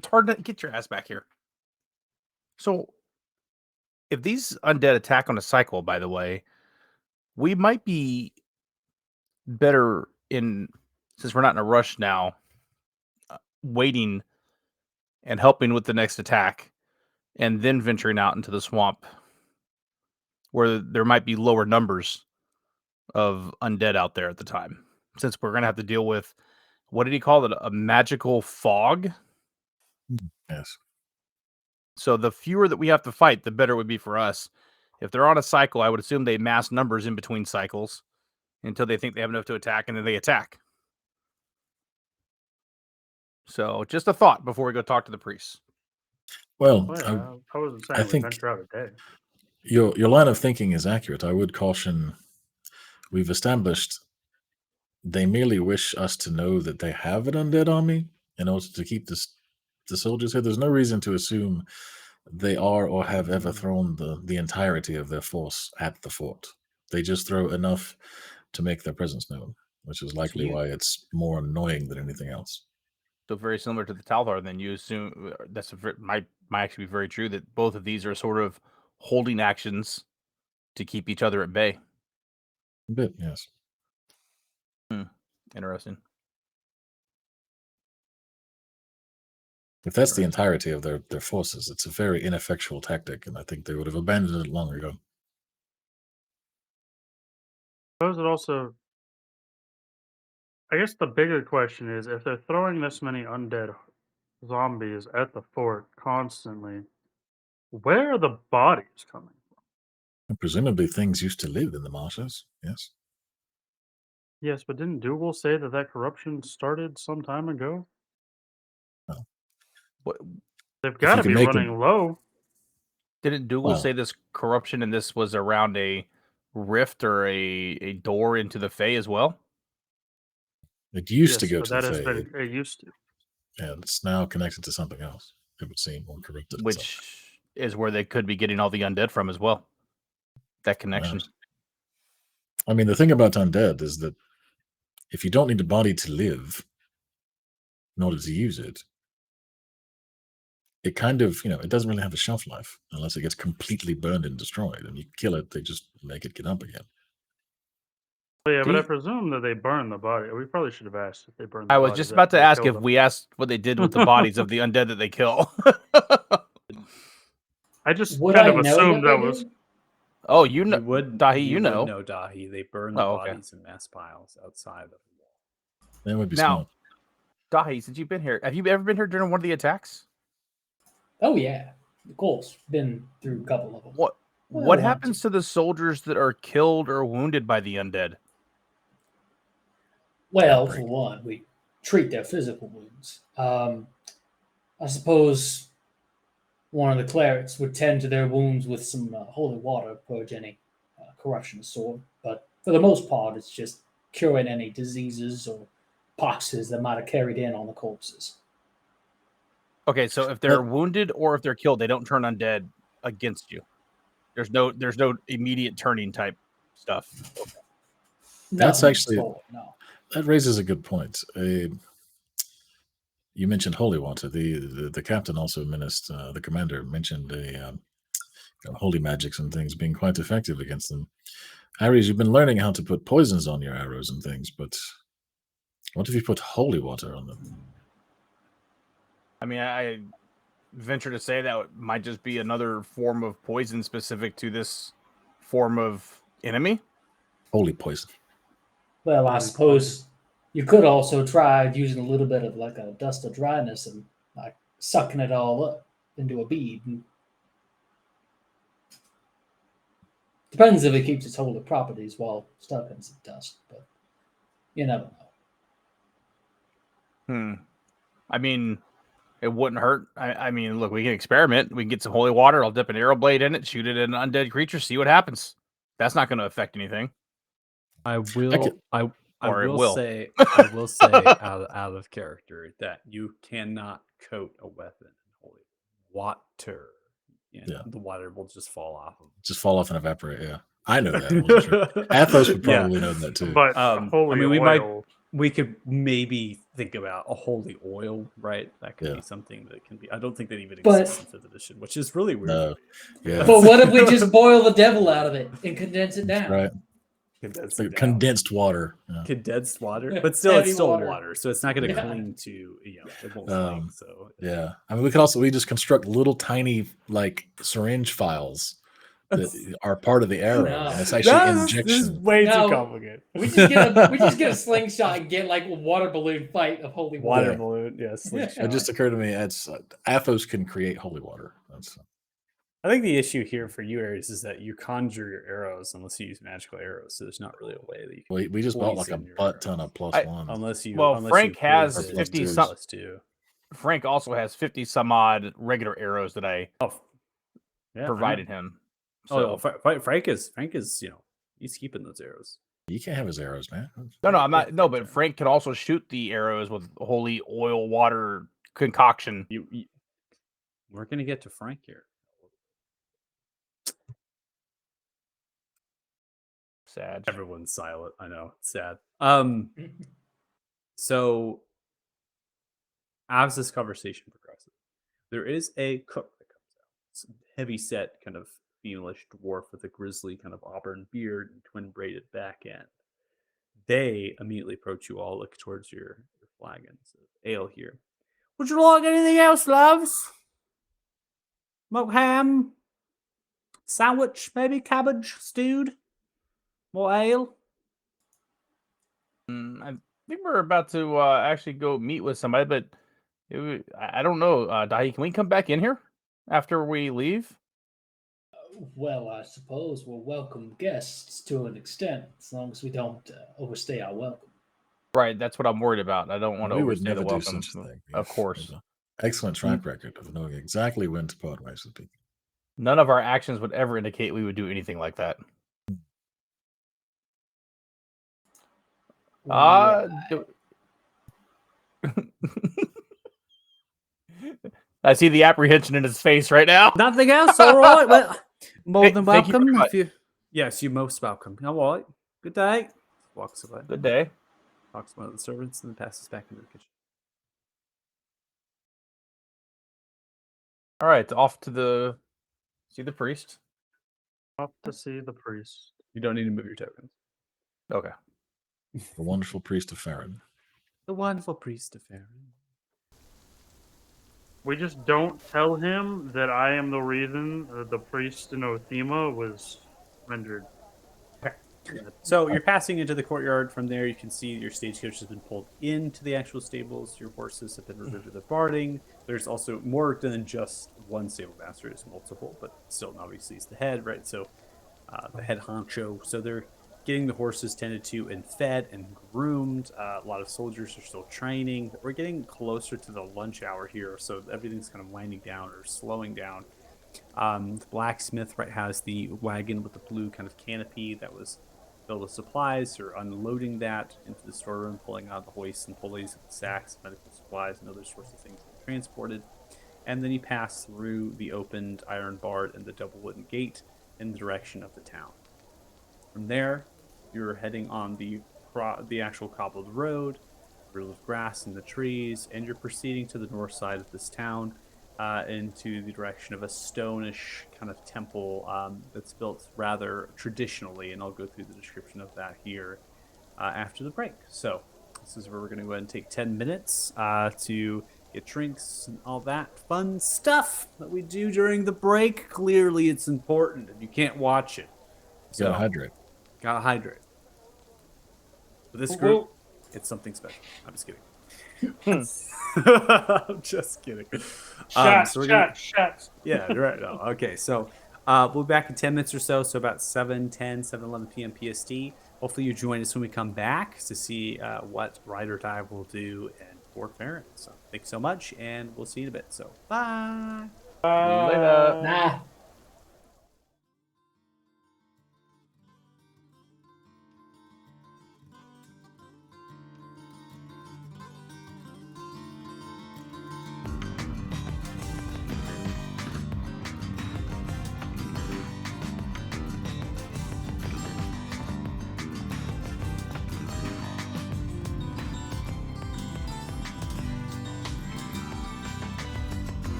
Tardan, get your ass back here. So, if these undead attack on a cycle, by the way, we might be better since we're not in a rush now, waiting and helping with the next attack, and then venturing out into the swamp where there might be lower numbers of undead out there at the time. Since we're going to have to deal with, what did he call it? A magical fog? Yes. So the fewer that we have to fight, the better it would be for us. If they're on a cycle, I would assume they mass numbers in between cycles until they think they have enough to attack, and then they attack. So just a thought before we go talk to the priests. Well, Oh, yeah, I wasn't saying I we think- venture out a day. your line of thinking is accurate. I would caution. We've established they merely wish us to know that they have an undead army in order to keep the soldiers here. There's no reason to assume they are or have ever thrown the entirety of their force at the fort. They just throw enough to make their presence known, which is likely you- why it's more annoying than anything else. So very similar to the Talthar, then you assume might actually be very true that both of these are sort of holding actions to keep each other at bay. A bit, yes. Interesting. If that's the entirety of their forces, it's a very ineffectual tactic, and I think they would have abandoned it long ago. I suppose it also. I guess the bigger question is if they're throwing this many undead zombies at the fort constantly, where are the bodies coming from? And presumably things used to live in the marshes, yes. Yes, but didn't Dougal say that corruption started some time ago? What, They've got to can be make running them- low. didn't Dougal Well- say this corruption and this was around a rift or a door into the Fae as well? It used to Yes, go but to that the has Fae, been it used to. and it's now connected to something else. It would seem, or corrupted. itself. Which is where they could be getting all the undead from as well. That connection. Perhaps. I mean, the thing about undead is that if you don't need a body to live in order to use it, it kind of, it doesn't really have a shelf life unless it gets completely burned and destroyed. And you kill it, they just make it get up again. Well, yeah, Do but I you- presume that they burn the body. We probably should have asked if they burned. The I was bodies just about after to they ask killed if them. we asked what they did with the bodies of the undead that they kill. I just Would kind I of know assumed that that they was. did? Oh, you know, You would, Dahi, you you would know. know Dahi. They burn the Oh, okay. bodies in mass piles outside of the wall. That would be Now- smart. Dahi, since you've been here, have you ever been here during one of the attacks? Oh yeah, of course. Been through a couple of them. What Well, what I want happens to the soldiers that are killed or wounded by the undead? Well, Outbreak. for one, we treat their physical wounds. I suppose one of the clerics would tend to their wounds with some holy water, purge any corruption of sort. But for the most part, it's just curing any diseases or poxes that might have carried in on the corpses. Okay, so if they're wounded or if they're killed, they don't turn undead against you. There's no immediate turning type stuff. That's Nothing actually- forward, no. That raises a good point. You mentioned holy water. The captain also mentioned, the commander mentioned holy magics and things being quite effective against them. Ares, you've been learning how to put poisons on your arrows and things, but what if you put holy water on them? I mean, I venture to say that might just be another form of poison specific to this form of enemy. Holy poison. Well, I Holy suppose you could also try using a little bit of like a dust of dryness and like sucking it all up into a bead. And depends if it keeps its holy properties while stuck in some dust, but you never know. I mean, it wouldn't hurt. I mean, look, we can experiment. We can get some holy water. I'll dip an arrow blade in it, shoot it at an undead creature, see what happens. That's not going to affect anything. I will. could- I Or it will will. say. I will say out of character that you cannot coat a weapon in holy water. Yeah. The water will just fall off of Just fall off and evaporate. Yeah. I know that. I wasn't sure. Athos would Yeah. probably know that too. But I holy mean, we oil. might- We could maybe think about a holy oil, right? That could Yeah. be something that can be. I don't think that even But- exists in 5th edition, which is really weird. No. Yeah. But what if we just boil the devil out of it and condense it down? Right. Condensed, It's like it down. condensed water. Yeah. Condensed water, Yeah, but still, heavy it's still water. water, so it's not going to Yeah. cling to. It won't Um, cling. So Yeah. I mean, we just construct little tiny like syringe files that are part of the arrow. No. And it's actually injection. way No. complicated. We just get a slingshot and get like a water balloon fight of holy water. Water Yeah. balloon, yes. Yeah. It just occurred to me. It's Athos can create holy water. That's I think the issue here for you, Ares, is that you conjure your arrows unless you use magical arrows. So there's not really a way that you can. we just bought like a Poison your butt ton arrows. of plus I- one. Unless you. Well, unless Frank you has poison 50 it some- plus two. Frank also has 50 some odd regular arrows that I Oh, yeah, I know. provided him. Oh, So, no, Frank is he's keeping those arrows. You can't have his arrows, man. no, I'm not. No, but Frank can also shoot the arrows with holy oil water concoction. We're gonna get to Frank here. Sad. Everyone's silent. I know. It's sad. So as this conversation progresses, there is a cook that comes out. It's a heavy set, kind of femalish dwarf with a grizzly kind of auburn beard and twin braided back end. They immediately approach you all, look towards your flagons of ale here. Would you like anything else, loves? Smoked ham? Sandwich, maybe cabbage stewed? More ale? I think we're about to actually go meet with somebody, but I don't know. Dahi, can we come back in here after we leave? Well, I suppose we're welcome guests to an extent, as long as we don't overstay our welcome. Right, that's what I'm worried about. I don't want to We would overstay never the do welcome. such a thing. Of We course. have an excellent track record of knowing exactly when to part ways with people. None of our actions would ever indicate we would do anything like that. I see the apprehension in his face right now. Nothing else? All right. Well, more Hey, than thank you very welcome. much. If you... Yes, you're most welcome. All right. Good day. Walks away. Good day. Talks to one of the servants and then passes back into the kitchen. All right, off to see the priest. Off to see the priest. You don't need to move your tokens. Okay. The wonderful priest of Farron. The wonderful priest of Farron. We just don't tell him that I am the reason the priest in Othema was rendered. So you're passing into the courtyard. From there, you can see your stagecoach has been pulled into the actual stables. Your horses have been removed to the barding. There's also more than just one stable master. There's multiple, but still, obviously, he's the head, right? So the head honcho. So they're getting the horses tended to and fed and groomed. A lot of soldiers are still training. We're getting closer to the lunch hour here, so everything's kind of winding down or slowing down. The blacksmith, right, has the wagon with the blue kind of canopy that was filled with supplies. Or unloading that into the storeroom, pulling out the hoists and pulleys, sacks, medical supplies, and other sorts of things transported. And then you pass through the opened iron barred and the double wooden gate in the direction of the town. From there, you're heading on the actual cobbled road, rill of grass in the trees, and you're proceeding to the north side of this town, into the direction of a stone-ish kind of temple that's built rather traditionally, and I'll go through the description of that here after the break. So this is where we're going to go ahead and take 10 minutes to get drinks and all that fun stuff that we do during the break. Clearly, it's important, and you can't watch it. You gotta hydrate. Gotta hydrate. With this group, it's something special. I'm just kidding. I'm just kidding. Shots, So we're gonna- shots. Yeah, right. No. Okay, so we'll be back in 10 minutes or so. So about 7:11 p.m. PST. Hopefully you join us when we come back to see what Ride or Die will do in Fort Farron. So thanks so much, and we'll see you in a bit. So bye. Later. Nah.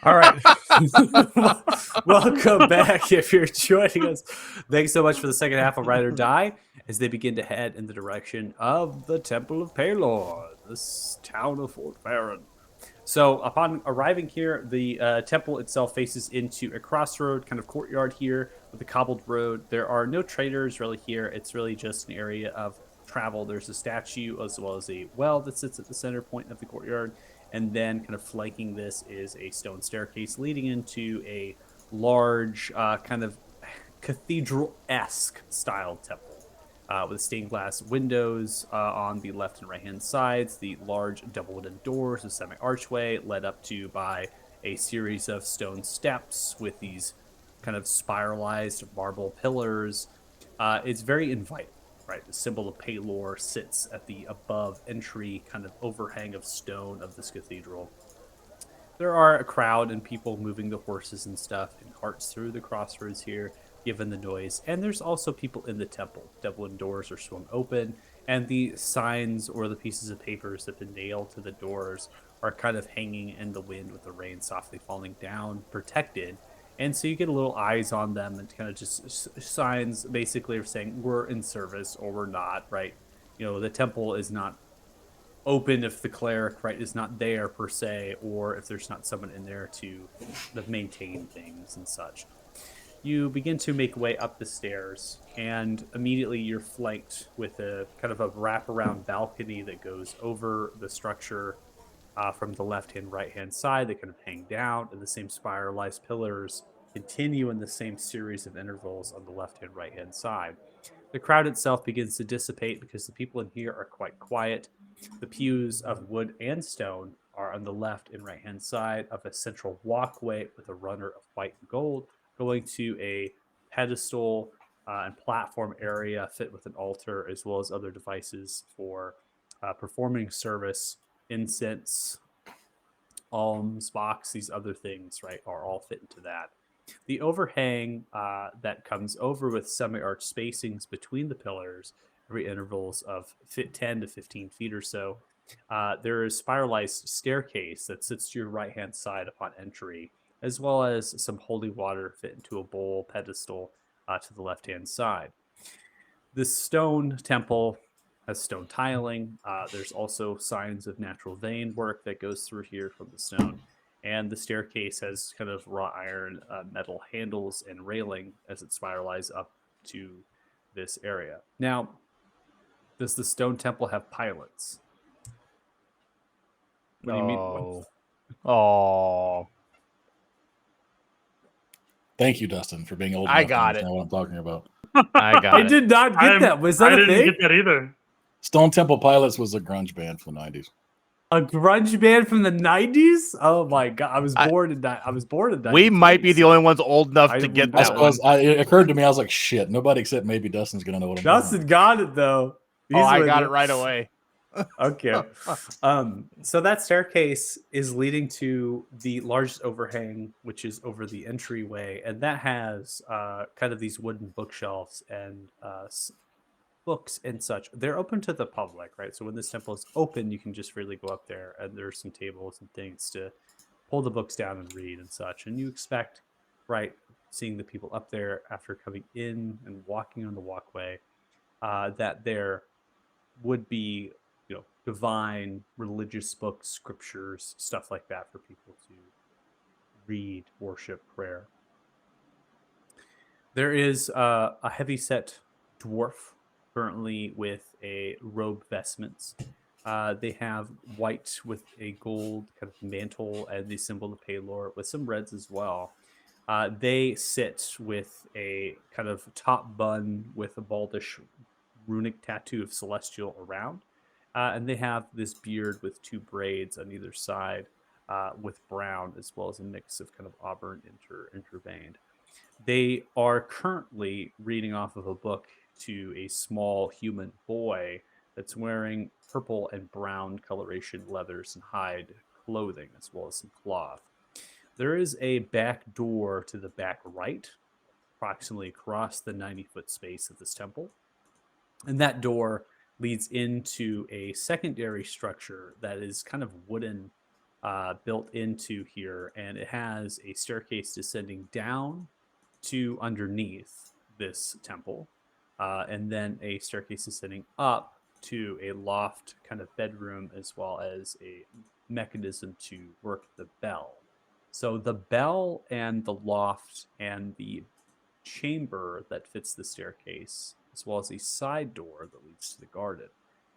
All right. Welcome back. If you're joining us, thanks so much for the second half of Ride or Die as they begin to head in the direction of the Temple of Paylor, this town of Fort Farron. So, upon arriving here, the temple itself faces into a crossroad kind of courtyard here with a cobbled road. There are no traders really here. It's really just an area of travel. There's a statue as well as a well that sits at the center point of the courtyard. And then, kind of flanking this, is a stone staircase leading into a large, kind of cathedral-esque style temple. With stained glass windows on the left and right hand sides, the large double wooden doors, a semi archway led up to by a series of stone steps with these kind of spiralized marble pillars. It's very inviting, right? The symbol of Paylor sits at the above entry kind of overhang of stone of this cathedral. There are a crowd and people moving the horses and stuff and carts through the crossroads here, given the noise. And there's also people in the temple. Double doors are swung open, and the signs or the pieces of papers that have been nailed to the doors are kind of hanging in the wind with the rain softly falling down, protected. And so you get a little eyes on them and kind of just signs basically of saying we're in service or we're not, right? You know, the temple is not open if the cleric, right, is not there per se, or if there's not someone in there to maintain things and such. You begin to make way up the stairs, and immediately you're flanked with a kind of a wraparound balcony that goes over the structure from the left-hand, right-hand side. They kind of hang down, and the same spiralized pillars continue in the same series of intervals on the left-hand, right-hand side. The crowd itself begins to dissipate because the people in here are quite quiet. The pews of wood and stone are on the left and right-hand side of a central walkway with a runner of white and gold going to a pedestal and platform area fit with an altar, as well as other devices for performing service, incense, alms box, these other things, right, are all fit into that. The overhang that comes over with semi-arch spacings between the pillars, every intervals of 10 to 15 feet or so. There is spiralized staircase that sits to your right-hand side upon entry, as well as some holy water fit into a bowl pedestal to the left-hand side. This stone temple has stone tiling. There's also signs of natural vein work that goes through here from the stone. And the staircase has kind of wrought iron metal handles and railing as it spiralizes up to this area. Now, does the stone temple have pilots? What do you mean? Oh, Thank you, Dustin, for being old I enough to got it. understand what I'm talking about. I got I it. did not get that. Was that I a didn't thing? get that either. Stone Temple Pilots was a grunge band from the 90s. A grunge band from the 90s? Oh my god! I was I- born in that. I was born in that. We might be the only ones old enough I to get would- I that one. suppose it occurred to me, I was like, shit, nobody except maybe Dustin's going to know what I'm talking Dustin about. got it though. Oh, I with got it right away. Okay. So that staircase is leading to the largest overhang, which is over the entryway, and that has kind of these wooden bookshelves and books and such. They're open to the public, right? So when this temple is open, you can just freely go up there, and there's some tables and things to pull the books down and read and such. And you expect, right, seeing the people up there after coming in and walking on the walkway, that there would be, divine religious books, scriptures, stuff like that for people to read, worship, prayer. There is a heavyset dwarf currently with a robe vestments. They have white with a gold kind of mantle and the symbol of Paylor with some reds as well. They sit with a kind of top bun with a baldish runic tattoo of celestial around. And they have this beard with two braids on either side with brown, as well as a mix of kind of auburn interveined. They are currently reading off of a book to a small human boy that's wearing purple and brown coloration leathers and hide clothing, as well as some cloth. There is a back door to the back right, approximately across the 90-foot space of this temple. And that door leads into a secondary structure that is kind of wooden built into here, and it has a staircase descending down to underneath this temple, and then a staircase descending up to a loft kind of bedroom, as well as a mechanism to work the bell. So the bell and the loft and the chamber that fits the staircase, as well as a side door that leads to the garden,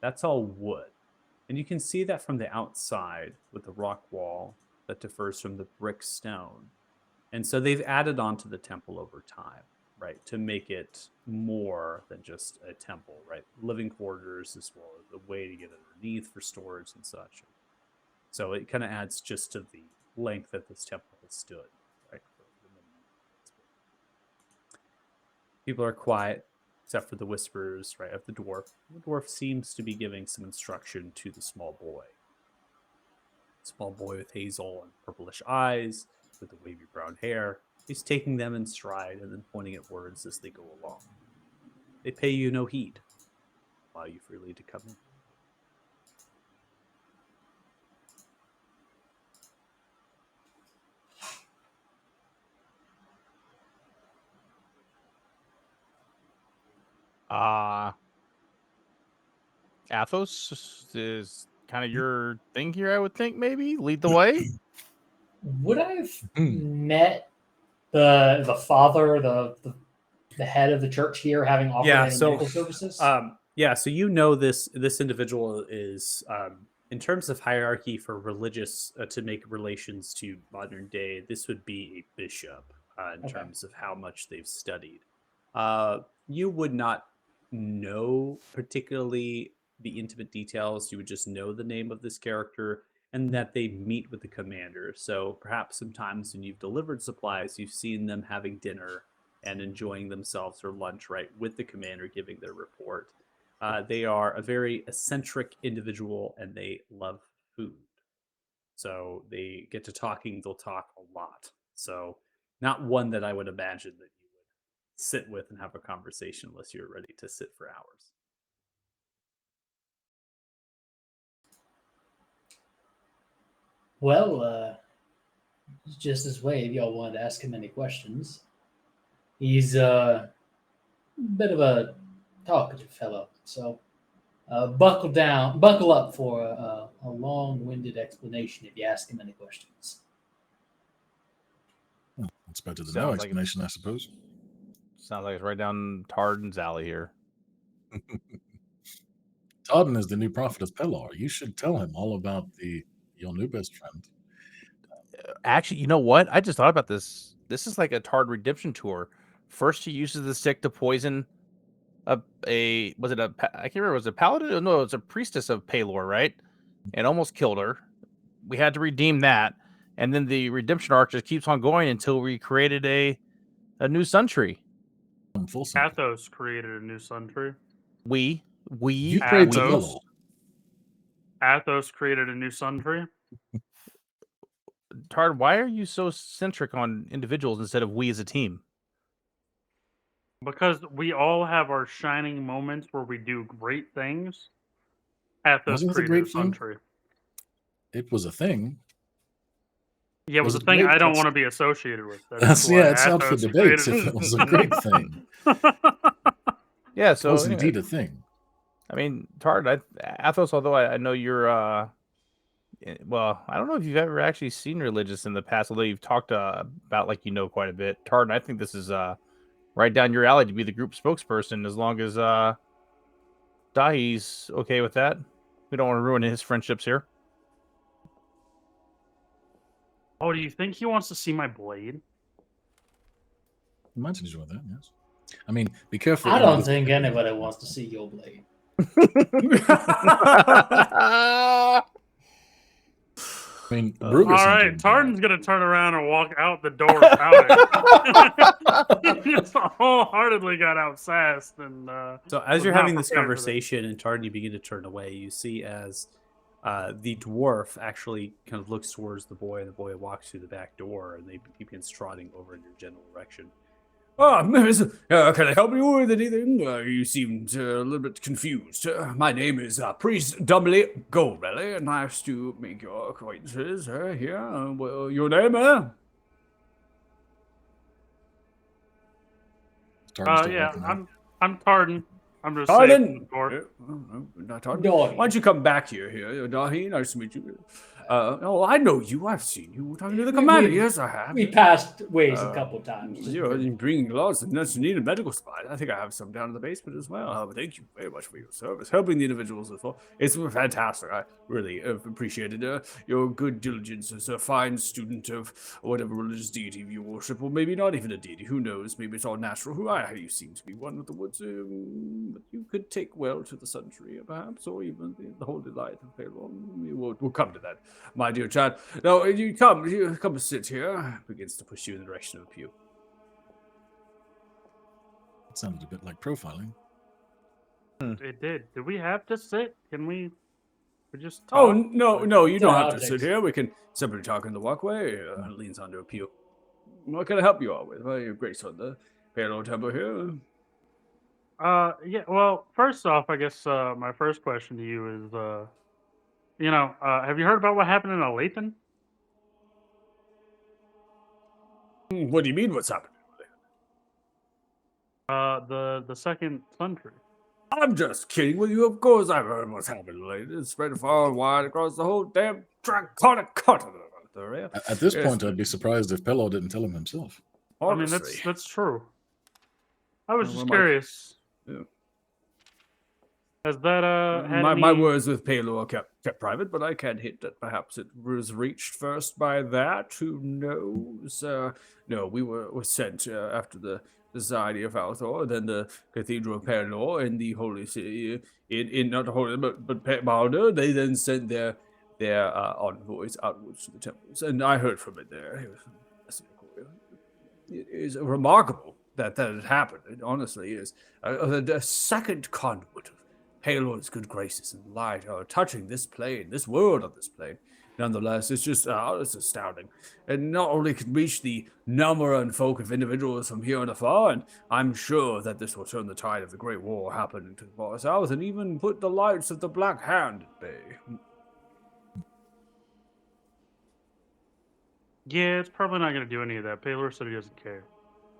that's all wood. And you can see that from the outside with the rock wall that differs from the brick stone. And so they've added on to the temple over time, right, to make it more than just a temple, right? Living quarters, as well as a way to get underneath for storage and such. So it kind of adds just to the length that this temple has stood, right? People are quiet, except for the whispers, right, of the dwarf. The dwarf seems to be giving some instruction to the small boy. Small boy with hazel and purplish eyes, with the wavy brown hair. He's taking them in stride and then pointing at words as they go along. They pay you no heed. Allow you freely to come in. Athos is kind of your thing here, I would think. Maybe lead the way. Would I have Hmm. met the father, the head of the church here, having offered Yeah, any so, medical services? Yeah, so you know this individual is in terms of hierarchy for religious to make relations to modern day. This would be a bishop in Okay. terms of how much they've studied. You would not know particularly the intimate details. You would just know the name of this character and that they meet with the commander. So perhaps sometimes when you've delivered supplies, you've seen them having dinner and enjoying themselves or lunch, right, with the commander giving their report. They are a very eccentric individual and they love food. So they get to talking, they'll talk a lot. So, not one that I would imagine that you would sit with and have a conversation unless you're ready to sit for hours. Well, just this way, if y'all wanted to ask him any questions. He's a bit of a talkative fellow, so buckle up for a long-winded explanation if you ask him any questions. Well, it's better than Sounds no like explanation, I suppose. Sounds like it's right down Tardan's alley here. Tardan is the new prophet of Pelor. You should tell him all about your new best friend. Actually, you know what? I just thought about this. This is like a Tard redemption tour. First, he uses the stick to poison a was it a I can't remember, was it a paladin? No, it was a priestess of Pelor, right? And almost killed her. We had to redeem that, and then the redemption arc just keeps on going until we created a new sun tree. Full circle. Athos created a new sun tree. We You prayed to Athos. Pelor. Athos created a new sun tree. Tard, why are you so centric on individuals instead of we as a team? Because we all have our shining moments where we do great things. Athos Wasn't it a created great a sun thing? tree. It was a thing. Yeah, it was Was a it thing great? I don't That's- want to be associated with. That's why yeah, it's up for Athos debate if created it was a great thing. Yeah, It so was anyway, indeed a thing. I mean, Tard, Athos, although I know you're well, I don't know if you've ever actually seen religious in the past, although you've talked about like you know quite a bit. Tard, I think this is right down your alley to be the group spokesperson, as long as Dahi's okay with that. We don't want to ruin his friendships here. Oh, do you think he wants to see my blade? You might enjoy that, yes. I mean, be careful. I don't think anybody wants to see your blade. I mean, All Brugger All seemed to right, enjoy Tardan's it. gonna turn around and walk out the door pouting. He just wholeheartedly got outsassed and So as was you're not having this prepared for that. conversation and Tardan, you begin to turn away. You see as the dwarf actually kind of looks towards the boy, and the boy walks through the back door, and he begins trotting over in your general direction. Ah, miss, can I help you with anything? You seemed a little bit confused. My name is Priest Dumbly Goldbelly. Nice to make your acquaintances here. Well, your name, Tartan's still Yeah, working there. I'm Tardan. I'm just saying. Tardan? Not Tardan. Dahi. Why don't you come back here, Dahi? Nice to meet you. Oh, I know you. I've seen you talking to the commander. Yes, I have. We passed ways a couple times. You're bringing lots of needed medical supplies. I think I have some down in the basement as well. But thank you very much for your service, helping the individuals as well. It's fantastic. I really appreciated your good diligence as a fine student of whatever religious deity you worship, or maybe not even a deity. Who knows? Maybe it's all natural. You seem to be one with the woods. But you could take well to the sun tree, perhaps, or even the holy light of Palor. We'll come to that. My dear child. Now, you come sit here. Begins to push you in the direction of the pew. It sounded a bit like profiling. It did. Do we have to sit? Can we just talk? Oh, no, you don't have to Optics. sit here. We can simply talk in the walkway. Leans onto a pew. What can I help you all with? Your grace on the Palor Temple here. Yeah, well, first off, I guess my first question to you is, have you heard about what happened in Alathan? What do you mean, what's happening? The second sun tree. I'm just kidding with you. Of course I've heard what's happening lately. It's spread far and wide across the whole damn draconic continent. At this Yes. point, I'd be surprised if Pello didn't tell him himself. I mean, Honestly. that's true. I was Well, just my- curious. Yeah. Has that had my any... words with Palor kept private, but I can hint that perhaps it was reached first by that. Who knows? No, we were sent after the Society of Althor, then the Cathedral of Palor, and the Holy City in not holy but Baldur. They then sent their envoys outwards to the temples, and I heard from it there. It is remarkable that it happened. It honestly is. The second conduit of Palor's good graces and light are touching this plane, this world on this plane. Nonetheless, it's just it's astounding. And not only can reach the number and folk of individuals from here and afar, and I'm sure that this will turn the tide of the Great War happening to the far south, and even put the lights of the Black Hand at bay. Yeah, it's probably not going to do any of that. Palor said he doesn't care.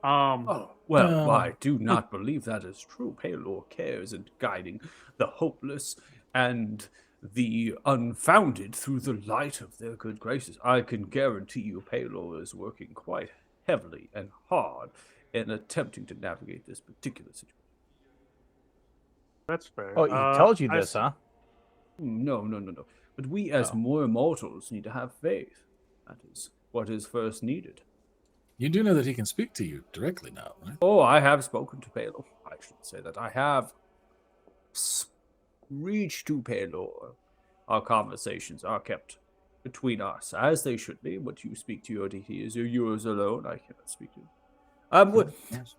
Oh, well, No. I do not believe that is true. Palor cares in guiding the hopeless and the unfounded through the light of their good graces. I can guarantee you Palor is working quite heavily and hard in attempting to navigate this particular situation. That's fair. Oh, he tells you I this, s- huh? No. But we as Oh. more mortals need to have faith. That is what is first needed. You do know that he can speak to you directly now, right? Oh, I have spoken to Palor. I should say that I have reached to Palor. Our conversations are kept between us, as they should be. What you speak to your deity is yours alone. I cannot speak to. What? Yes.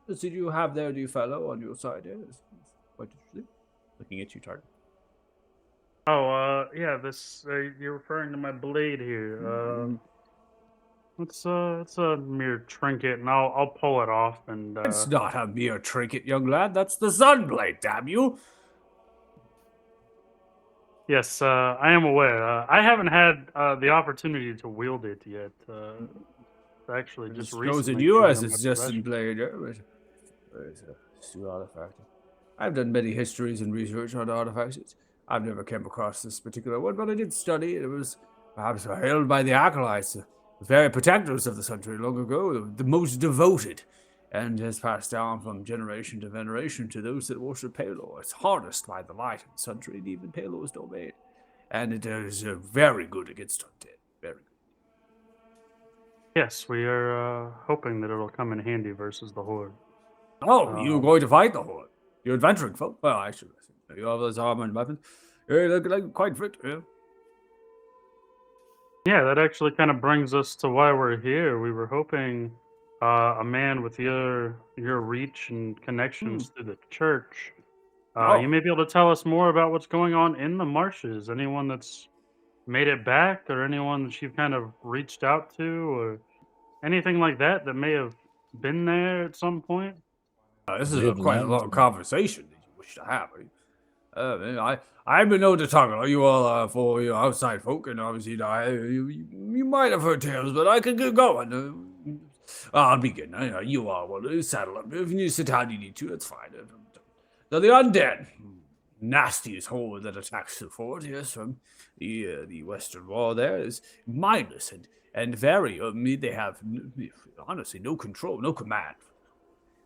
What did you have there, dear fellow, on your side? It's quite interesting. Looking at you, Tartan. Oh, yeah. This you're referring to my blade here. It's a mere trinket, and I'll pull it off. And It's not a mere trinket, young lad. That's the Sunblade, damn you! yes, I am aware. I haven't had the opportunity to wield it yet. Actually, It just shows recently. in you came as into it's my just possession. in blade. It's a astute artifact. I've done many histories and research on artifacts. I've never come across this particular one, but I did study it. It was perhaps held by the acolytes, the very protectors of the country long ago, the most devoted, and has passed down from generation to veneration to those that worship Palor. It's harnessed by the light of the country and even Palor's domain, and it is very good against undead. Very good. Yes, we are hoping that it'll come in handy versus the horde. Oh, you're going to fight the horde? You're adventuring folk? Well, I should listen. You have those armor and weapons. You look like quite fit, yeah. Yeah, that actually kind of brings us to why we're here. We were hoping a man with your reach and connections to the church. Oh. You may be able to tell us more about what's going on in the marshes. Anyone that's made it back, or anyone that you've kind of reached out to, or anything like that that may have been there at some point? This We is have quite a land long and- conversation that you wish to have. I've been known to talk to you all for outside folk, and obviously you might have heard tales, but I could get going. I'll begin. You all will saddle up. If you sit down, you need to. That's fine. Now the undead, nastiest horde that attacks the fort, yes, from the western wall there, is mindless and very. They have honestly no control, no command,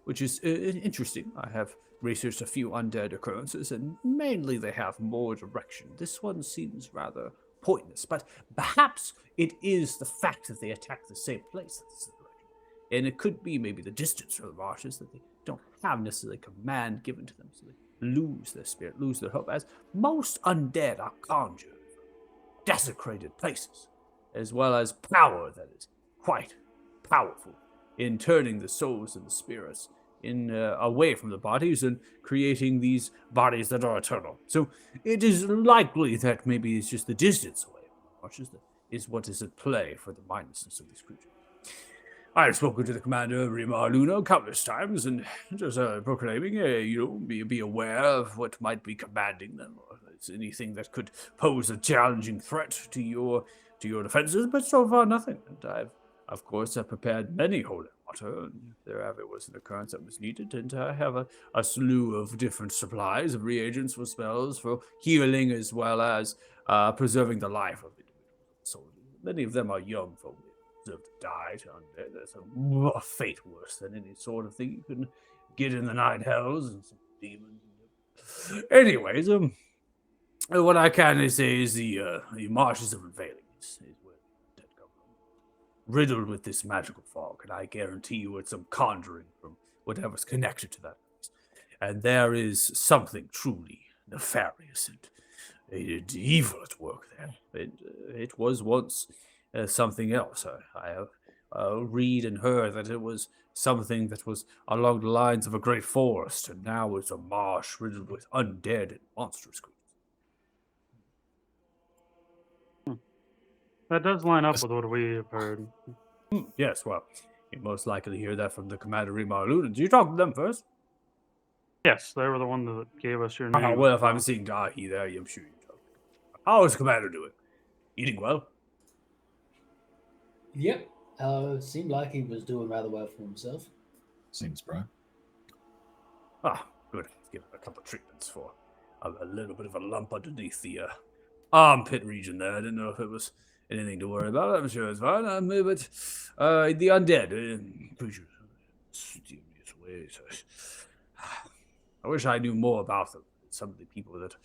which is interesting. I have researched a few undead occurrences, and mainly they have more direction. This one seems rather pointless, but perhaps it is the fact that they attack the same place that's the direction. And it could be maybe the distance from the marshes, that they don't have necessarily command given to them, so they lose their spirit, lose their hope, as most undead are conjured from desecrated places, as well as power that is quite powerful in turning the souls and the spirits away from the bodies and creating these bodies that are eternal. So it is likely that maybe it's just the distance away from the marshes that is what is at play for the mindlessness of these creatures. I have spoken to the commander, Rimar Luna, countless times, and just proclaiming, be aware of what might be commanding them, or if it's anything that could pose a challenging threat to your defenses, but so far nothing. And I've, of course, prepared many holy water, and if there ever was an occurrence that was needed, and I have a slew of different supplies of reagents for spells, for healing, as well as preserving the life of individuals. So many of them are young folk. Deserve to die to undead. That's a fate worse than any sort of thing you can get in the nine hells and some demons. Anyways, what I can say is the marshes of Unveiling is where the dead come from, riddled with this magical fog, and I guarantee you it's some conjuring from whatever's connected to that place. And there is something truly nefarious and evil at work there. It was once something else. I have read and heard that it was something that was along the lines of a great forest, and now it's a marsh riddled with undead and monstrous creatures. That does line up with what we have heard. Yes, well, you most likely hear that from the Commander Rimar Luna. Did you talk to them first? Yes, they were the one that gave us your name. Well, if I'm seeing Dahi there, I'm sure you talk. How is the Commander doing? Eating well? Yep. Seemed like he was doing rather well for himself. Seems bright. Ah, good. Give him a couple of treatments for a little bit of a lump underneath the armpit region there. I didn't know if it was anything to worry about. I'm sure it's fine. But the undead creatures, mysterious ways. I wish I knew more about them. Some of the people that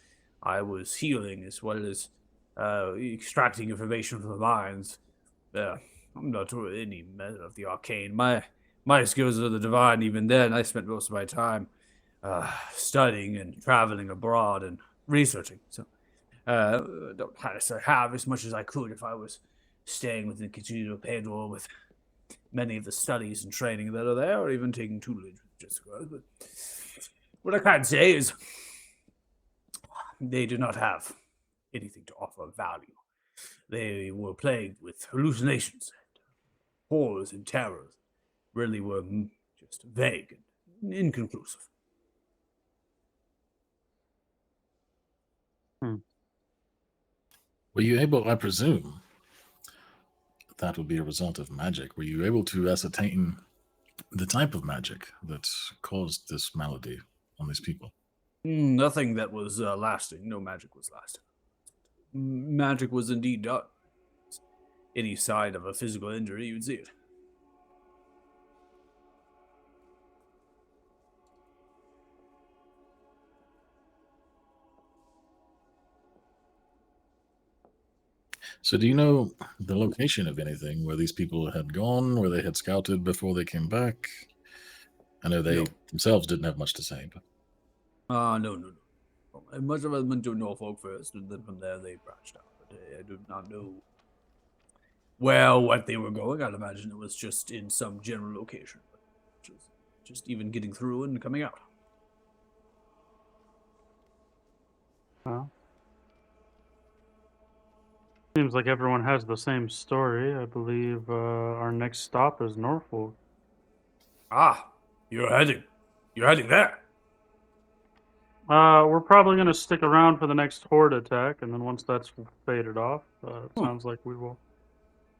I was healing, as well as extracting information from the minds. I'm not any method of the arcane. My skills are the divine. Even then, I spent most of my time studying and traveling abroad and researching. So, don't necessarily have as much as I could if I was staying within Casino Pedro with many of the studies and training that are there, or even taking tutelage with Jessica. But what I can say is, they do not have anything to offer of value. They were plagued with hallucinations and horrors and terrors. Really were just vague and inconclusive. Were you able, I presume, that would be a result of magic? Were you able to ascertain the type of magic that caused this malady on these people? Nothing that was lasting. No magic was lasting. Magic was indeed done. Any sign of a physical injury, you'd see it. So do you know the location of anything where these people had gone, where they had scouted before they came back? I know they No. themselves didn't have much to say, but No. Much of them went to Norfolk first, and then from there they branched out. But I do not know what they were going. I'd imagine it was just in some general location. Just even getting through and coming out. Seems like everyone has the same story. I believe our next stop is Norfolk. Ah, you're heading there. We're probably going to stick around for the next horde attack, and then once that's faded off, it sounds like we will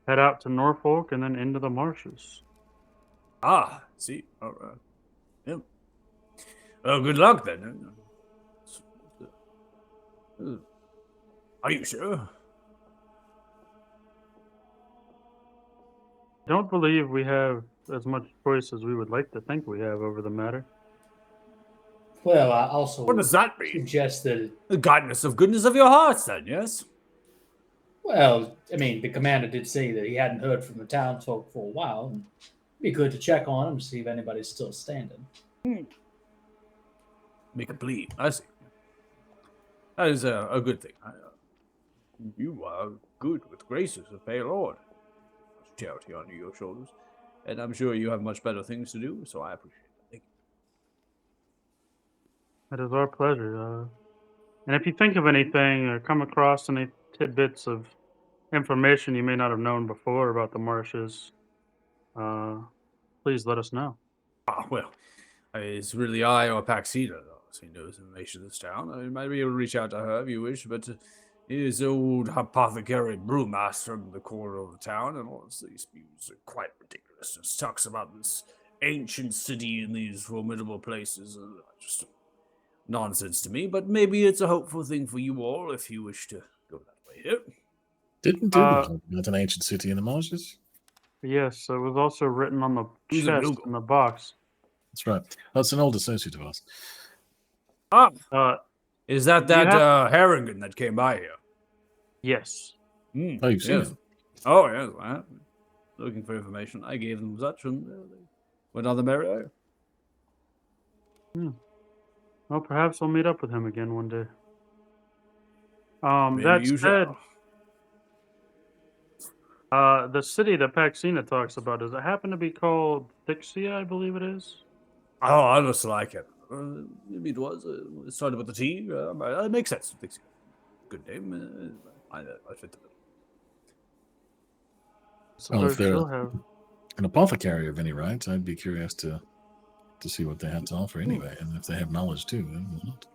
head out to Norfolk and then into the marshes. Ah, see, all right. Yep. Well, good luck then. Are you sure? I don't believe we have as much choice as we would like to think we have over the matter. Well, I also What does that mean? suggest that. The goodness of your hearts, then, yes? Well, I mean, the commander did say that he hadn't heard from the townsfolk for a while. And it'd be good to check on him to see if anybody's still standing. Make a plea. I see. That is a good thing. You are good with graces of Pale Lord. Charity on your shoulders. And I'm sure you have much better things to do, so I appreciate it. Thank you. It is our pleasure. And if you think of anything or come across any tidbits of information you may not have known before about the marshes, please let us know. Ah, well, it's really I or Paxita, though. He knows information of this town. I might be able to reach out to her if you wish, but his old apothecary brewmaster in the corner of the town, and all these views are quite ridiculous. Just talks about this ancient city and these formidable places. Just nonsense to me, but maybe it's a hopeful thing for you all if you wish to go that way. Here. Didn't talk about an ancient city in the marshes? Yes, it was also written on the Who's a chest Google? in the box. That's right. That's an old associate of ours. Ah, is that Do you Harrigan that came by here? Yes. Mm, Oh, you've seen yes. it? Oh, yes. Well, looking for information. I gave them such, and they went on the merry way. Well, perhaps I'll meet up with him again one day. Maybe That you said, shall. the city that Paxina talks about, does it happen to be called Thixia, I believe it is? Oh, I just like it. Maybe it was. It started with the T. It makes sense. Good name. I fit the bill. Well, if Suppose they're she'll have. an apothecary of any right, I'd be curious to see what they have to offer anyway, and if they have knowledge too, then why not?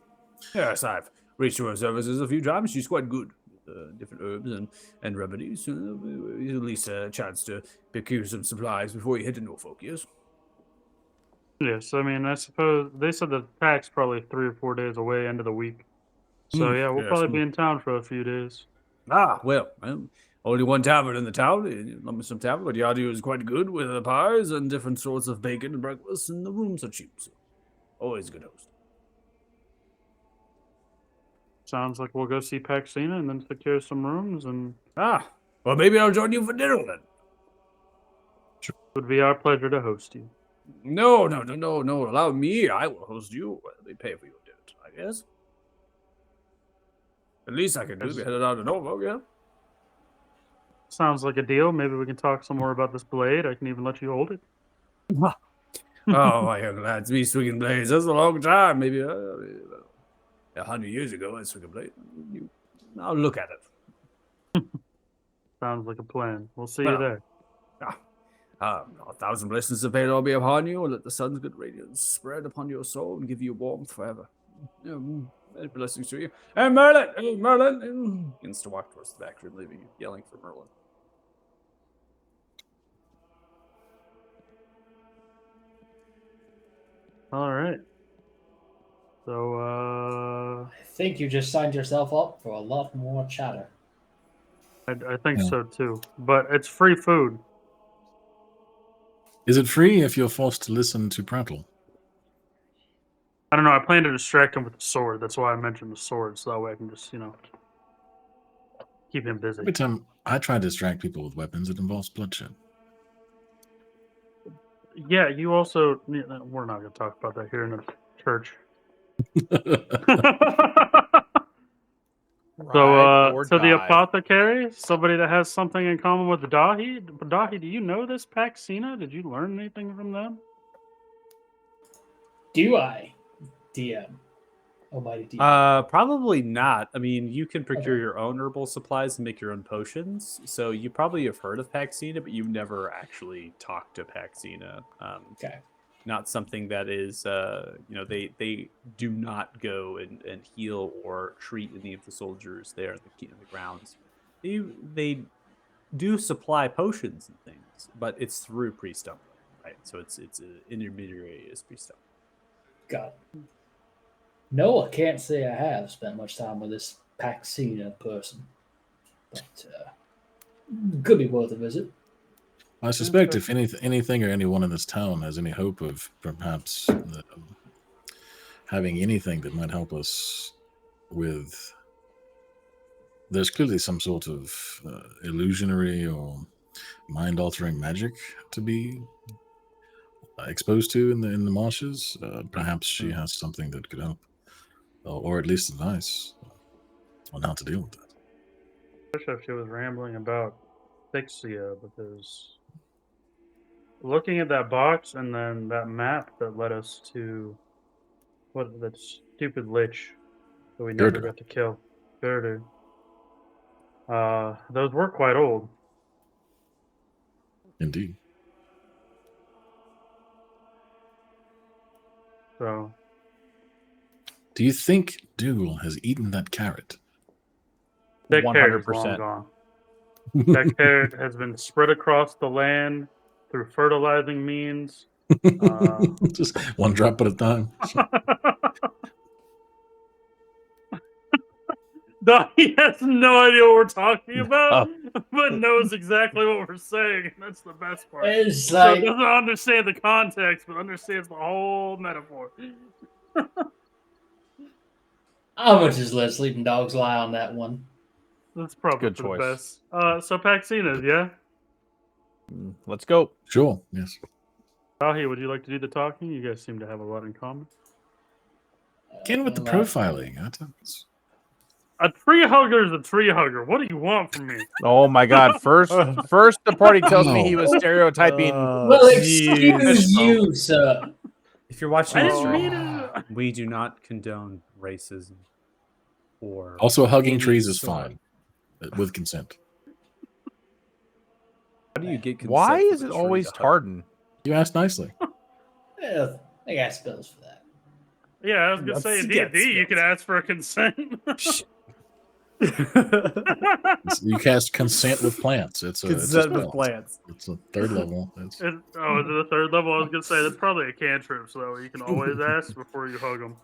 Yes, I've reached her services a few times. She's quite good with different herbs and remedies. At least a chance to procure some supplies before you head to Norfolk, yes? Yes, I mean, I suppose they said the pack's probably 3 or 4 days away, end of the week. So yeah, we'll yes. probably be in town for a few days. Ah, well, only one tavern in the town, Lumbersome Tavern, but Yadu is quite good with the pies and different sorts of bacon and breakfast, and the rooms are cheap, so always a good host. Sounds like we'll go see Paxina and then secure some rooms, and Ah, well, maybe I'll join you for dinner then. it would be our pleasure to host you. No, allow me, I will host you. They pay for your dinner, I guess. At least I can do. Yes. Be headed out to Norfolk, yeah? Sounds like a deal. Maybe we can talk some more about this blade. I can even let you hold it. Oh, my young lads, me swinging blades. That's a long time. Maybe 100 years ago, I swung a blade. I'll look at it. Sounds like a plan. We'll see you there. 1,000 blessings of Pale be upon you, and let the sun's good radiance spread upon your soul and give you warmth forever. Many blessings to you. Hey, Merlin! Hey, Merlin! Begins to walk towards the back room, leaving you, yelling for Merlin. All right. So, I think you just signed yourself up for a lot more chatter. I think Yeah. so too. But it's free food. Is it free if you're forced to listen to prattle? I don't know. I plan to distract him with the sword. That's why I mentioned the sword, so that way I can just, keep him busy. Every time I try to distract people with weapons, it involves bloodshed. Yeah, you also. We're not going to talk about that here in the church. So the apothecary, somebody that has something in common with Dahi. Dahi, do you know this Paxina? Did you learn anything from them? Do I, DM? Almighty D. Probably not. I mean, you can procure your own herbal supplies and make your own potions. So you probably have heard of Paxina, but you've never actually talked to Paxina. Okay. Not something that is, they do not go and heal or treat any of the soldiers there in the grounds. They do supply potions and things, but it's through Priest Stumbling, right? So it's an intermediary as Priest Stumbling. Got it. No, I can't say I have spent much time with this Paxina person, but could be worth a visit. I suspect if anything or anyone in this town has any hope of perhaps having anything that might help us with, there's clearly some sort of illusionary or mind-altering magic to be exposed to in the marshes. Perhaps she has something that could help, or at least advice on how to deal with that. I wish if she was rambling about Thixia, because looking at that box and then that map that led us to that stupid lich that we never Gerdur. got to kill, Gerdur. Those were quite old. Indeed. So Do you think Dougal has eaten that carrot? that carrot is 100%. long gone. That carrot has been spread across the land through fertilizing means. Just one drop at a time. He has no idea what we're talking about, but knows exactly what we're saying. That's the best part. It's So like doesn't understand the context, but understands the whole metaphor. how much is let sleeping dogs lie on that one? That's probably Good for the choice. best. So Paxina, yeah? Let's go. Sure, yes. Tahi, would you like to do the talking? You guys seem to have a lot in common. Again with the Well, profiling. A tree hugger is a tree hugger. What do you want from me? Oh my God! First the party tells me he was stereotyping. well, excuse jeez. you, sir. If you're watching I the didn't stream, mean it. we do not condone racism or Also, hugging any trees is sort. fine with consent. How do you get consent? Why from is a it tree always to hug? Tardan? You asked nicely. Yeah, I got spells for that. Yeah, I was gonna say in Let's D&D you get can ask for a consent. You cast consent with plants. It's a Consent with spell. plants. It's a third level. Is it the third level? I was gonna say that's probably a cantrip, so you can always ask before you hug them.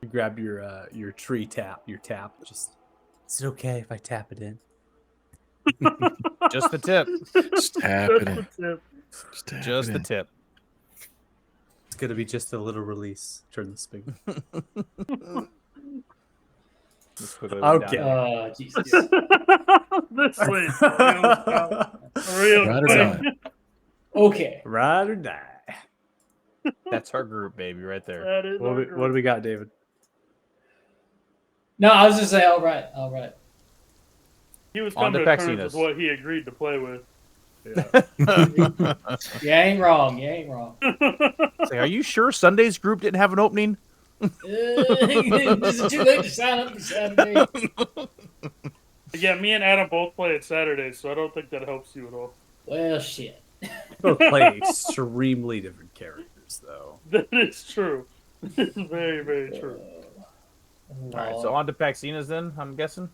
You grab your tree tap, Just, is it okay if I tap it in? Just the tip. Just tap it in. That's the tip. Just it the in. tip. It's gonna be just a little release. Turn the spigot. Just quickly look Okay. down. Jesus. This way, real Ride or quick. die. Okay. Ride or die. That's our group, baby, right there. That is our What do we got, David? No, I was just saying, all right. He was On coming to to terms Paxinas. with what he agreed to play with. You ain't wrong. You ain't wrong. Say, are you sure Sunday's group didn't have an opening? Is it too late to sign up for Saturday? Yeah, me and Adam both play it Saturday, so I don't think that helps you at all. Well, shit. Both play extremely different characters, though. That is true. It's very, very true. All right, so on to Paxinas then, I'm guessing.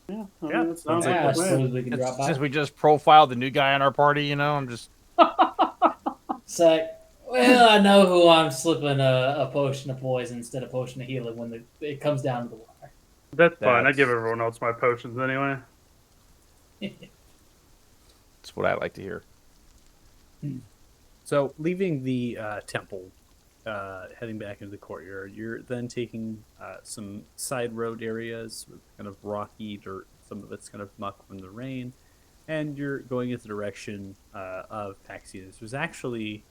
Yeah, Yeah, that sounds sounds like Yeah, I like a plan. suppose we can drop by. Since we just profiled the new guy in our party, I'm just It's like, well, I know who I'm slipping a potion of poison instead of potion of healing when it comes down to the wire. That's fine. I That's- give everyone else my potions anyway. that's what I like to hear. So, leaving the temple, heading back into the courtyard, you're then taking some side road areas with kind of rocky dirt. Some of it's kind of muck from the rain, and you're going in the direction of Paxinas. There's actually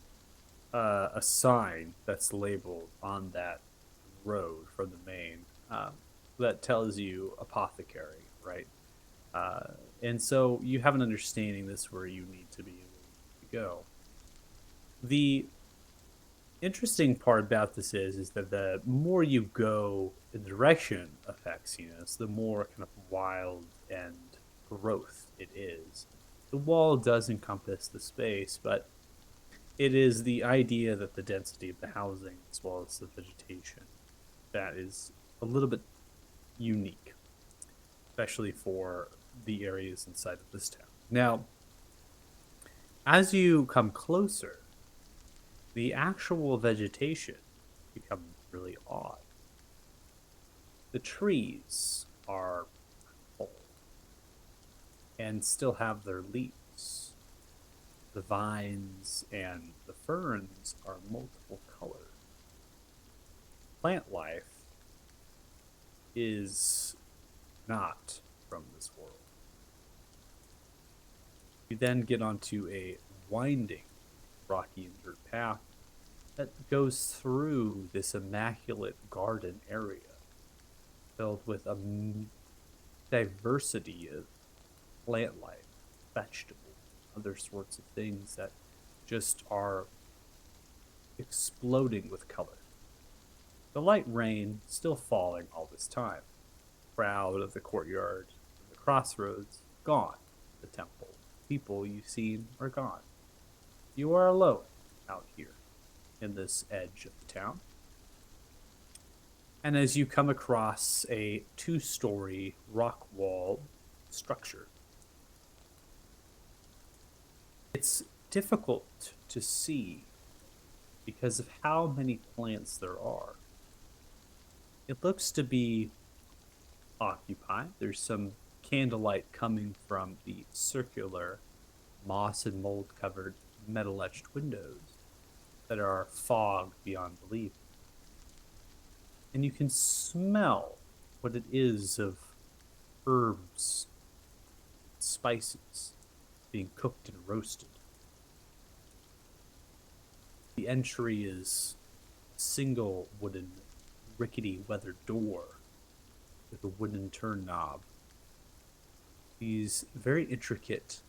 a sign that's labeled on that road from the main that tells you apothecary, right? And so you have an understanding this is where you need to be able to go. The interesting part about this is that the more you go in the direction of Haxinus, the more kind of wild and growth it is. The wall does encompass the space, but it is the idea that the density of the housing as well as the vegetation that is a little bit unique, especially for the areas inside of this town. Now, as you come closer, the actual vegetation becomes really odd. The trees are old and still have their leaves. The vines and the ferns are multiple colored. Plant life is not from this world. You then get onto a winding, rocky and dirt path that goes through this immaculate garden area filled with a diversity of plant life, vegetables, other sorts of things that just are exploding with color. The light rain still falling all this time. Crowd of the courtyard, the crossroads, gone. The temple, people you've seen are gone. You are alone out here in this edge of the town. And as you come across a 2-story rock wall structure, it's difficult to see because of how many plants there are. It looks to be occupied. There's some candlelight coming from the circular moss and mold covered metal etched windows that are fogged beyond belief. And you can smell what it is of herbs, spices being cooked and roasted. The entry is a single wooden, rickety weathered door with a wooden turn knob. These very intricate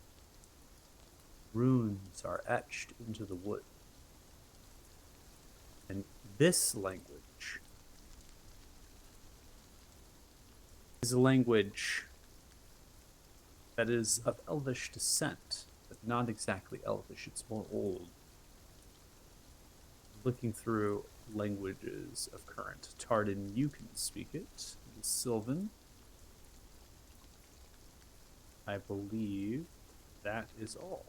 runes are etched into the wood. And this language is a language that is of Elvish descent, but not exactly Elvish, it's more old. Looking through languages of current. Tardan, you can speak it. Sylvan, I believe that is all.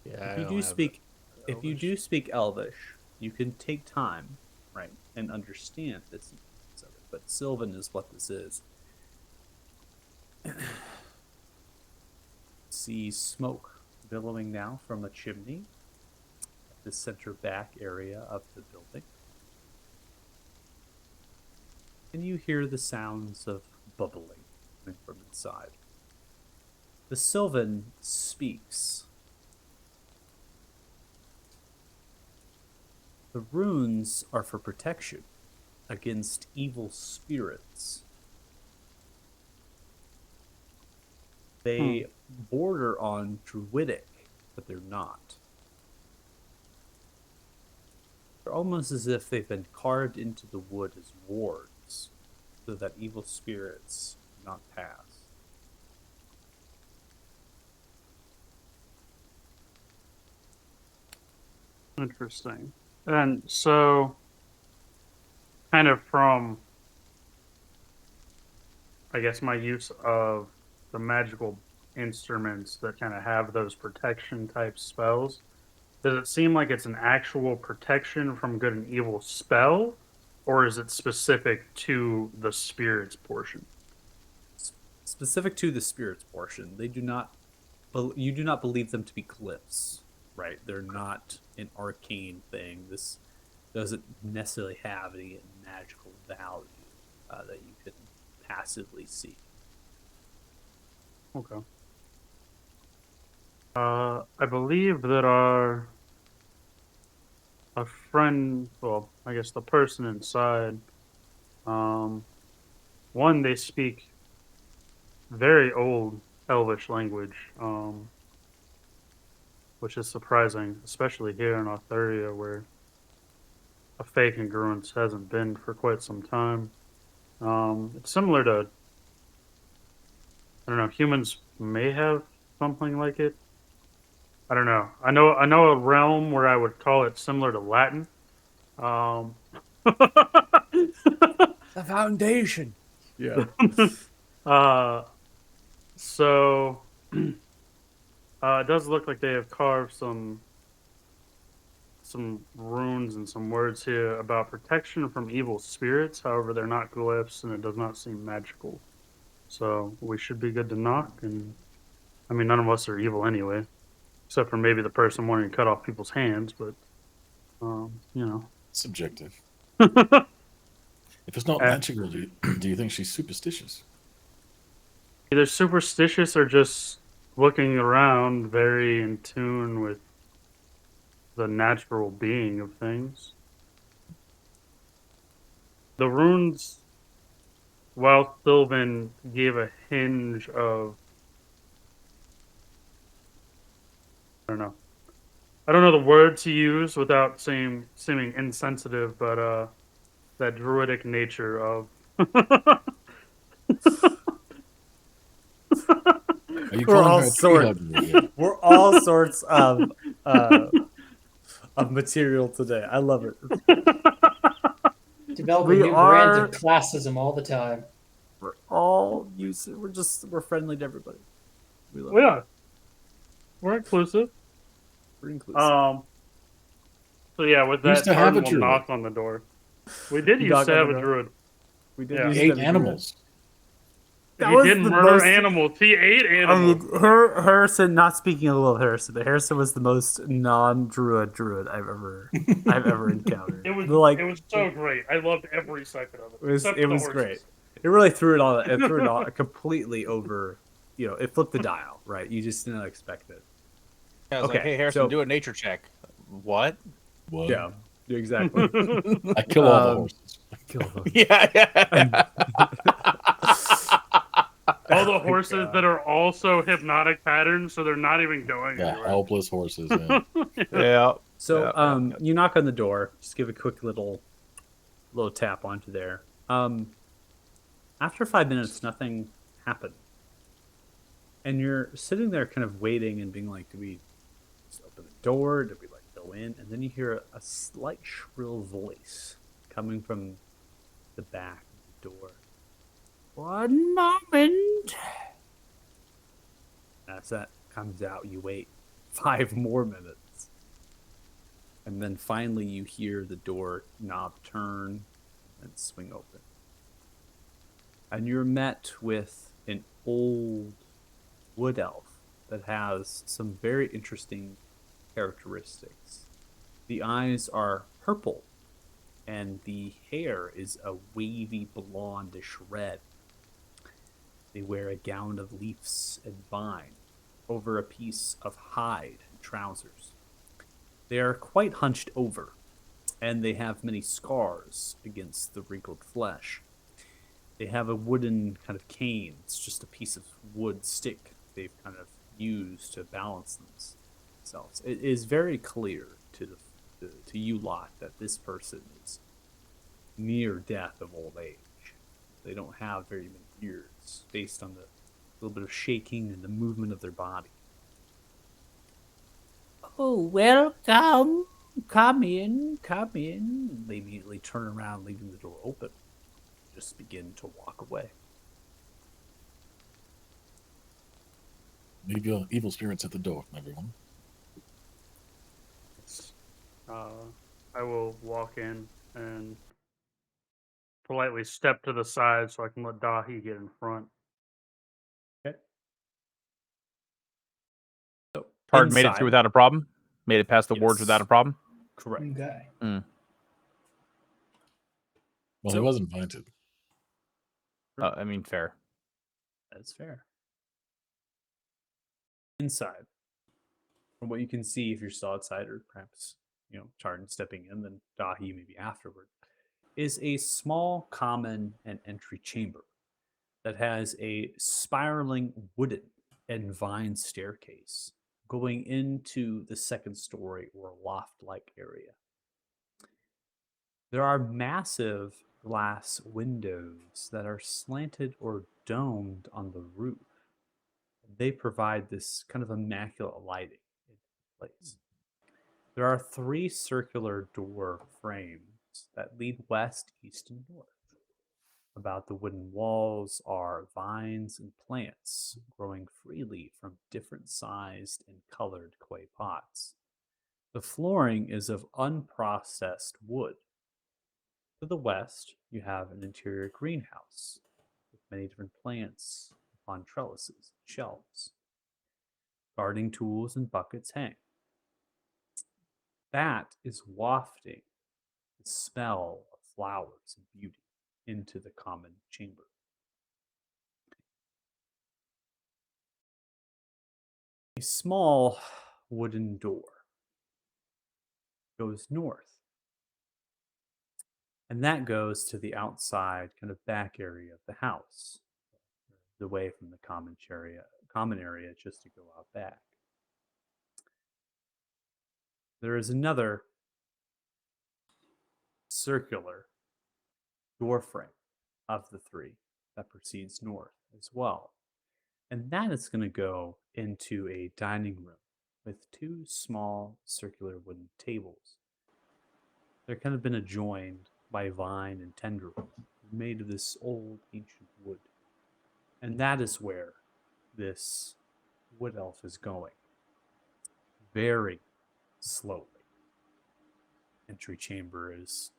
Yeah, If you do speak Elvish, you can take time, right, and understand the significance of it. But Sylvan is what this is. See smoke billowing now from a chimney at the center back area of the building. And you hear the sounds of bubbling coming from inside. The Sylvan speaks. The runes are for protection against evil spirits. They border on druidic, but they're not. They're almost as if they've been carved into the wood as wards, so that evil spirits not pass. Interesting. And so, kind of from, I guess, my use of the magical instruments that kind of have those protection type spells, does it seem like it's an actual protection from good and evil spell, or is it specific to the spirits portion? Specific to the spirits portion, they do not. You do not believe them to be glyphs, right? They're not an arcane thing. This doesn't necessarily have any magical value that you can passively see. Okay. I believe that our a friend, well, I guess the person inside, one, they speak very old Elvish language. which is surprising, especially here in Arthuria, where a fake congruence hasn't been for quite some time. It's similar to, I don't know, humans may have something like it. I don't know. I know a realm where I would call it similar to Latin. The foundation. Yeah. So it does look like they have carved some runes and some words here about protection from evil spirits. However, they're not glyphs, and it does not seem magical. So we should be good to knock. And I mean, none of us are evil anyway, except for maybe the person wanting to cut off people's hands. But you know, Subjective. If it's not Uh, magical, do you think she's superstitious? either superstitious or just looking around, very in tune with the natural being of things. The runes, while Sylvan gave a hinge of, I don't know the word to use without seeming insensitive, but that druidic nature of. Are you We're calling all her a tree sort- hugger again? We're all sorts of material today. I love it. Developing We new brands are- of classism all the time. We're all we're friendly to everybody. We love it. Yeah, we're inclusive. We're inclusive. So yeah, with We used that, to have a Tarn will druid. knock on the door. We did You used knock to on have the a door? druid. We did yeah. use He ate them to do animals. That He was didn't the murder most- animals. He ate it. I animals. mean, Harrison. Not speaking ill of Harrison, but Harrison was the most non-druid I've ever encountered. It was Like, it was so great. I loved every second of it. It was except it for the was horses. great. It really threw it all. It threw it all completely over. You know, it flipped the dial. Right, you just didn't expect it. I was like, Okay, hey, Harrison, so- do a nature check. What? What? Yeah, exactly. I kill all the Um, horses. Yeah. All the Oh my horses God. that are also hypnotic patterns, so they're not even going Yeah, anywhere. helpless horses. Yeah. Yeah. So, Yeah. you knock on the door. Just give a quick little tap onto there. After 5 minutes, nothing happened, and you're sitting there, kind of waiting and being like, "Do we just open the door? Do we like go in?" And then you hear a slight shrill voice coming from the back of the door. One moment. As that comes out, you wait 5 more minutes. And then finally you hear the door knob turn and swing open. And you're met with an old wood elf that has some very interesting characteristics. The eyes are purple, and the hair is a wavy blondish red. They wear a gown of leaves and vine over a piece of hide and trousers. They are quite hunched over, and they have many scars against the wrinkled flesh. They have a wooden kind of cane. It's just a piece of wood stick they've kind of used to balance themselves. It is very clear to you lot that this person is near death of old age. They don't have very many years based on the little bit of shaking and the movement of their body. Oh, welcome. Come in, come in. They immediately turn around, leaving the door open. Just begin to walk away. Leave your evil spirits at the door, everyone. I will walk in and politely step to the side so I can let Dahi get in front. So, Tarn made it inside- through without a problem. Made it past the wards Yes. without a problem. Correct. Okay. Well, he So- was invited. I mean, fair. That's fair. Inside, from what you can see, if you're still outside, or perhaps Tarn stepping in, then Dahi maybe afterward, is a small common and entry chamber that has a spiraling wooden and vine staircase going into the second story or loft-like area. There are massive glass windows that are slanted or domed on the roof. They provide this kind of immaculate lighting in place. There are 3 circular door frames that lead west, east, and north. About the wooden walls are vines and plants growing freely from different sized and colored clay pots. The flooring is of unprocessed wood. To the west, you have an interior greenhouse with many different plants on trellises and shelves. Gardening tools and buckets hang. That is wafting the smell of flowers and beauty into the common chamber. A small wooden door goes north, and that goes to the outside kind of back area of the house, away from the common area just to go out back. There is another circular door frame of the 3 that proceeds north as well. And that is going to go into a dining room with 2 small circular wooden tables. They're kind of been adjoined by vine and tendril made of this old ancient wood. And that is where this wood elf is going. Very slowly. Entry chamber is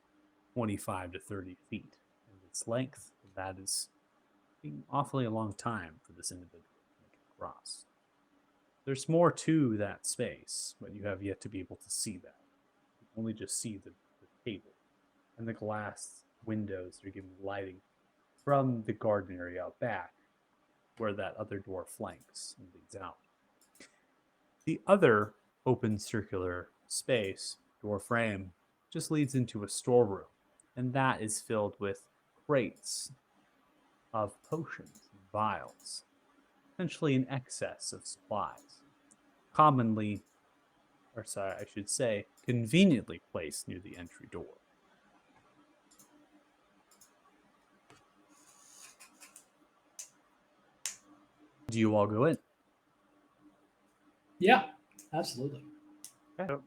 25 to 30 feet in its length. That is being awfully a long time for this individual to make it across. There's more to that space, but you have yet to be able to see that. You only just see the table and the glass windows that are giving lighting from the garden area out back, where that other door flanks and leads out. The other open circular space, door frame, just leads into a storeroom, and that is filled with crates of potions and vials, essentially an excess of supplies, conveniently placed near the entry door. Do you all go in? Yeah, absolutely. Okay. All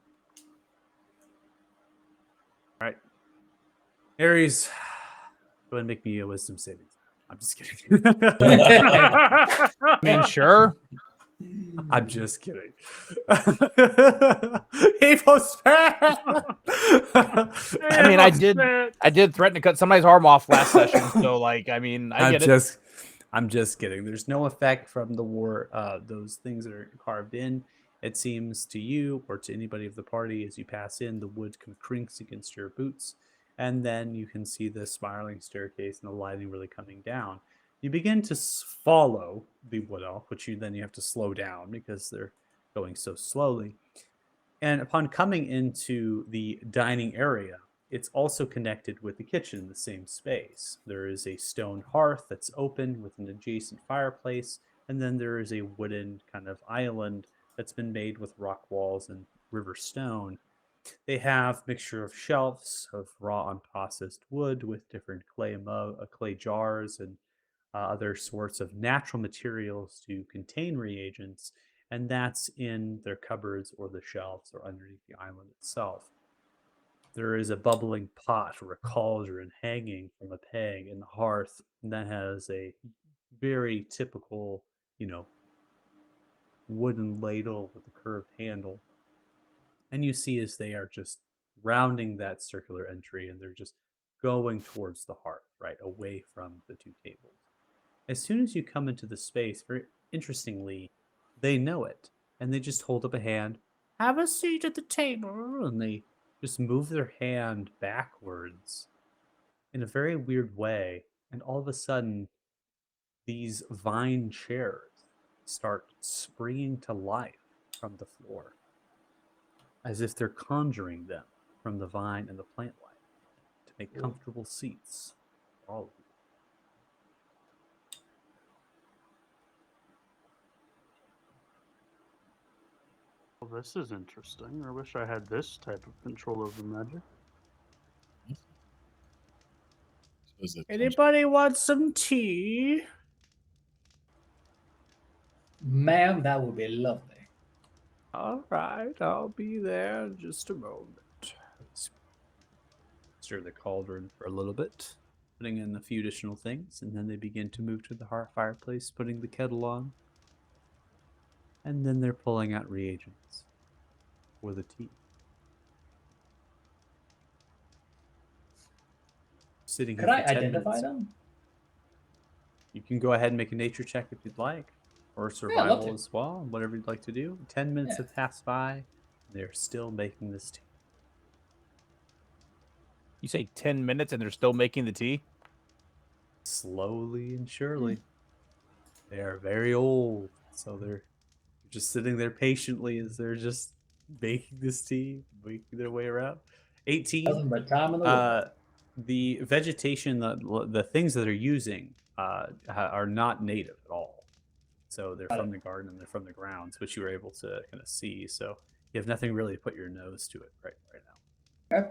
right. Aries, go ahead and make me a wisdom saving. I'm just kidding. I mean, sure. I'm just kidding. He was I mean, I did threaten to cut somebody's arm off last session, so like, I mean, I get it. I'm just kidding. There's no effect from the war. Those things that are carved in. It seems to you or to anybody of the party as you pass in, the wood kind of crinks against your boots, and then you can see the spiraling staircase and the lighting really coming down. You begin to follow the wood elf, which you have to slow down because they're going so slowly. And upon coming into the dining area, it's also connected with the kitchen in the same space. There is a stone hearth that's open with an adjacent fireplace, and then there is a wooden kind of island that's been made with rock walls and river stone. They have mixture of shelves of raw unprocessed wood with different clay jars and other sorts of natural materials to contain reagents, and that's in their cupboards or the shelves or underneath the island itself. There is a bubbling pot or a cauldron hanging from a peg in the hearth, and that has a very typical, wooden ladle with a curved handle. And you see as they are just rounding that circular entry and they're just going towards the hearth, right, away from the 2 tables. As soon as you come into the space, very interestingly, they know it. And they just hold up a hand, have a seat at the table, and they just move their hand backwards in a very weird way. And all of a sudden, these vine chairs start springing to life from the floor, as if they're conjuring them from the vine and the plant life to make comfortable seats for all of you. this is interesting. I wish I had this type of control over magic. Suppose that Anybody want some tea? Ma'am, that would be lovely. All right, I'll be there in just a moment. Stir the cauldron for a little bit, putting in a few additional things, and then they begin to move to the fireplace, putting the kettle on. And then they're pulling out reagents for the tea. Sitting here Could I for 10 identify minutes. them? You can go ahead and make a nature check if you'd like, or I'd love survival to. as well, whatever you'd like to do. 10 minutes Yeah. have passed by, and they're still making this tea. You say 10 minutes and they're still making the tea? Slowly and surely. They are very old, so they're just sitting there patiently as they're just making this tea, making their way around. 18. Nothing but time in the world. The vegetation, the things that they're using are not native at all. So they're from the garden and they're from the grounds, which you were able to kind of see. So you have nothing really to put your nose to it right now. Okay.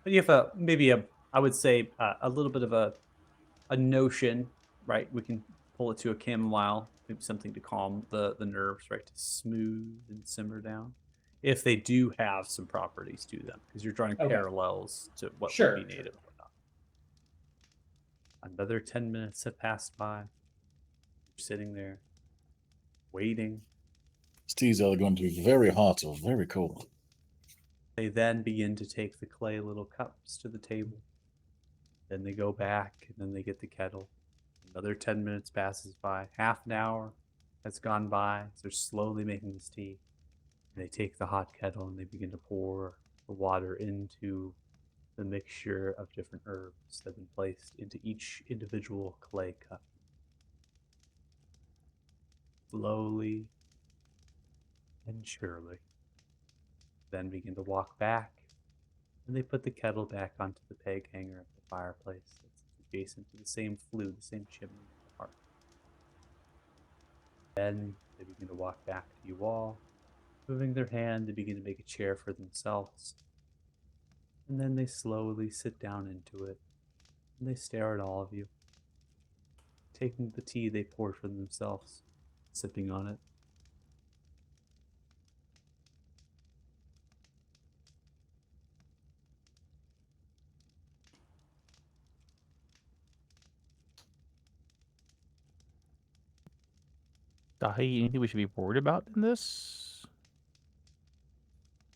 But you have I would say a little bit of a notion, right? We can pull it to a chamomile, maybe something to calm the nerves, right? To smooth and simmer down. If they do have some properties to them, because you're drawing Okay. parallels to what Sure, would be native and whatnot. Another 10 minutes have passed by. You're sitting there, waiting. These teas are going to be very hot or very cold. They then begin to take the clay little cups to the table. Then they go back, and then they get the kettle. Another 10 minutes passes by. Half an hour has gone by. So they're slowly making this tea. They take the hot kettle and they begin to pour the water into the mixture of different herbs that have been placed into each individual clay cup. Slowly and surely. Then begin to walk back, and they put the kettle back onto the peg hanger of the fireplace that's adjacent to the same flue, the same chimney at the hearth. Then they begin to walk back to you all. Moving their hand, they begin to make a chair for themselves. And then they slowly sit down into it, and they stare at all of you, taking the tea they poured for themselves, sipping on it. Dahi, anything we should be worried about in this?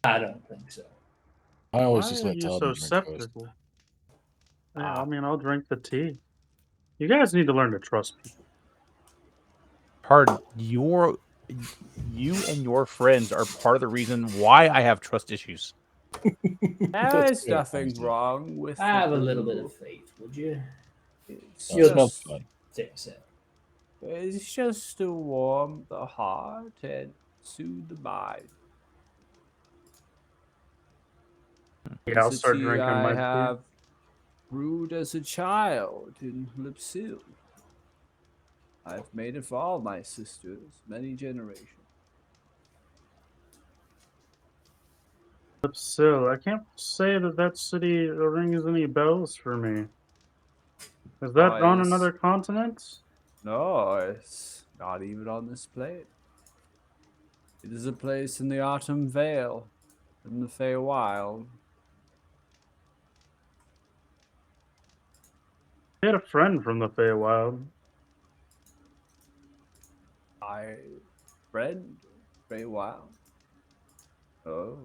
I don't think so. I always Why just are let you Todd so drink first. skeptical? Yeah, I mean, I'll drink the tea. You guys need to learn to trust people. Pardon, you and your friends are part of the reason why I have trust issues. That's fair, honestly. wrong with Have a little bit of faith, would you? It's That smells just, fine. Fix it. it's just to warm the heart and soothe the mind. Yeah, I'll It's a start tea drinking I my tea. have brewed as a child in Lipsil. I've made it for all my sisters, many generations. Still, I can't say that city rings any bells for me. Is that on Nice. another continent? No, it's not even on this plane. It is a place in the Autumn Vale, in the Feywild. I had a friend from the Feywild. I friend Feywild. Oh,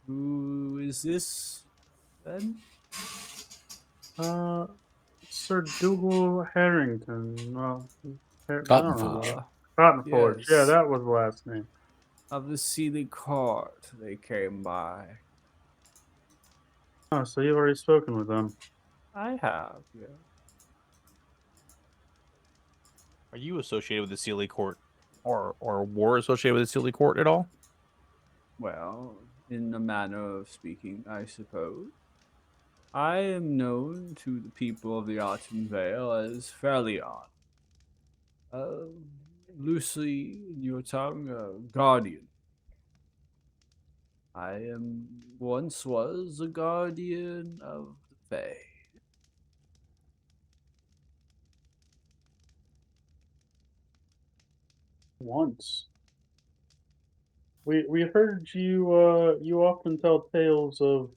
who is this then? Sir Dougal Harrington. Well, I don't know. Cottonforge. Cottonforge. Yeah, Yes. that was the last name. Of the Sealy Court, they came by. Oh, so you've already spoken with them. I have, yeah. Are you associated with the Sealy Court, or were associated with the Sealy Court at all? Well, in a manner of speaking, I suppose. I am known to the people of the Autumn Vale as Fairleon. loosely in your tongue, guardian. I once was a guardian of the Fae. Once. We heard you you often tell tales of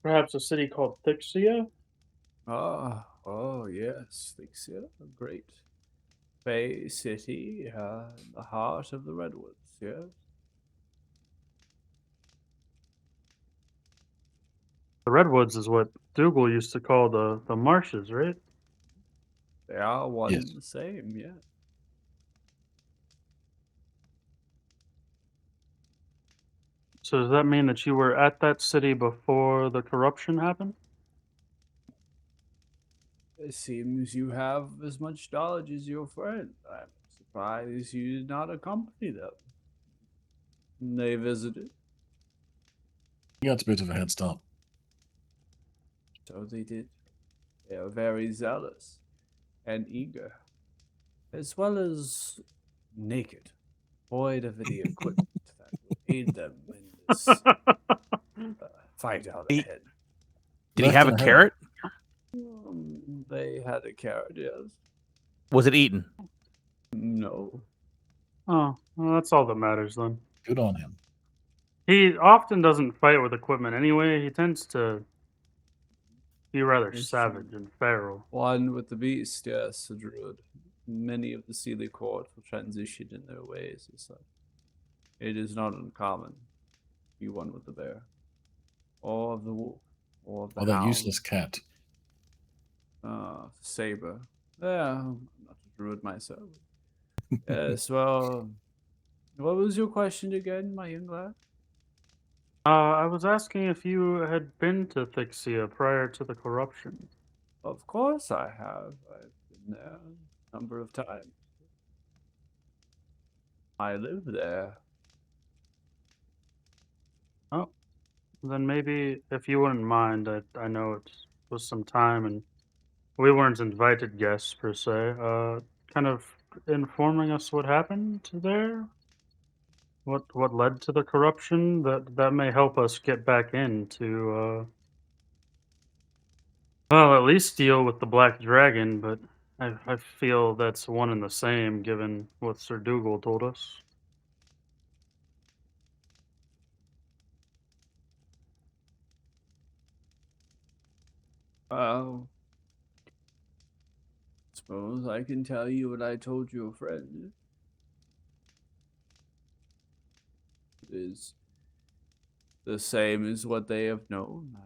perhaps a city called Thixia. Oh yes, Thixia, a great Fae city in the heart of the Redwoods, yes. The Redwoods is what Dougal used to call the marshes, right? They are one Yes. and the same, yeah. So does that mean that you were at that city before the corruption happened? It seems you have as much knowledge as your friend. I'm surprised you did not accompany them. They visited, He got a bit of a head start. so they did. They are very zealous and eager, as well as naked, void of any equipment that will aid them in this fight out He- ahead. Did he Left have in a a carrot? They had a carrot, yes. Was it eaten? No. Oh, well, that's all that matters then. Good on him. He often doesn't fight with equipment anyway. He tends to be rather It's savage and feral. One with the beast, yes, a druid. Many of the Sealy court will transition in their ways as such. It is not uncommon to be one with the bear, or of the wolf, or of the Or that hound. useless cat. Saber. Yeah, I'm not a druid myself. Yes, well, what was your question again, my young lad? I was asking if you had been to Thixia prior to the corruption. Of course I have. I've been there a number of times. I live there. Oh, then maybe if you wouldn't mind, I know it was some time and we weren't invited guests per se. Kind of informing us what happened there, what led to the corruption. That may help us get back into well, at least deal with the Black Dragon. But I feel that's one and the same, given what Sir Dougal told us. Well, suppose I can tell you what I told your friend. It is the same as what they have known.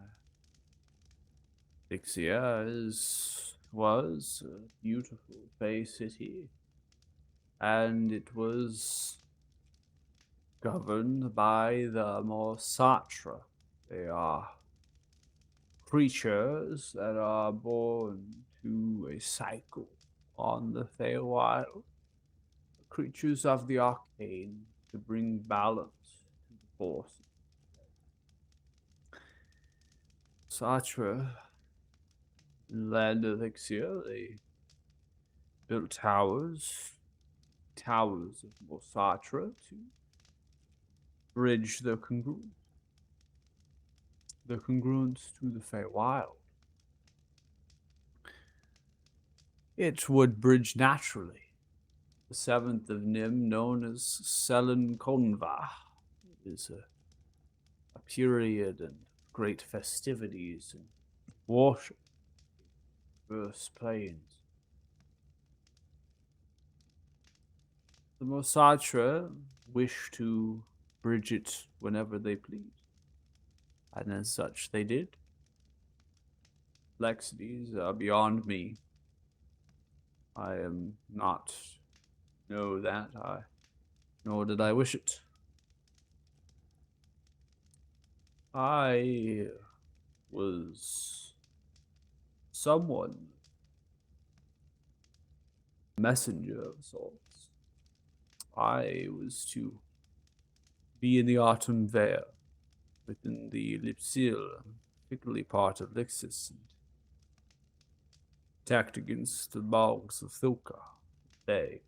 Ixia was a beautiful Bay city, and it was governed by the Morsatra. They are creatures that are born to a cycle on the Feywild. Creatures of the arcane to bring balance to the force. Satra, in the land of Ixia, they built towers of Morsatra to bridge the congruence to the Feywild. It would bridge naturally. The 7th of Nim, known as Selen Konva, is a period and great festivities and worship, verse planes. The Mosatra wish to bridge it whenever they please, and as such they did. Complexities are beyond me. I am not know that, nor did I wish it. I was someone, messenger of sorts. I was to be in the autumn vale, within the Lipsil, particularly part of Lixis, and attacked against the bogs of Thilka. They,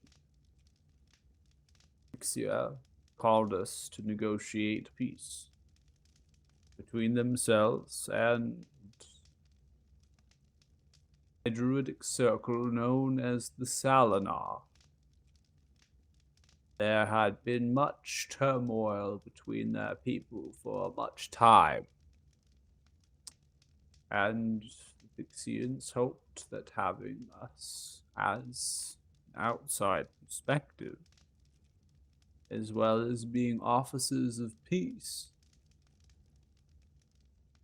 Ixia, called us to negotiate peace between themselves and a druidic circle known as the Salinar. There had been much turmoil between their people for much time, and the Pixians hoped that having us as an outside perspective, as well as being officers of peace,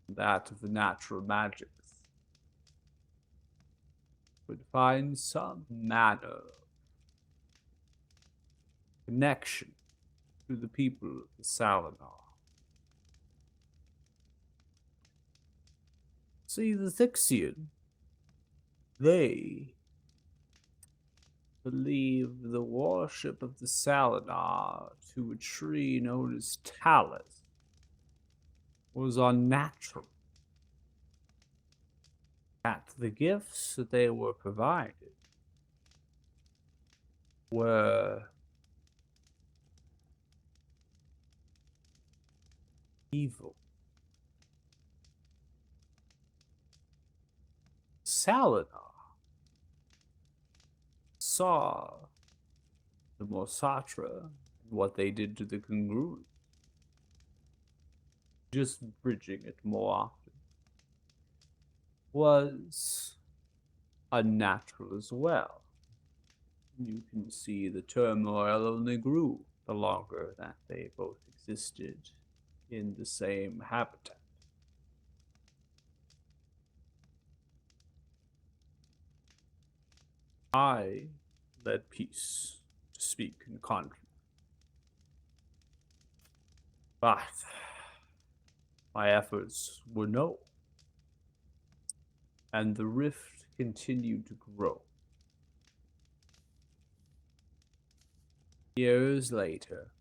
that of the natural magics, would find some manner of connection to the people of the Salinar. See, the Thixian, they believe the worship of the Salinar to a tree known as Talus was unnatural. That the gifts that they were provided were evil. Salinar saw the Mosatra and what they did to the congruent, just bridging it more often, was unnatural as well. You can see the turmoil only grew the longer that they both existed in the same habitat. I led peace to speak in conflict. But my efforts were no, and the rift continued to grow. Years later,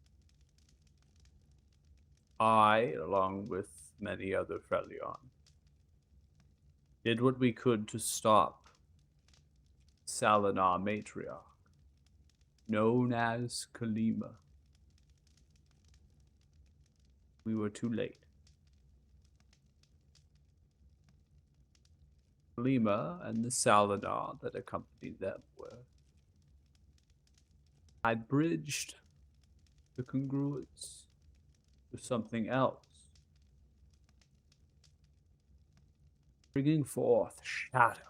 I, along with many other Freljord, did what we could to stop Salinar matriarch, known as Kalima. We were too late. Kalima and the Salinar that accompanied them were. I bridged the congruence with something else, bringing forth shadow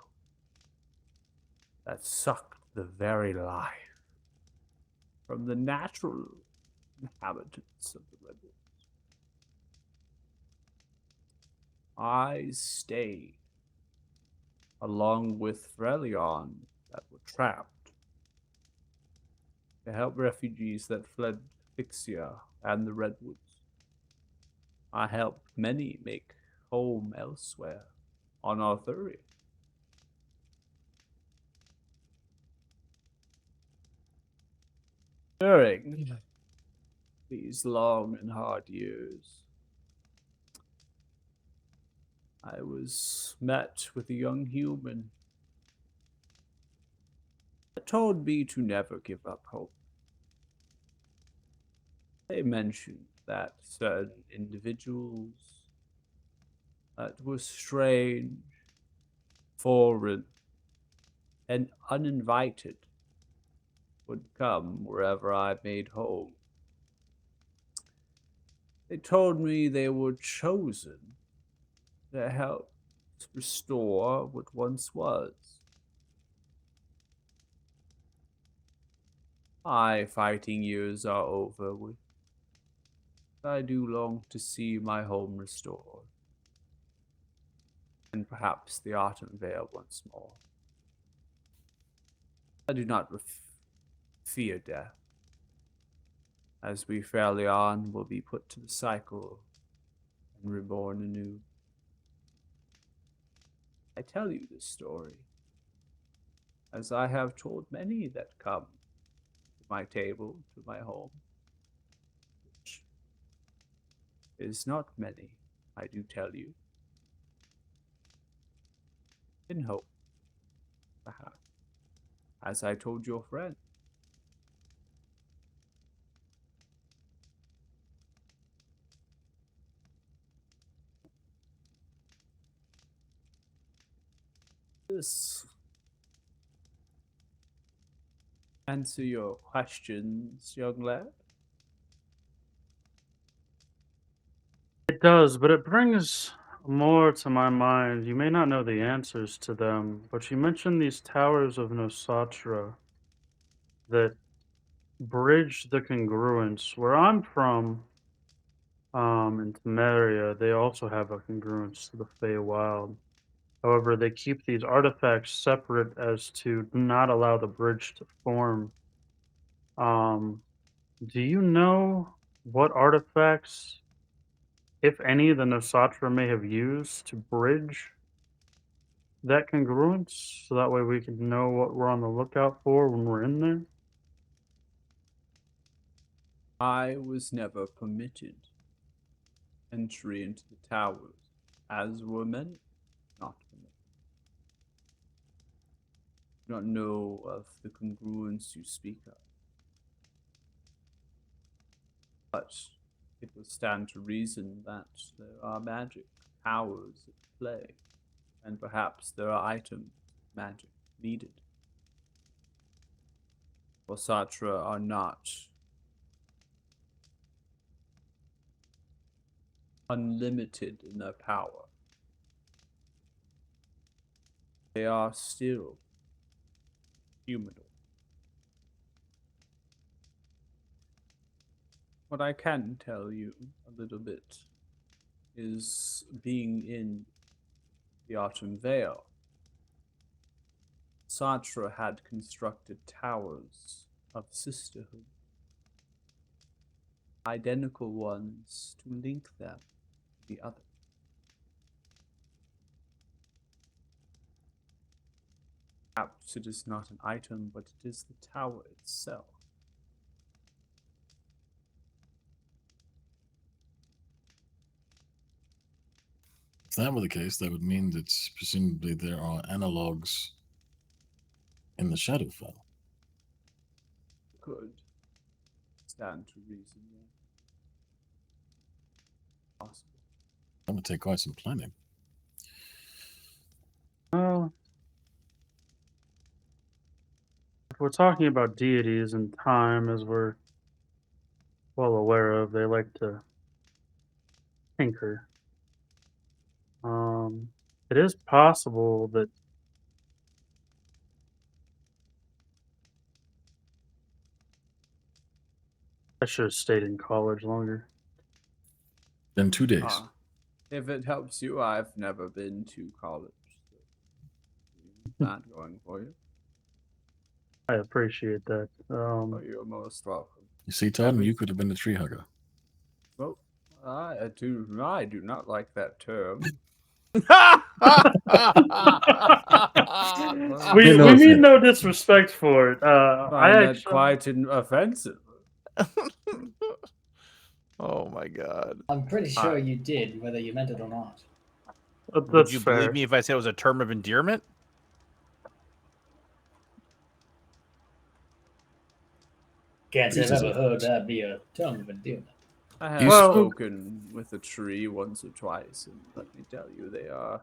that sucked the very life from the natural inhabitants of the Redwoods. I stayed along with Freljord that were trapped to help refugees that fled Ixia and the Redwoods. I helped many make home elsewhere on Arthuria. During these long and hard years, I was met with a young human that told me to never give up hope. They mentioned that certain individuals that were strange, foreign, and uninvited would come wherever I made home. They told me they were chosen to help restore what once was. My fighting years are over with. I do long to see my home restored, and perhaps the Autumn Vale once more. I do not fear death, as we fairly on will be put to the cycle and reborn anew. I tell you this story, as I have told many that come to my table, to my home, which is not many, I do tell you, in hope, perhaps, as I told your friend, this answer your questions, young lad? It does, but it brings more to my mind. You may not know the answers to them, but you mentioned these towers of Nosatra that bridge the congruence. Where I'm from, in Temeria, they also have a congruence to the Feywild. However, they keep these artifacts separate as to not allow the bridge to form. Um, do you know what artifacts, if any, the Nosatra may have used to bridge that congruence? So that way we can know what we're on the lookout for when we're in there? I was never permitted entry into the towers, as were many not permitted. Do not know of the congruence you speak of. But it would stand to reason that there are magic powers at play, and perhaps there are items of magic needed. Wasatra are not unlimited in their power. They are still humanoid. What I can tell you a little bit is being in the Autumn Vale, Satra had constructed towers of sisterhood, identical ones to link them to the other. Perhaps it is not an item, but it is the tower itself. If that were the case, that would mean that presumably there are analogs in the Shadowfell. Could stand to reason, yeah. Possible. That would take quite some planning. Well, if we're talking about deities and time, as we're well aware of, they like to tinker. It is possible that I should have stayed in college longer. Then 2 days. Ah, if it helps you, I've never been to college. So not going for you. I appreciate that. Oh, you're most welcome. You see, Todd, Every- you could have been a tree hugger. Well, I do not like that term. We, no we mean offense. no disrespect for it. I I find that actually, quite offensive. Oh my god. I'm pretty sure you did, whether you meant it or not. Would that's you fair. believe me if I said it was a term of endearment? Can't say I've Priest is ever a- heard that be a term of endearment. I have You spoke- spoken with a tree once or twice, and let me tell you, they are,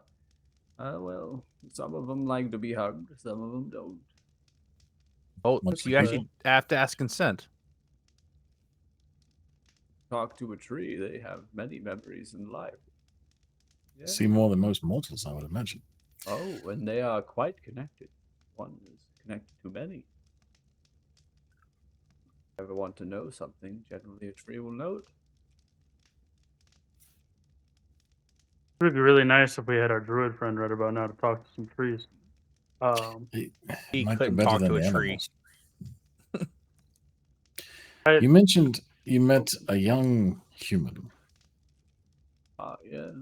well, some of them like to be hugged, some of them don't. Oh, Much so you like actually have to ask consent. Talk to a tree, they have many memories in life. Yeah. See more than most mortals, I would imagine. Oh, and they are quite connected. One is connected to many. If you ever want to know something, generally a tree will know it. It would be really nice if we had our druid friend right about now to talk to some trees. It He might be couldn't better talk than to a the tree. animals. You mentioned you met a young human Yeah.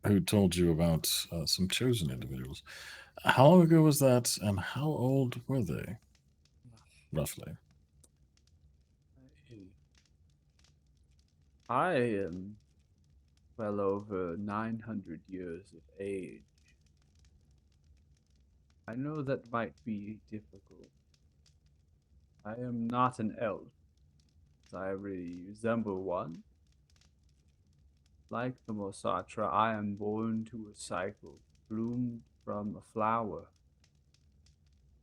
who told you about some chosen individuals. How long ago was that, and how old were they, roughly? I am well over 900 years of age. I know that might be difficult. I am not an elf. I resemble one. Like the Mosatra, I am born to a cycle, bloomed from a flower,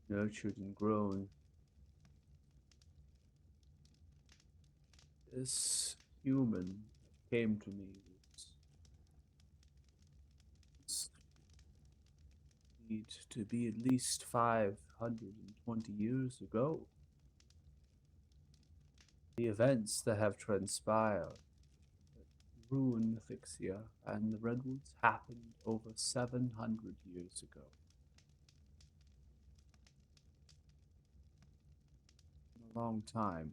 nurtured and grown. This human came to me was need to be at least 520 years ago. The events that have transpired ruined Thixia and the Redwoods happened over 700 years ago. A long time.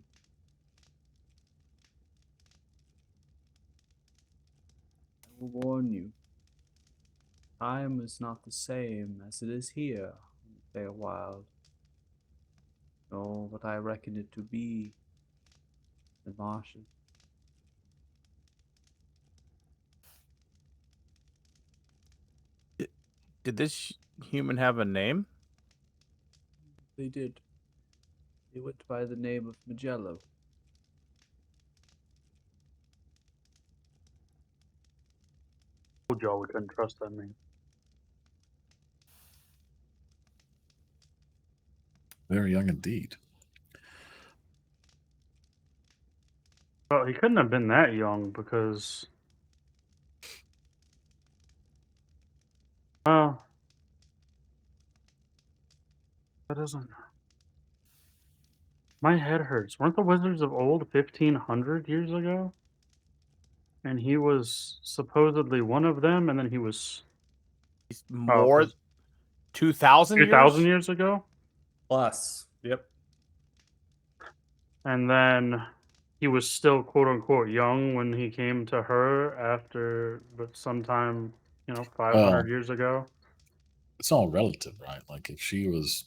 I will warn you, time is not the same as it is here in the Feywild, nor what I reckon it to be in the marshes. Did this human have a name? They did. They went by the name of Magello. Told y'all we couldn't trust that man. Very young indeed. Well, he couldn't have been that young because. Well, that doesn't. My head hurts. Weren't the Wizards of Old 1,500 years ago? And he was supposedly one of them, and then he was He's more 2,000 years? 2,000 years ago? Plus. Yep. And then he was still quote unquote young when he came to her after, but sometime, 500 years ago. It's all relative, right? Like if she was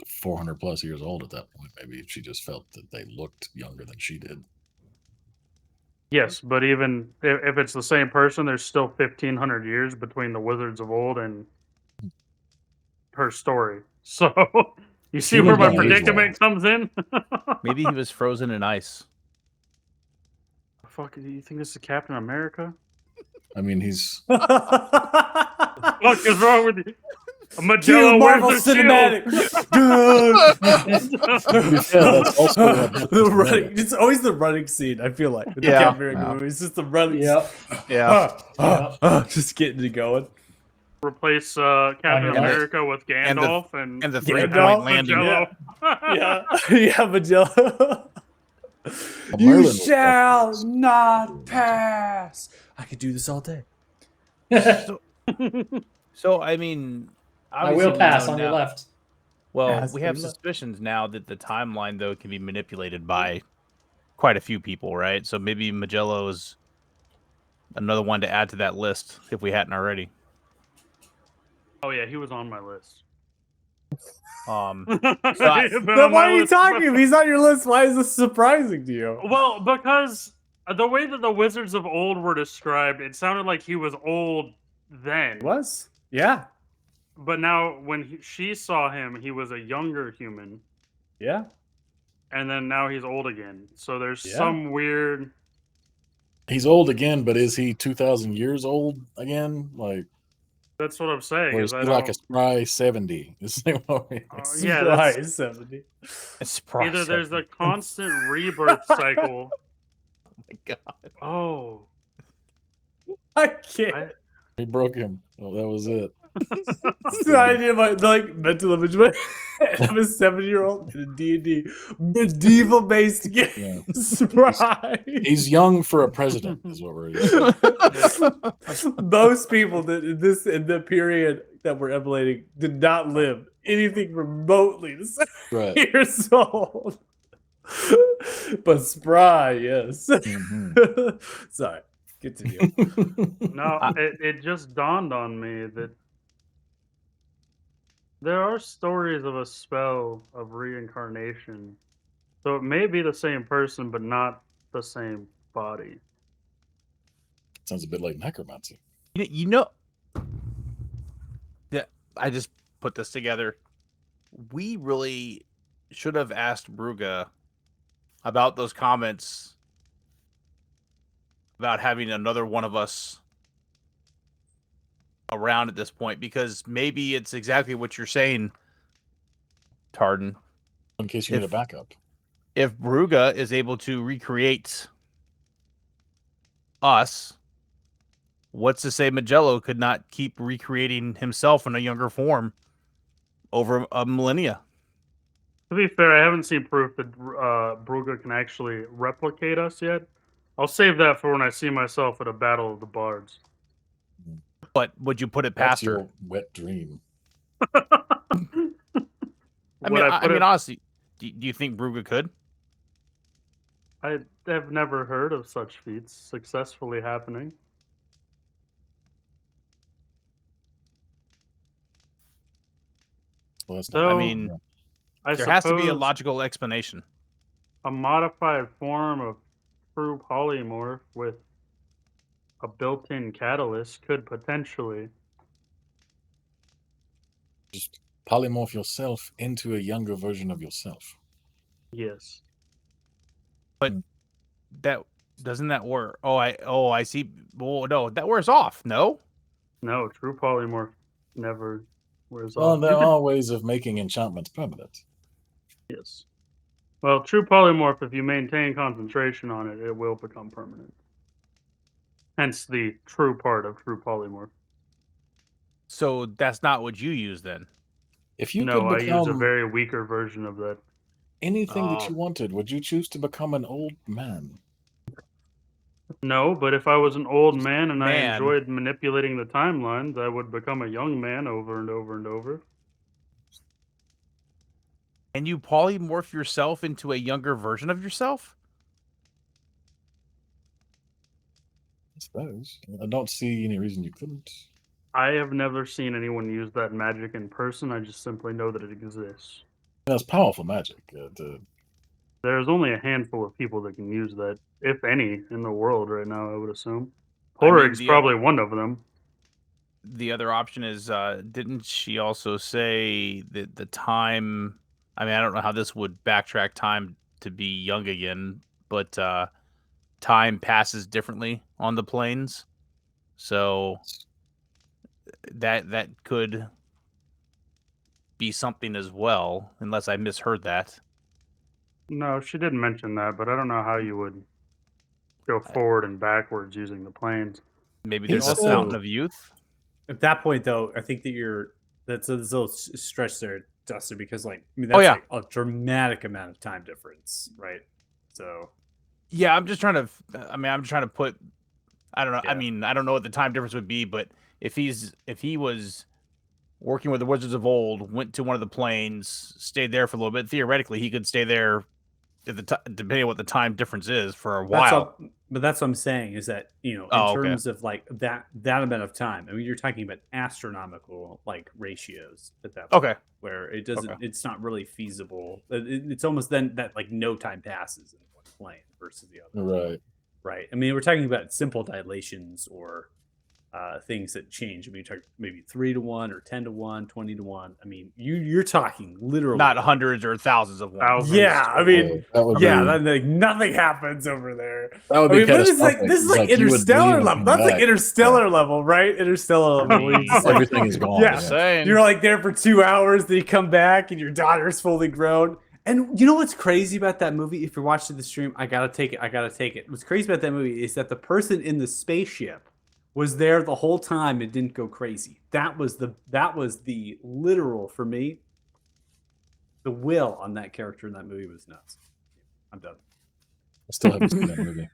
400 plus years old at that point, maybe she just felt that they looked younger than she did. Yes, but even if it's the same person, there's still 1,500 years between the Wizards of Old and her story. So you see where my Human being is predicament comes in? Maybe he was frozen in ice. Fuck, do you think this is Captain America? I mean, he's What is wrong with you? A Magello Dude, Marvel wears the Cinematic. yeah, that's also what happens the in running. Reddit. It's always the running scene. I feel like with the Yeah. Captain America Yeah. movie. It's just the running. Yep. Yeah. Just getting it going. Replace Captain your America with Gandalf and And the Gandalf, 3-point landing. Magello. Yeah, yeah, Magello. Well, You Merlin was shall not pass. I could do this all day. So, I mean, I obviously will we pass know on your now- left. Well, Yes, we have we know. suspicions now that the timeline, though, can be manipulated by quite a few people, right? So maybe Magello is another one to add to that list if we hadn't already. Oh yeah, he was on my list. Um, He I- had been Then on why my are you list. talking? If he's on your list, why is this surprising to you? Well, because the way that the Wizards of Old were described, it sounded like he was old then. It was? Yeah. But now, when she saw him, he was a younger human, Yeah. and then now he's old again. So there's Yeah. some weird. He's old again, but is he 2,000 years old again? Like, That's what I'm saying. or Is is I he like a don't- spry 70? Is that what we- yeah, that's, Surprise, 70. it's surprising. either there's a constant rebirth cycle. Oh my god. Oh, I can't. I- we broke him. Well, that was it. It's the idea of my mental image of a 7-year-old in a D&D medieval based game. Yeah. Surprise. He's young for a president, is what we're saying. Most people that in the period that we're emulating did not live anything remotely the same Right. years old. But spry, yes. Mhm. Sorry. Continue. no, it just dawned on me that there are stories of a spell of reincarnation. So it may be the same person, but not the same body. Sounds a bit like necromancy. You know, yeah, I just put this together. We really should have asked Bruga about those comments about having another one of us around at this point, because maybe it's exactly what you're saying. Tardan. In case you need a If- backup. If Bruga is able to recreate us, what's to say Magello could not keep recreating himself in a younger form over a millennia? To be fair, I haven't seen proof that Bruga can actually replicate us yet. I'll save that for when I see myself at a battle of the bards. But would you put it That's past her? your wet dream. I mean, honestly, do you think Bruga could? I have never heard of such feats successfully happening. Well, that's So, I mean, I there has to be a suppose logical explanation. a modified form of true polymorph with a built-in catalyst could potentially. just polymorph yourself into a younger version of yourself. Yes. That doesn't that work? I see. Well, no, that wears off. No, No, true polymorph never wears Well, off. there You could- are ways of making enchantments permanent. Yes. Well, true polymorph, if you maintain concentration on it, it will become permanent. Hence the true part of true polymorph. so that's not what you use then. If you No, could I use a become very weaker version of that. anything that Oh. you wanted, would you choose to become an old man? No, but if I was an old man and I Man. enjoyed manipulating the timelines, I would become a young man over and over and over. And you polymorph yourself into a younger version of yourself? I suppose. I don't see any reason you couldn't. I have never seen anyone use that magic in person. I just simply know that it exists. That's powerful magic. There's only a handful of people that can use that, if any, in the world right now, I would assume. I mean, Horig's the- probably one of them. The other option is, didn't she also say that the time? I mean, I don't know how this would backtrack time to be young again, but time passes differently on the planes, so that could be something as well, unless I misheard that. No, she didn't mention that, but I don't know how you would go forward and backwards using the planes. Maybe He there's a said- fountain of youth. At that point, though, I think that that's a little stretch there, Dustin, because like that's Oh, yeah. like a dramatic amount of time difference, right? So Yeah, I'm just trying to. I mean, I'm trying to put. I don't know. I Yeah. mean, I don't know what the time difference would be, but if he was working with the Wizards of old, went to one of the planes, stayed there for a little bit. Theoretically, he could stay there, at depending on what the time difference is, for a while. that's what I'm saying is that in Oh, okay. terms of like that amount of time. I mean, you're talking about astronomical like ratios at that point, Okay. where it doesn't. Okay. It's not really feasible. It's almost then that like no time passes in one plane versus the other. Right. Right. I mean, we're talking about simple dilations or things that change. I mean, you're talking maybe 3-to-1 or 10-to-1, 20-to-1. I mean, you're talking literally Not hundreds or thousands of ones. Thousands. Yeah, I mean, that would yeah, be, that, like nothing happens over there. that would I be mean, but this is like catastrophic. this is like You would interstellar leave level. and That's come like back. interstellar level, right? Interstellar level. where you just, like, Everything is gone. Yeah. Just saying. you're like there for 2 hours, then you come back and your daughter's fully grown. And you know what's crazy about that movie? If you're watching the stream, I gotta take it. What's crazy about that movie is that the person in the spaceship was there the whole time and didn't go crazy. That was the literal for me. The will on that character in that movie was nuts. I'm done. I still haven't seen that movie.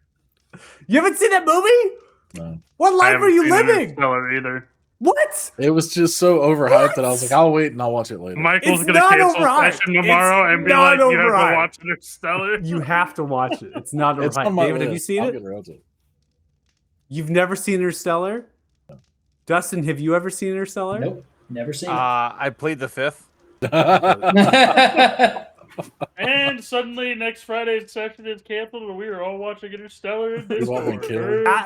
You haven't seen that movie? No. What I life haven't are you seen living? Interstellar either. What? It was just so overhyped that I was like, I'll wait and I'll watch it later. Michael's It's gonna not cancel overhyped. session tomorrow It's and be not like, "You have overhyped. to watch Interstellar." You have to watch it. It's not It's on overhyped. my David, have you list. seen I'll it? get around to it. You've never seen Interstellar? Dustin, have you ever seen Interstellar? Nope, never seen I played the fifth. it. And suddenly, next Friday's session is canceled, and we are all watching Interstellar in You want me Discord. killed?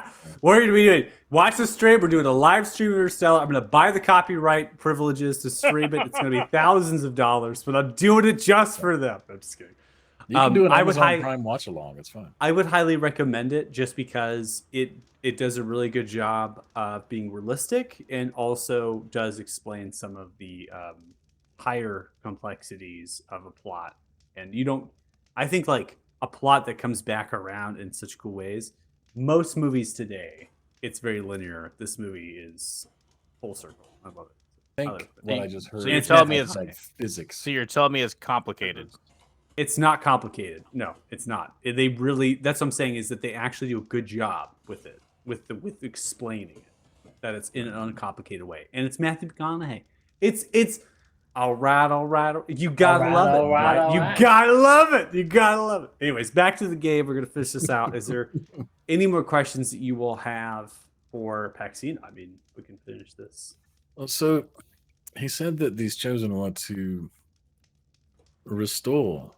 What are we doing? Watch the stream. We're doing a live stream of Interstellar. I'm going to buy the copyright privileges to stream it. It's going to be thousands of dollars, but I'm doing it just for them. I'm just kidding. You can do an I would Amazon Prime watch along. It's fine. I would highly recommend it just because it does a really good job of being realistic and also does explain some of the higher complexities of a plot, and you don't. I think like a plot that comes back around in such cool ways. Most movies today, it's very linear. This movie is full circle. I love it. I I think love it. what I just heard. you're It's telling me is it's like physics. So you're telling me it's complicated. It's not complicated. No, it's not. They really. That's what I'm saying is that they actually do a good job with it, with explaining it, that it's in an uncomplicated way, and it's Matthew McConaughey. It's all right. You gotta All right, love it. all right, Right? all You right. gotta love it. You gotta love it. Anyways, back to the game. We're gonna finish this out. Is there any more questions that you will have for Paxina? I mean, we can finish this. Well, so he said that these chosen want to restore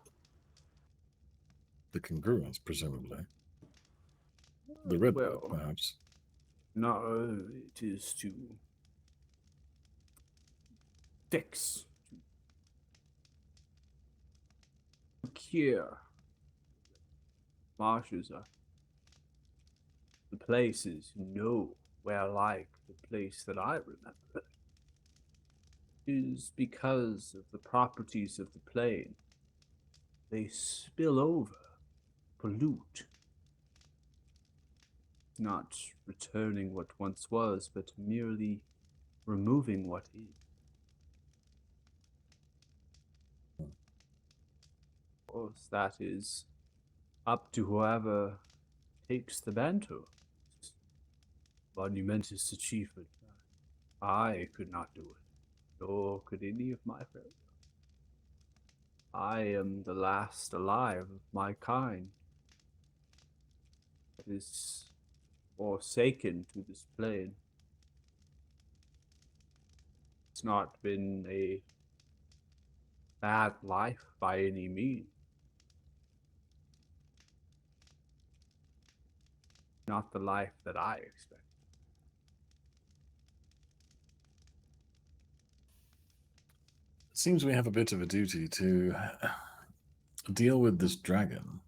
the congruence, presumably. The red Well, book, perhaps. No, it is to fix, to cure. Marshes are the places where like the place that I remember is because of the properties of the plane. They spill over, pollute. Not returning what once was, but merely removing what is. Of course, that is up to whoever takes the mantle. Monumentous achievement. I could not do it, nor could any of my friends. I am the last alive of my kind. That is forsaken to this plane. It's not been a bad life by any means. Not the life that I expect. It seems we have a bit of a duty to deal with this dragon.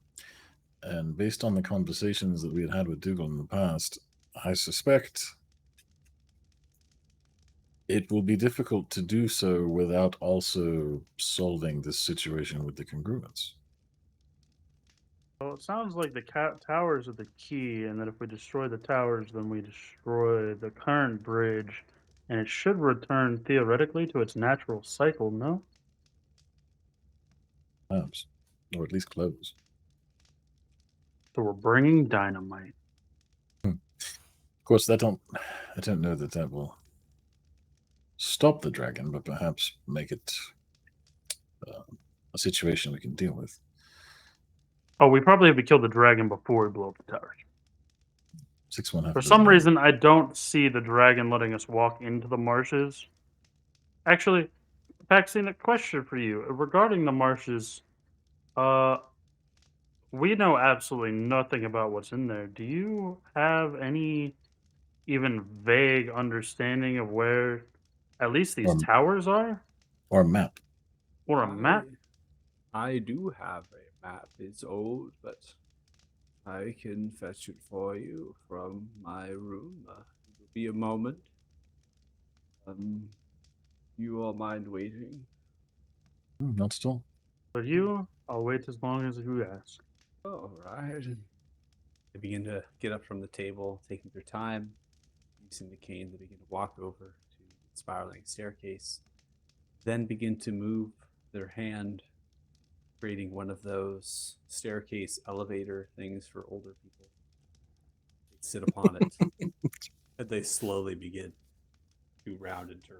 And based on the conversations that we had had with Dougal in the past, I suspect it will be difficult to do so without also solving this situation with the congruence. Well, it sounds like the towers are the key, and that if we destroy the towers, then we destroy the current bridge, and it should return theoretically to its natural cycle, no? Perhaps. Or at least close. So we're bringing dynamite. Of course, I don't know that will stop the dragon, but perhaps make it a situation we can deal with. Oh, we probably have to kill the dragon before we blow up the towers. 6-1 For some reason, I don't see the dragon letting us walk into the marshes. Actually, Paxine, a question for you regarding the marshes. We know absolutely nothing about what's in there. Do you have any even vague understanding of where at least these towers are? Or a map. Or a map? I do have a map. It's old, but I can fetch it for you from my room. It'll be a moment. You all mind waiting? Not at all. For you, I'll wait as long as you ask. All right. They begin to get up from the table, taking their time, using the cane. They begin to walk over to the spiraling staircase, then begin to move their hand, creating one of those staircase elevator things for older people. They sit upon it, and they slowly begin to round and turn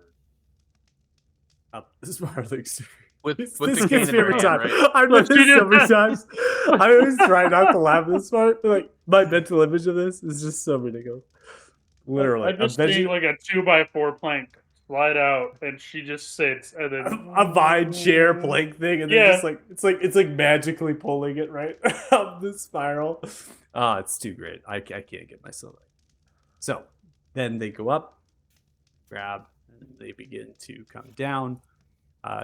up the spiraling staircase. With This the cane gets in me their every hand, time. right? I've done this so many times. I always try not to laugh at this part. Like my mental image of this is just so ridiculous. Literally, I'm just seeing like a 2x4 plank slide out, and she just sits, and then a vine chair plank thing, and then Yeah. just like it's like magically pulling it right up the spiral. Ah, it's too great. I can't get myself right. So then they go up, grab, and they begin to come down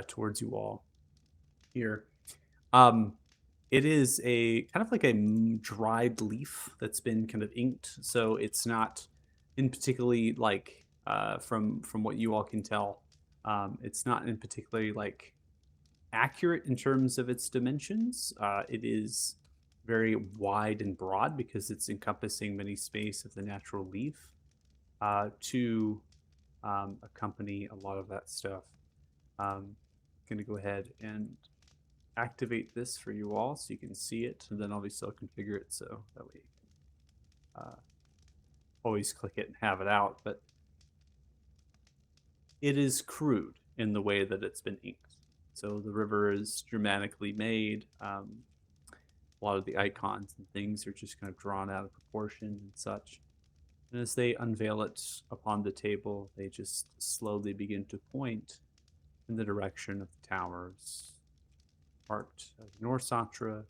towards you all here. It is a kind of like a dried leaf that's been kind of inked, so it's not in particularly like from what you all can tell, It's not in particularly like accurate in terms of its dimensions. It is very wide and broad because it's encompassing many space of the natural leaf to accompany a lot of that stuff. Going to go ahead and activate this for you all so you can see it, and then obviously I'll configure it so that way you can always click it and have it out. But it is crude in the way that it's been inked. So the river is dramatically made. A lot of the icons and things are just kind of drawn out of proportion and such. And as they unveil it upon the table, they just slowly begin to point in the direction of the towers. Part of Norsatra,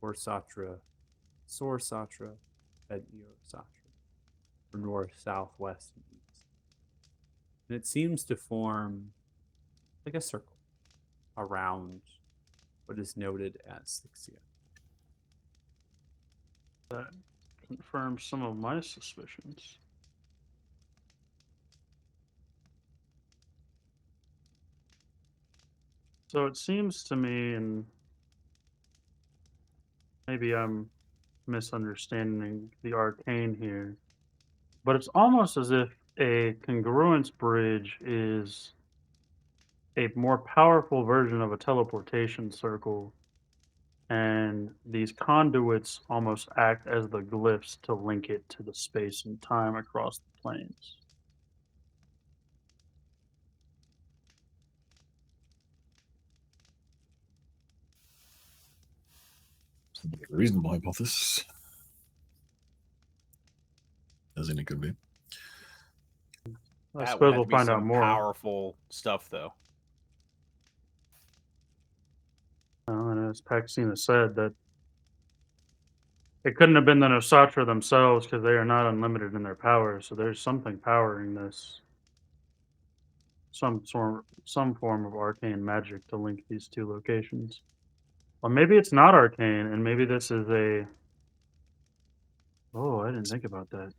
Orsatra, Sorsatra, and Eurosatra. For north, south, west, and east. And it seems to form like a circle around what is noted as Sixia. That confirms some of my suspicions. So it seems to me, and maybe I'm misunderstanding the arcane here, but it's almost as if a congruence bridge is a more powerful version of a teleportation circle, and these conduits almost act as the glyphs to link it to the space and time across the planes. Seems like a reasonable hypothesis. As any could be. I That suppose would have we'll to be find out some more. powerful stuff, though. And as Paxina said, that it couldn't have been the Nosatra themselves because they are not unlimited in their power. So there's something powering this. Some form of arcane magic to link these two locations. Or maybe it's not arcane, and maybe this is a. Oh, I didn't think about that.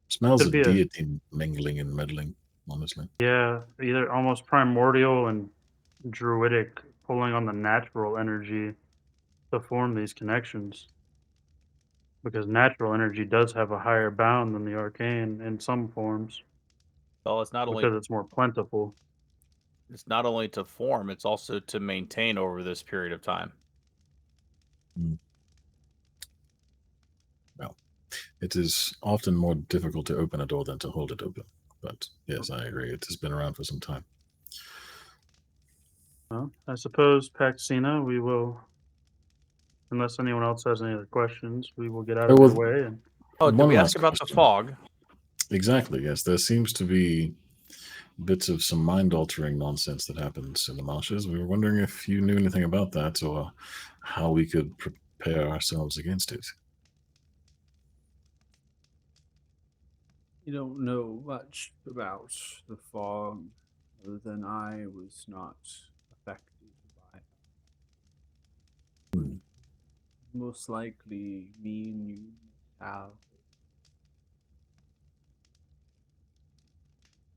Smells Could of be a deity mingling and meddling, honestly. either almost primordial and druidic, pulling on the natural energy to form these connections. Because natural energy does have a higher bound than the arcane in some forms, Well, it's not because it's more plentiful. only to form; it's also to maintain over this period of time. Well, it is often more difficult to open a door than to hold it open. But yes, I agree. It has been around for some time. Well, I suppose, Paxina, we will, unless anyone else has any other questions, we will get out of your way. And Oh, did One we last ask about the question. fog? Exactly, yes. There seems to be bits of some mind altering nonsense that happens in the marshes. We were wondering if you knew anything about that or how we could prepare ourselves against it. You don't know much about the fog, other than I was not affected by it. Hmm. Most likely, me and you have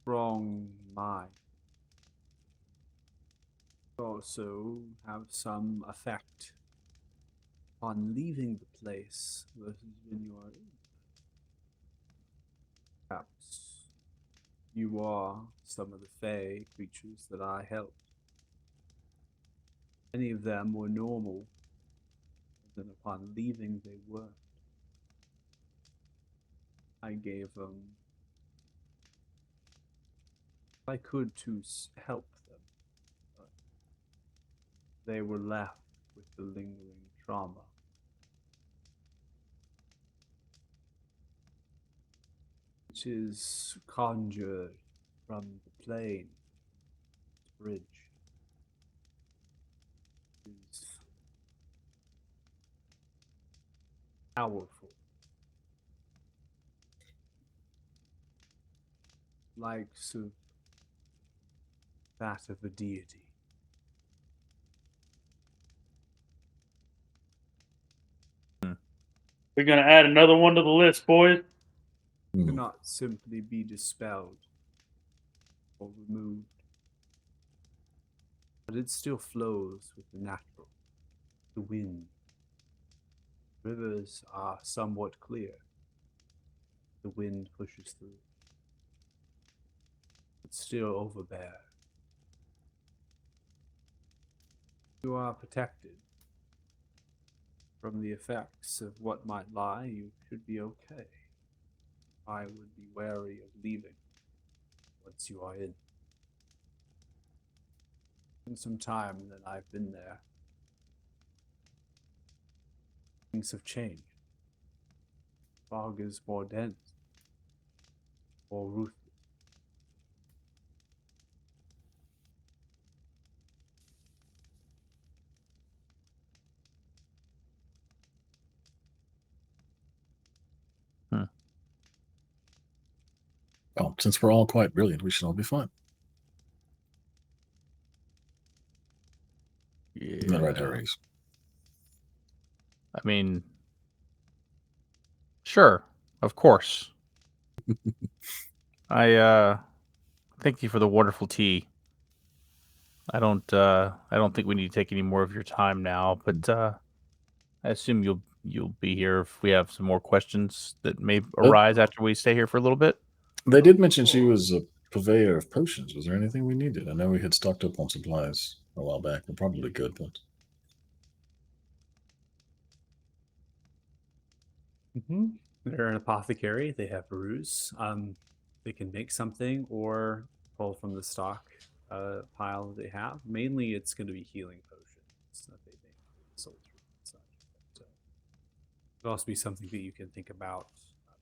strong mind. Also have some effect on leaving the place versus when you are in. Perhaps you are some of the Fae creatures that I helped. Many of them were normal, and then upon leaving they weren't. I gave them I could to help them, but they were left with the lingering trauma. Which is conjured from the plane, bridge. Is powerful. Likes of that of a deity. we're going to add another one to the list, boys. Hmm. Cannot simply be dispelled or removed. But it still flows with the natural, the wind. Rivers are somewhat clear. The wind pushes through. It's still overbear. You are protected from the effects of what might lie. You should be okay. I would be wary of leaving once you are in. In some time that I've been there, things have changed. Fog is more dense, more ruthless. Well, since we're all quite brilliant, we should all be fine. Yeah. In the right areas. I mean, sure, of course. I thank you for the wonderful tea. I don't think we need to take any more of your time now, but I assume you'll be here if we have some more questions that may arise after we stay here for a little bit. They did mention she was a purveyor of potions. Was there anything we needed? I know we had stocked up on supplies a while back. We're probably good, but They're an apothecary. They have brews. They can make something or pull from the stock pile that they have. Mainly, it's going to be healing potions that they make, sold through and such. But, it'll also be something that you can think about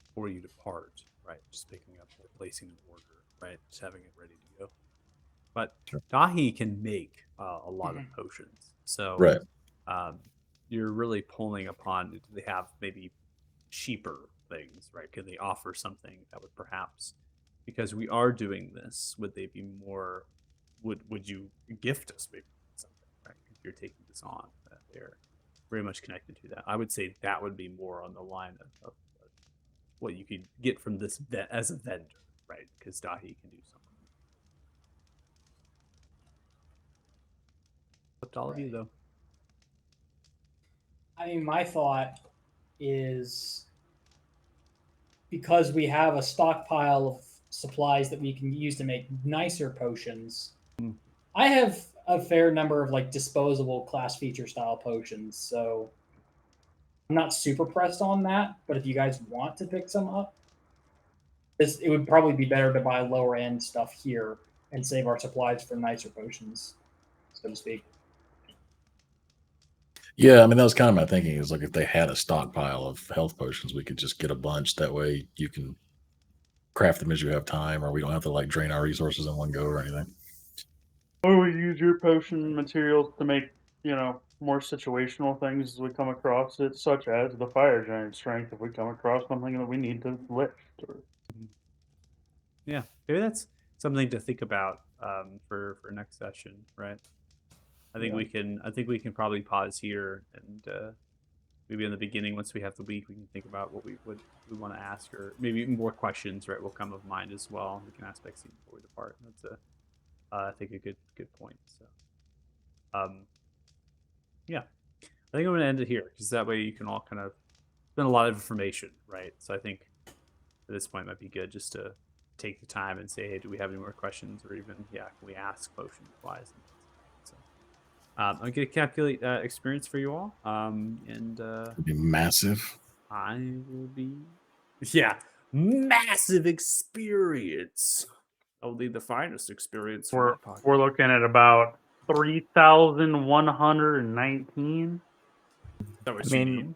before you depart, right? Just picking up or placing an order, right? Just having it ready to go. But Sure. Dahi can make a lot of potions, so right. You're really pulling upon. They have maybe cheaper things, right? Could they offer something that would perhaps, because we are doing this, would they be more? Would you gift us maybe something, right? If you're taking this on, they're very much connected to that. I would say that would be more on the line of what you could get from this as a vendor, right? Because Dahi can do something. Up to all of you, though. I mean, my thought is because we have a stockpile of supplies that we can use to make nicer potions. I have a fair number of like disposable class feature style potions, so I'm not super pressed on that. But if you guys want to pick some up, it would probably be better to buy lower end stuff here and save our supplies for nicer potions, so to speak. Yeah, I mean, that was kind of my thinking is like if they had a stockpile of health potions, we could just get a bunch. That way you can craft them as you have time, or we don't have to like drain our resources in one go or anything. Or we use your potion materials to make, more situational things as we come across it, such as the fire giant strength if we come across something that we need to lift. Yeah, maybe that's something to think about for next session, right? I think we can probably pause here and maybe in the beginning, once we have the week, we can think about what we want to ask, or maybe more questions, right, will come of mind as well. We can ask Bexy before we depart. That's I think a good point. So, yeah, I think I'm gonna end it here because that way you can all kind of spend a lot of information, right? So I think at this point it might be good just to take the time and say, hey, do we have any more questions, or even can we ask potion wise? So I'm gonna calculate experience for you all, and It'd be massive. I will be massive experience. Only the finest experience. We're looking at about 3,119. That what I you mean, mean?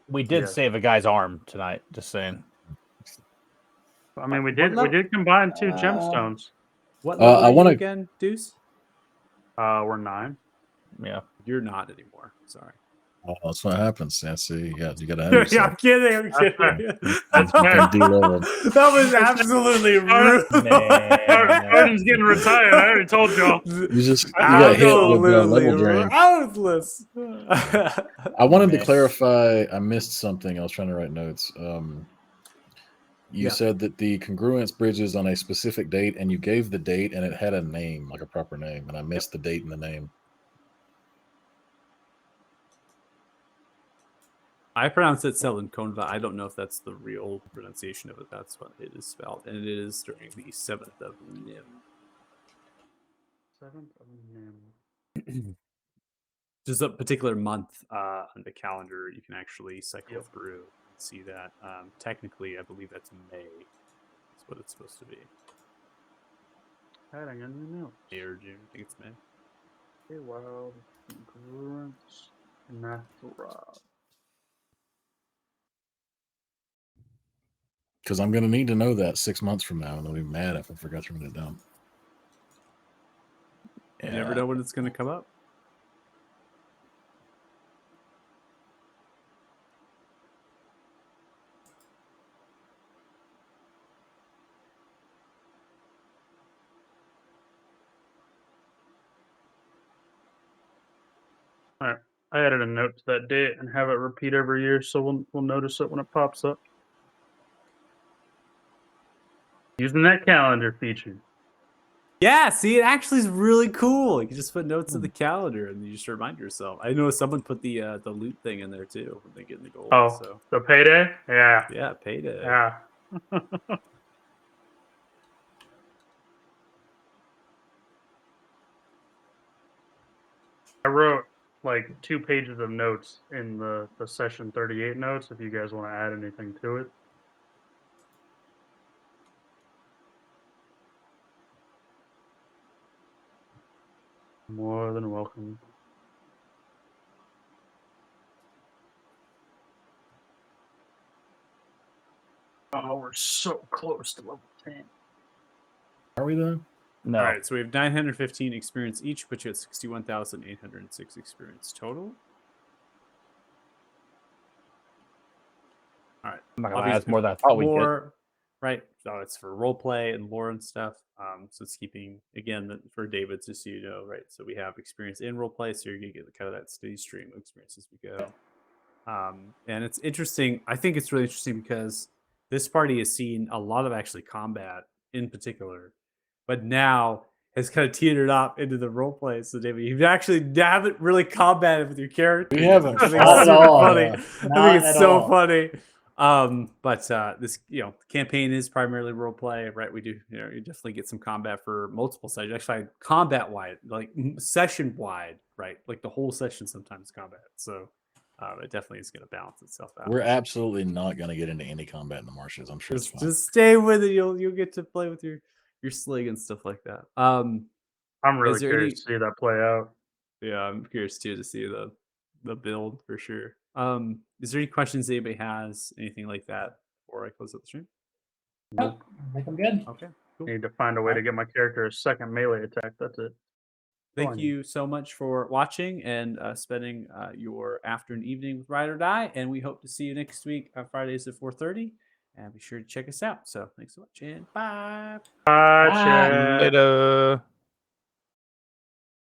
we did Yeah. save a guy's arm tonight. Just saying. I mean, we What did combine two gemstones. What level I are you wanna- again, Deuce? We're 9. Yeah. You're not anymore. Sorry. Oh, that's what happens. Yeah, see, you got to have I'm yourself. kidding. I'm That's kidding. That's You've fair. been de-leveled. That was absolutely rude. Arden's getting retired. I already told y'all. You got hit with level drain. Ruthless. I wanted to Miss. clarify. I missed something. I was trying to write notes. You Yeah. said that the congruence bridges on a specific date, and you gave the date, and it had a name, like a proper name, and I missed the date and the name. I pronounce it Selenconva. I don't know if that's the real pronunciation of it. That's what it is spelled, and it is during the 7th of Nim. 7th of Nim. Just a particular month on the calendar. You can actually cycle Yep. through and see that. Technically, I believe that's May. That's what it's supposed to be. Adding a new note. May or June. I think it's May. Okay, wild congruence natural. Because I'm going to need to know that 6 months from now, and I'll be mad if I forgot to write it down. You never know when it's going to come up. Alright. I added a note to that date and have it repeat every year, so we'll notice it when it pops up. Using that calendar feature. Yeah, see, it actually is really cool. You can just put notes in the calendar and you just remind yourself. I know someone put the loot thing in there too when they get in the gold. Oh, So the payday? Yeah. yeah, payday. Yeah. I wrote like 2 pages of notes in the session 38 notes if you guys want to add anything to it. More than welcome. Oh, we're so close to level 10. Are we though? No. All right, so we have 915 experience each, but you have 61,806 experience total. All right. I'm not gonna lie, Obviously, that's more than I thought we'd get. lore, right? So it's for role play and lore and stuff. So it's keeping again for David, just so you know, right? So we have experience in role play, so you're gonna get kind of that steady stream of experience as we go. And it's interesting. I think it's really interesting because this party has seen a lot of actually combat in particular, but now has kind of teetered up into the role play. So David, you actually haven't really combated with your character. We haven't. I think Not it's at super all. funny. Yeah. I think Not it's at so all. funny. But this, campaign is primarily role play, right? We do, you definitely get some combat for multiple sides. Actually, combat wide, like session wide, right? Like the whole session sometimes combat. So it definitely is going to balance itself out. We're absolutely not going to get into any combat in the marshes. I'm sure it's fine. Just stay with it. You'll get to play with your sling and stuff like that. I'm really Is there curious any- to see that play out. Yeah, I'm curious too to see the build for sure. Is there any questions anybody has, anything like that, before I close up the stream? Nope, I think I'm good. Okay, cool. Need to find a way to Alright. get my character a second melee attack. That's it. Thank Fine. you so much for watching and spending your afternoon, evening with Ride or Die. And we hope to see you next week on Fridays at 4:30. And be sure to check us out. So thanks so much and bye. Bye, Bye. chat. Later.